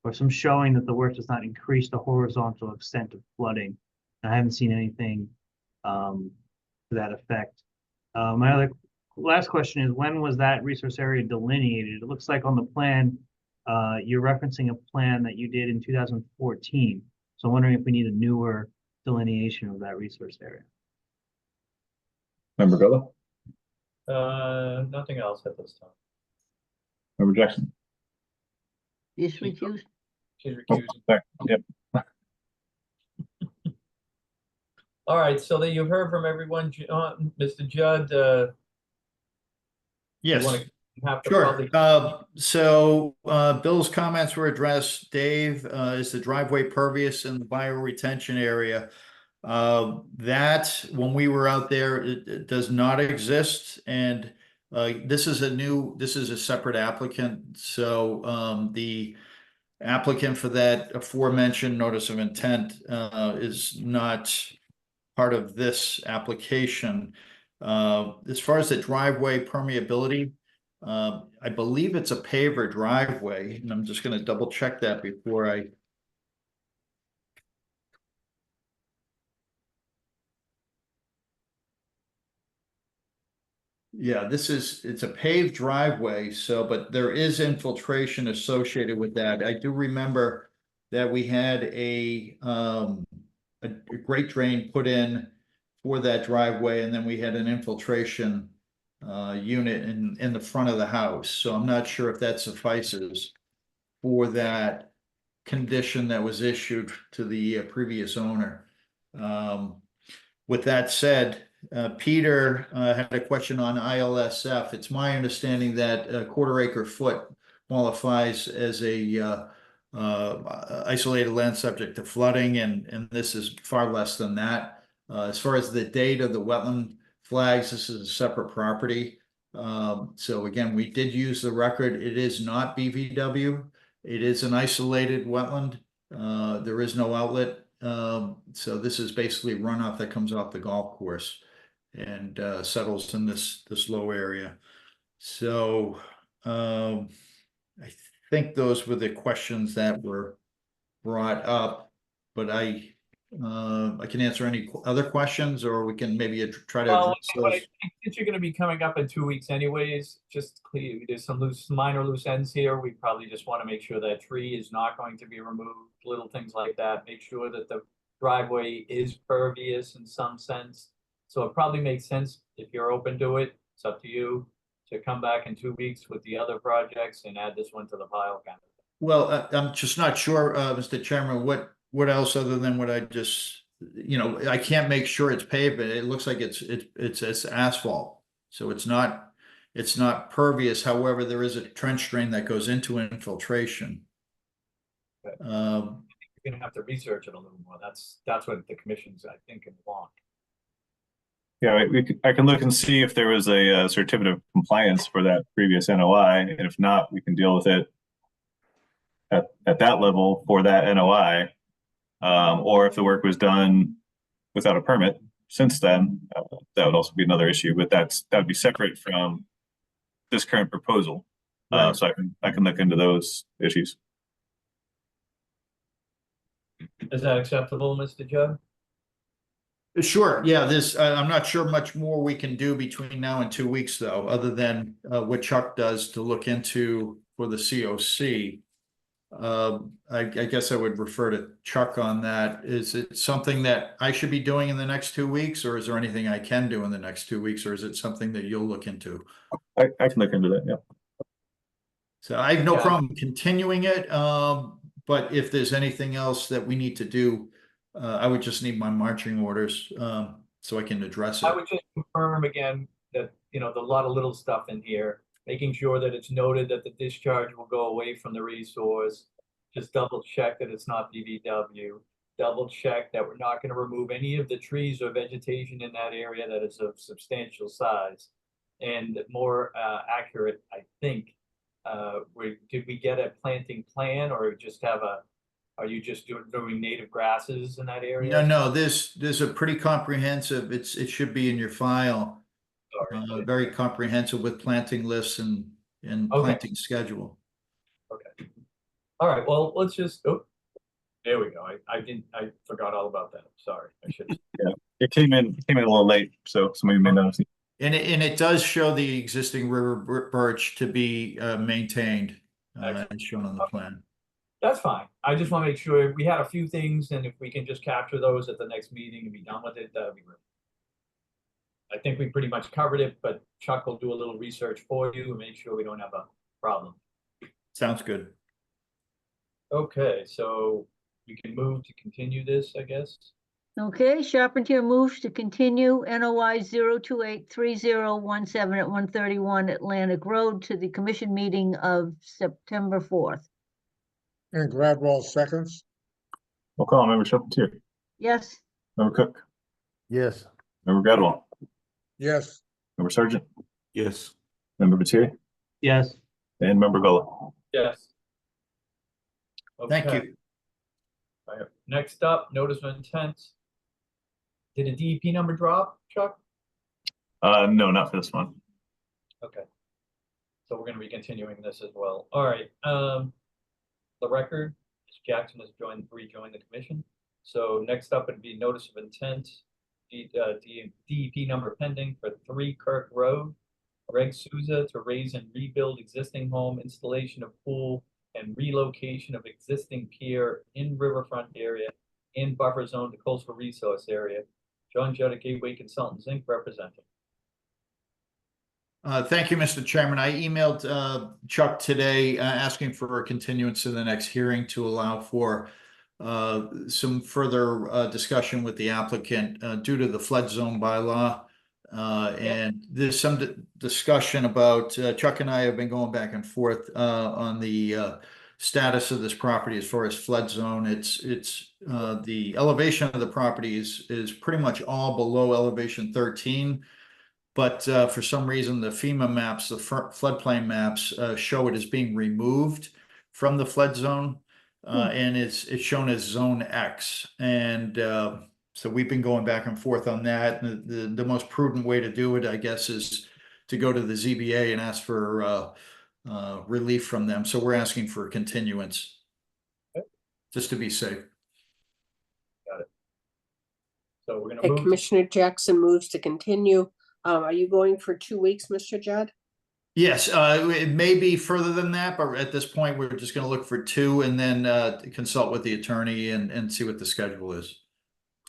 or some showing that the work does not increase the horizontal extent of flooding. I haven't seen anything to that effect. My last question is, when was that resource area delineated? It looks like on the plan, you're referencing a plan that you did in 2014. So I'm wondering if we need a newer delineation of that resource area.
Member Villa?
Nothing else at this time.
Member Jackson?
Is recused?
She's
Oh,
recused.
sorry. Yep.
All right, so that you've heard from everyone, Mr. Judd,
Yes.
have to
Sure.
probably.
Bill's comments were addressed. Dave, is the driveway pervious in the bioretention area? That, when we were out there, it does not exist. And this is a separate applicant. So the applicant for that aforementioned notice of intent is not part of this application. As far as the driveway permeability, I believe it's a paver driveway, and I'm just going to double check that before I. Yeah, it's a paved driveway, but there is infiltration associated with that. I do remember that we had a great drain put in for that driveway, and then we had an infiltration unit in the front of the house. So I'm not sure if that suffices for that condition that was issued to the previous owner. With that said, Peter had a question on ILSF. It's my understanding that a quarter acre foot qualifies as a isolated land subject to flooding, and this is far less than that. As far as the date of the wetland flags, this is a separate property. So again, we did use the record. It is not BVW. It is an isolated wetland. There is no outlet. So this is basically runoff that comes off the golf course and settles in this low area. So I think those were the questions that were brought up, but I can answer any other questions, or we can maybe try to
Well,
address those.
since you're going to be coming up in 2 weeks anyways, just clear, there's some minor loose ends here. We probably just want to make sure that tree is not going to be removed, little things like that. Make sure that the driveway is pervious in some sense. So it probably makes sense, if you're open to it, it's up to you, to come back in 2 weeks with the other projects and add this one to the pile kind of thing.
Well, I'm just not sure, Mr. Chairman, what else other than what I just, I can't make sure it's paved, but it looks like it's asphalt. So it's not pervious. However, there is a trench drain that goes into infiltration.
Okay. You're gonna have to research it a little more. That's what the commission's, I think, want.
Yeah, I can look and see if there was a certificate of compliance for that previous NOI, and if not, we can deal with it at that level for that NOI. Or if the work was done without a permit since then, that would also be another issue, but that would be separate from this current proposal.
Right.
So I can look into those issues.
Is that acceptable, Mr. Judd?
Sure. Yeah, I'm not sure much more we can do between now and 2 weeks, though, other than what Chuck does to look into for the COC. I guess I would refer to Chuck on that. Is it something that I should be doing in the next 2 weeks, or is there anything I can do in the next 2 weeks, or is it something that you'll look into?
I can look into that, yeah.
So I have no
Yeah.
problem continuing it, but if there's anything else that we need to do I would just need my marching orders, so I can address
I
it.
would just confirm again that, there's a lot of little stuff in here, making sure that it's noted that the discharge will go away from the resource. Just double check that it's not BVW. Double check that we're not gonna remove any of the trees or vegetation in that area that is of substantial size. And more accurate, I think, did we get a planting plan or just have are you just doing native grasses in that area?
No, there's a pretty comprehensive, it should be in your file.
Sorry.
Very comprehensive with planting lists and
Okay.
planting schedule.
Okay. All right, well, let's just, oh, there we go. I forgot all about that. Sorry, I should.
Yeah, it came in a little late, so somebody may not have seen.
And it does show the existing river birch to be maintained, as shown on the plan.
That's fine. I just want to make sure we had a few things, and if we can just capture those at the next meeting and be done with it, that'd be great. I think we pretty much covered it, but Chuck will do a little research for you and make sure we don't have a problem.
Sounds good.
Okay, so we can move to continue this, I guess.
Okay, Charpentier moves to continue NOI 0283017 at 131 Atlantic Road to the commission meeting of September 4th.
And Gradwell seconds.
We'll call Member Charpentier,
Yes,
Member Cook,
Yes.
Member Gradwell,
Yes,
Member Sargent,
Yes.
Member Lettieri,
Yes.
and Member Gullo.
Yes.
Thank
Okay.
you.
All right. Next up, notice of intent. Did a DEP number drop, Chuck?
No, not for this one.
Okay. So we're gonna be continuing this as well. All right, the record, Ms. Jackson has rejoined the commission. So next up would be notice of intent, DEP number pending for 3 Kirk Road. Greg Souza to raise and rebuild existing home, installation of pool, and relocation of existing pier in riverfront area in buffer zone to coastal resource area. John Judd, Gateway Consultants Inc. representing.
Thank you, Mr. Chairman. I emailed Chuck today asking for a continuance to the next hearing to allow for some further discussion with the applicant due to the flood zone bylaw. And there's some discussion about, Chuck and I have been going back and forth on the status of this property as far as flood zone. It's the elevation of the property is pretty much all below elevation 13. But for some reason, the FEMA maps, the floodplain maps show it as being removed from the flood zone. And it's shown as zone X. And so we've been going back and forth on that. The most prudent way to do it, I guess, is to go to the ZBA and ask for relief from them. So we're asking for a continuance, just to be safe.
Got it. So we're gonna
okay,
move.
Commissioner Jackson moves to continue. Are you going for 2 weeks, Mr. Judd?
Yes, it may be further than that, but at this point, we're just going to look for 2 and then consult with the attorney and see what the schedule is.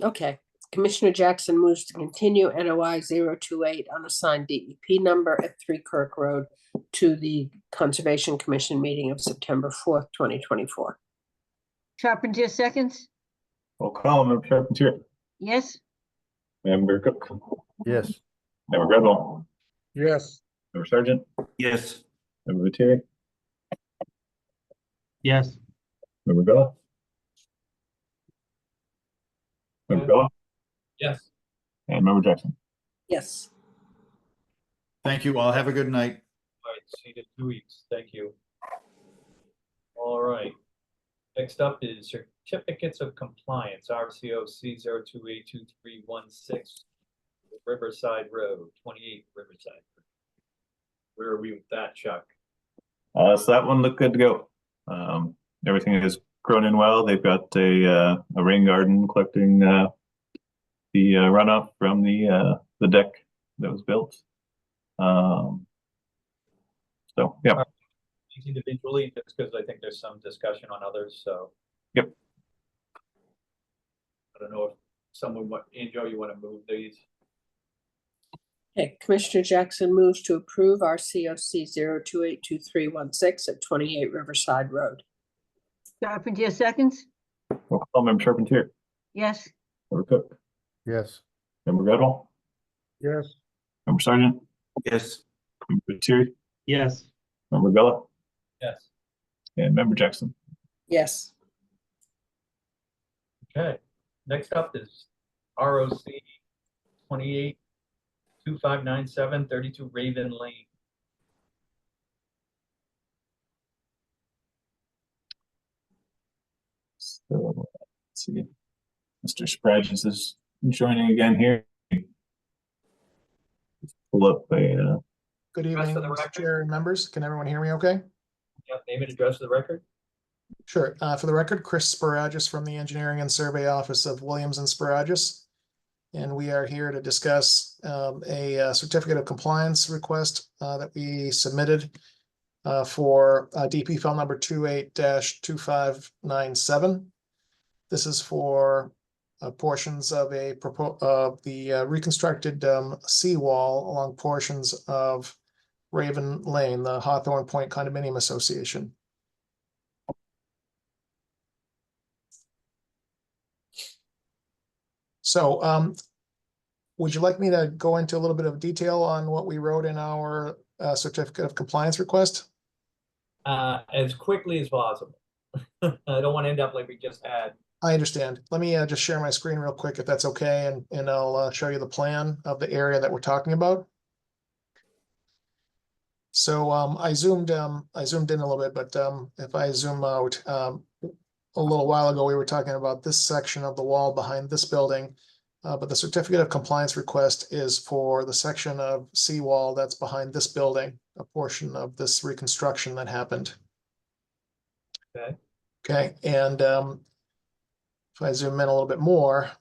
Okay, Commissioner Jackson moves to continue NOI 028 unassigned DEP number at 3 Kirk Road to the Conservation Commission meeting of September 4th, 2024.
Charpentier seconds.
We'll call Member Charpentier,
Yes,
Member Cook,
Yes.
Member Gradwell,
yes,
Member Sargent,
Yes.
Member Lettieri,
Yes.
Member Gullo. Member Gullo
Yes.
and Member Jackson.
Yes,
Thank you all. Have a good night.
All right, see you in 2 weeks. Thank you. All right. Next up is certificates of compliance, RCO C0282316, Riverside Road, 28 Riverside. Where are we with that, Chuck?
So that one looked good to go. Everything has grown in well. They've got a rain garden collecting the runoff from the deck that was built. So yeah.
These individually, just because I think there's some discussion on others, so.
Yep.
I don't know if someone, Angel, you want to move these?
okay, Commissioner Jackson moves to approve RCOC 0282316 at 28 Riverside Road.
Charpentier seconds.
We'll call Member Charpentier,
Yes,
Member Cook,
Yes.
Member Goodall,
yes,
Member Sergeant,
Yes.
Member Lettieri,
Yes.
Member Vella,
Yes.
and Member Jackson.
Yes.
Okay, next up is ROC 282597 32 Raven Lane.
So let's see. Mr. Spraggins is joining again here. Pull up a
Good
Rest
evening,
of the
Mr.
record.
Chair and members. Can everyone hear me okay?
Yep, name and address of the record.
Sure. For the record, Chris Sparagis from the Engineering and Survey Office of Williams and Sparagis. And we are here to discuss a certificate of compliance request that we submitted for DP file number 28-2597. This is for portions of the reconstructed seawall along portions of Raven Lane, the Hawthorne Point Condominium Association. So would you like me to go into a little bit of detail on what we wrote in our certificate of compliance request?
As quickly as possible. I don't want to end up like we just had.
I understand. Let me just share my screen real quick if that's okay, and I'll show you the plan of the area that we're talking about. So I zoomed in a little bit, but if I zoom out, a little while ago, we were talking about this section of the wall behind this building. But the certificate of compliance request is for the section of seawall that's behind this building, a portion of this reconstruction that happened.
Okay.
Okay, and if I zoom in a little bit more,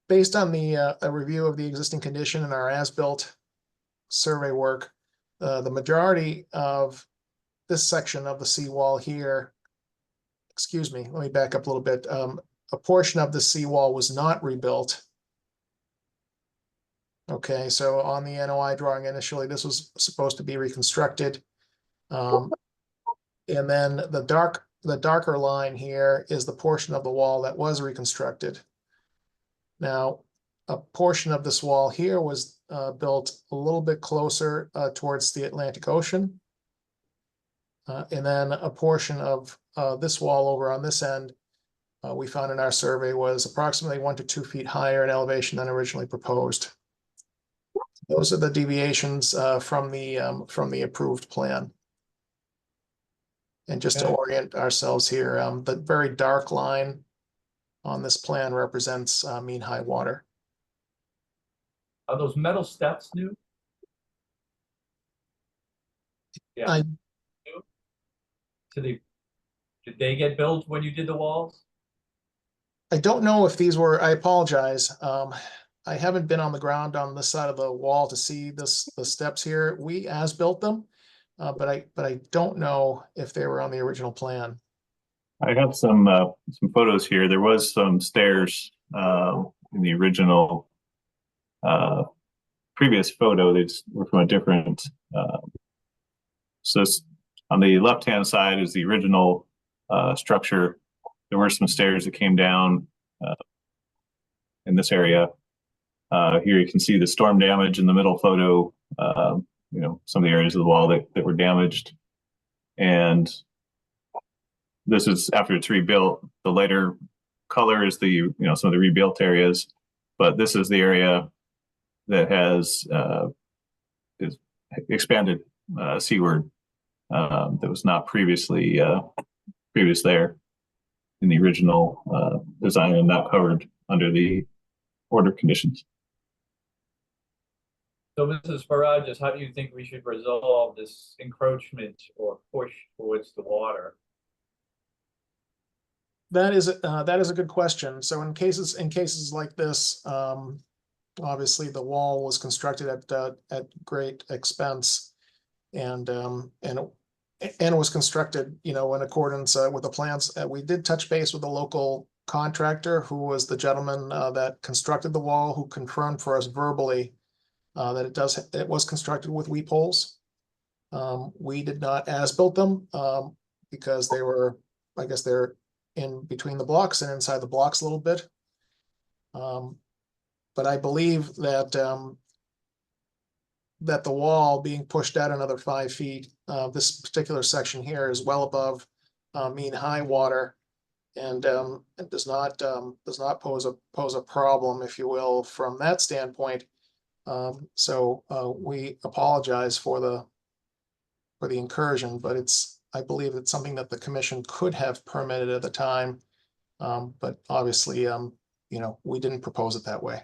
based on the a review of the existing condition and our as-built survey work, the majority of this section of the seawall here, excuse me, let me back up a little bit. A portion of the seawall was not rebuilt. Okay, so on the NOI drawing initially, this was supposed to be reconstructed. And then the darker line here is the portion of the wall that was reconstructed. Now, a portion of this wall here was built a little bit closer towards the Atlantic Ocean. And then a portion of this wall over on this end, we found in our survey was approximately 1 to 2 feet higher in elevation than originally proposed. Those are the deviations from the approved plan. And just to
Okay.
orient ourselves here, the very dark line on this plan represents mean high water.
Are those metal steps new? Yeah.
I
Did they get built when you did the walls?
don't know if these were, I apologize. I haven't been on the ground on this side of the wall to see the steps here. We as built them, but I don't know if they were on the original plan.
I have some photos here. There was some stairs in the original previous photo. They were from a different. So on the left-hand side is the original structure. There were some stairs that came down in this area. Here you can see the storm damage in the middle photo. You know, some of the areas of the wall that were damaged, and this is after it's rebuilt. The lighter color is the some of the rebuilt areas, but this is the area that has is expanded seaward that was not previously previous there in the original design and not covered under the order conditions.
So Mrs. Sparagis, how do you think we should resolve this encroachment or push towards the water?
That is a good question. So in cases like this, obviously the wall was constructed at great expense, and it was constructed, in accordance with the plans. We did touch base with the local contractor, who was the gentleman that constructed the wall, who confirmed for us verbally that it was constructed with weep holes. We did not as built them because they were, I guess they're in between the blocks and inside the blocks a little bit. But I believe that that the wall being pushed out another 5 feet, this particular section here is well above mean high water, and it does not pose a problem, if you will, from that standpoint. So we apologize for the incursion, but I believe it's something that the commission could have permitted at the time. But obviously, you know, we didn't propose it that way.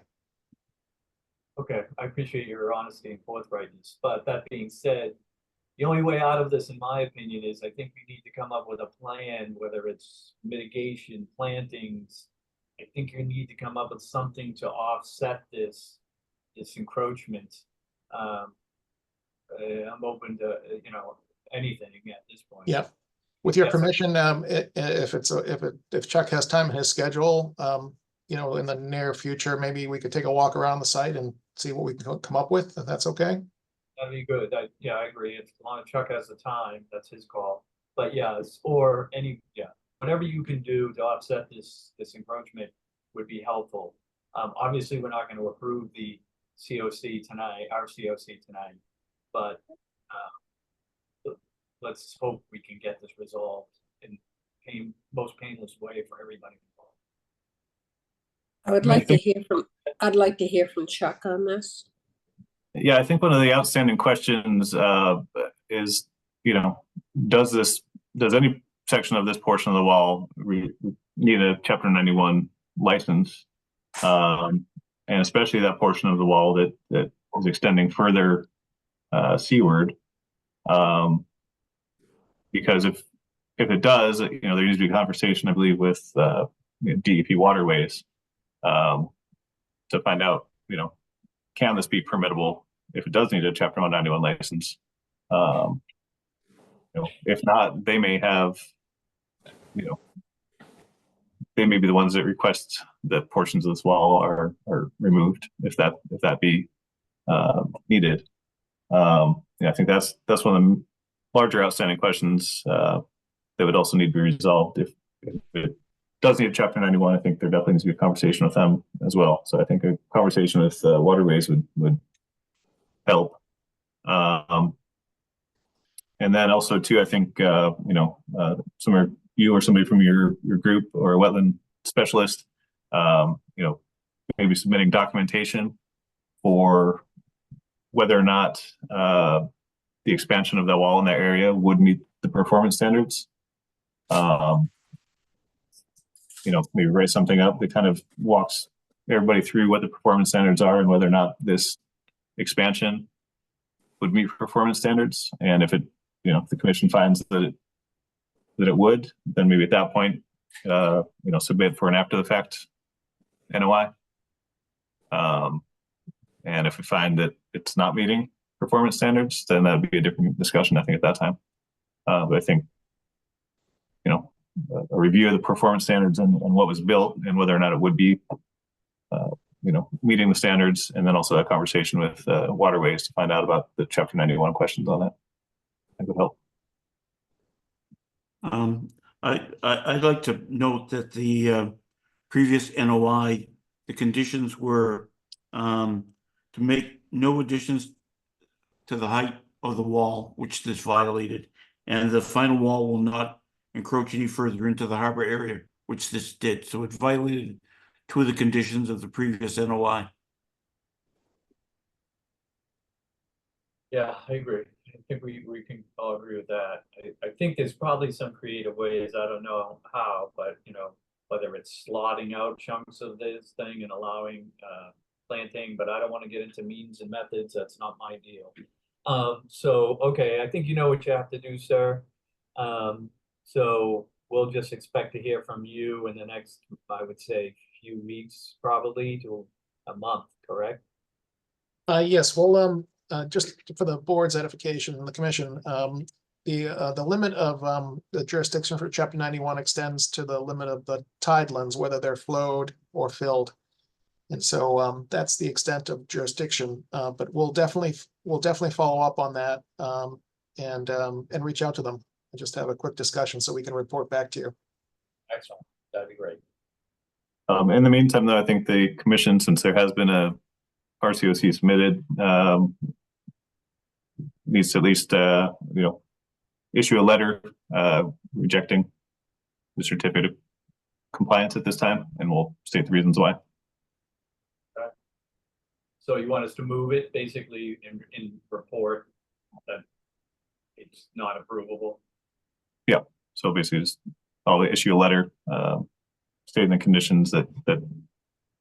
Okay, I appreciate your honesty and forthrightness, but that being said, the only way out of this, in my opinion, is I think we need to come up with a plan, whether it's mitigation, plantings. I think you need to come up with something to offset this encroachment. I'm open to, you know, anything at this point.
Yep. With your
Yes.
permission, if Chuck has time in his schedule, you know, in the near future, maybe we could take a walk around the site and see what we can come up with, if that's okay.
That'd be good. Yeah, I agree. If as long as Chuck has the time, that's his call. But yeah, or whatever you can do to offset this encroachment would be helpful. Obviously, we're not going to approve the COC tonight, our COC tonight, but let's hope we can get this resolved in most painless way for everybody involved.
I'd like to hear from Chuck on this.
Yeah, I think one of the outstanding questions is, you know, does any section of this portion of the wall need a Chapter 91 license? And especially that portion of the wall that is extending further seaward. Because if it does, you know, there needs to be a conversation, I believe, with DEP Waterways to find out, you know, can this be permittable if it does need a Chapter 191 license? You know, if not, they may have, you know, they may be the ones that request that portions of this wall are removed if that be needed. Yeah, I think that's one of the larger outstanding questions that would also need to be resolved. If it does need a Chapter 91, I think there definitely needs to be a conversation with them as well. So I think a conversation with Waterways would help. And then also too, I think you know, you or somebody from your group or a wetland specialist, you know, maybe submitting documentation for whether or not the expansion of the wall in that area would meet the performance standards. You know, maybe write something up that kind of walks everybody through what the performance standards are and whether or not this expansion would meet performance standards. And if it, you know, if the commission finds that it would, then maybe at that point, you know, submit for an after the fact NOI. And if we find that it's not meeting performance standards, then that would be a different discussion, I think, at that time. But I think, you know, a review of the performance standards and what was built and whether or not it would be, you know, meeting the standards, and then also a conversation with Waterways to find out about the Chapter 91 questions on that. I think would help.
I'd like to note that the previous NOI, the conditions were to make no additions to the height of the wall, which this violated, and the final wall will not encroach any further into the harbor area, which this did. So it violated two of the conditions of the previous NOI.
Yeah, I agree. I think we can all agree with that. I think there's probably some creative ways, I don't know how, but you know, whether it's slotting out chunks of this thing and allowing planting, but I don't want to get into means and methods. That's not my deal. So, okay, I think you know what you have to do, sir. So we'll just expect to hear from you in the next, I would say, few weeks, probably to a month, correct?
Yes, well, just for the board's edification and the commission, the limit of the jurisdiction for Chapter 91 extends to the limit of the tidelands, whether they're flowed or filled. And so that's the extent of jurisdiction, but we'll definitely follow up on that and reach out to them and just have a quick discussion so we can report back to you.
Excellent. That'd be great.
In the meantime, though, I think the commission, since there has been a RCOC submitted, needs to at least, issue a letter rejecting the certificate of compliance at this time, and we'll state the reasons why.
So you want us to move it basically in report that it's not approvable?
Yeah, so basically just I'll issue a letter stating the conditions that in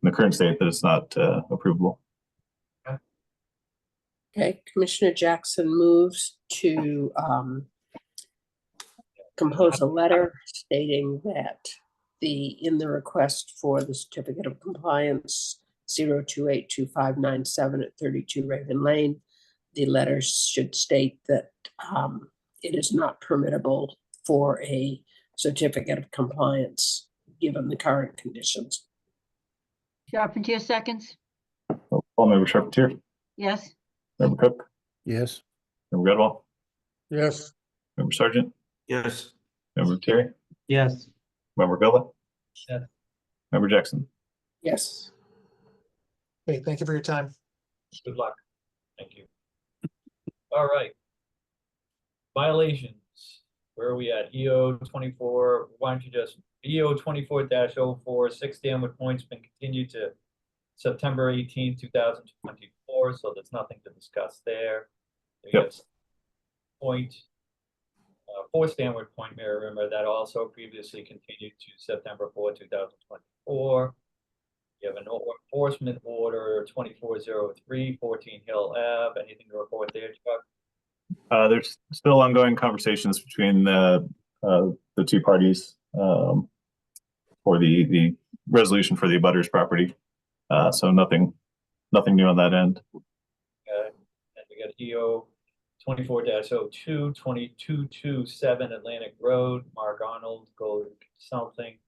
the current state that it's not approvable.
Okay, Commissioner Jackson moves to compose a letter stating that in the request for the certificate of compliance 0282597 at 32 Raven Lane, the letter should state that it is not permittable for a certificate of compliance given the current conditions.
Charpentier seconds.
All member Charpentier,
Yes.
member Cook,
Yes.
member Redwall,
Yes,
member Sargent,
Yes.
member Terry,
Yes.
member Villa,
Yes.
member Jackson.
Yes.
Okay, thank you for your time.
Good luck. Thank you. All right. Violations. Where are we at? EO 24, why don't you just, EO 24-04, 6 Stanwood Point's been continued to September 18, 2024, so there's nothing to discuss there.
Yep.
Point, 4 Stanwood Point, Mirror Rimmer, that also previously continued to September 4, 2024. You have an enforcement order 2403, 14 Hill Ave. Anything to report there, Chuck?
There's still ongoing conversations between the two parties for the resolution for the abutters property. So nothing new on that end.
Okay. And we got EO 24-02, 2227 Atlantic Road, Mark Arnold, Gold Something.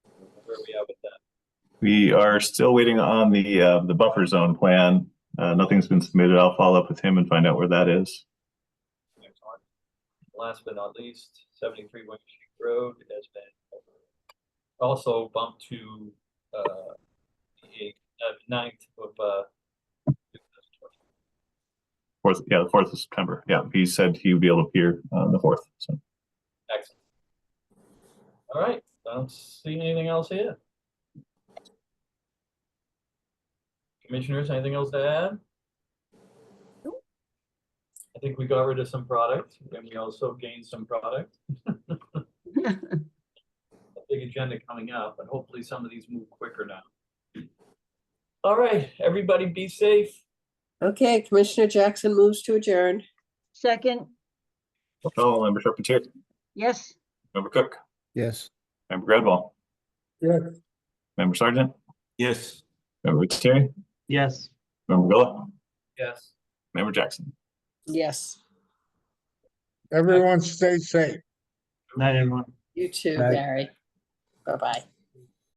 Where are we at with that?
We are still waiting on the buffer zone plan. Nothing's been submitted. I'll follow up with him and find out where that is.
Excellent. Last but not least, 73 Winter Street Road has been also bumped to the 9th of 2020.
The 4th of September. Yeah, he said he would be able to appear on the 4th. So.
Excellent. All right, I don't see anything else here. Commissioners, anything else to add? I think we got rid of some product and we also gained some product. A big agenda coming up, but hopefully some of these move quicker now. All right, everybody be safe.
Okay, Commissioner Jackson moves to adjourn.
Second.
Oh, member Charpentier,
Yes.
member Cook,
Yes.
member Redwall,
yes.
member Sargent,
Yes.
member Terry,
Yes.
member Villa,
Yes.
member Jackson.
Yes,
Everyone stay safe.
Night, everyone.
you too,
Right.
Barry. Bye-bye.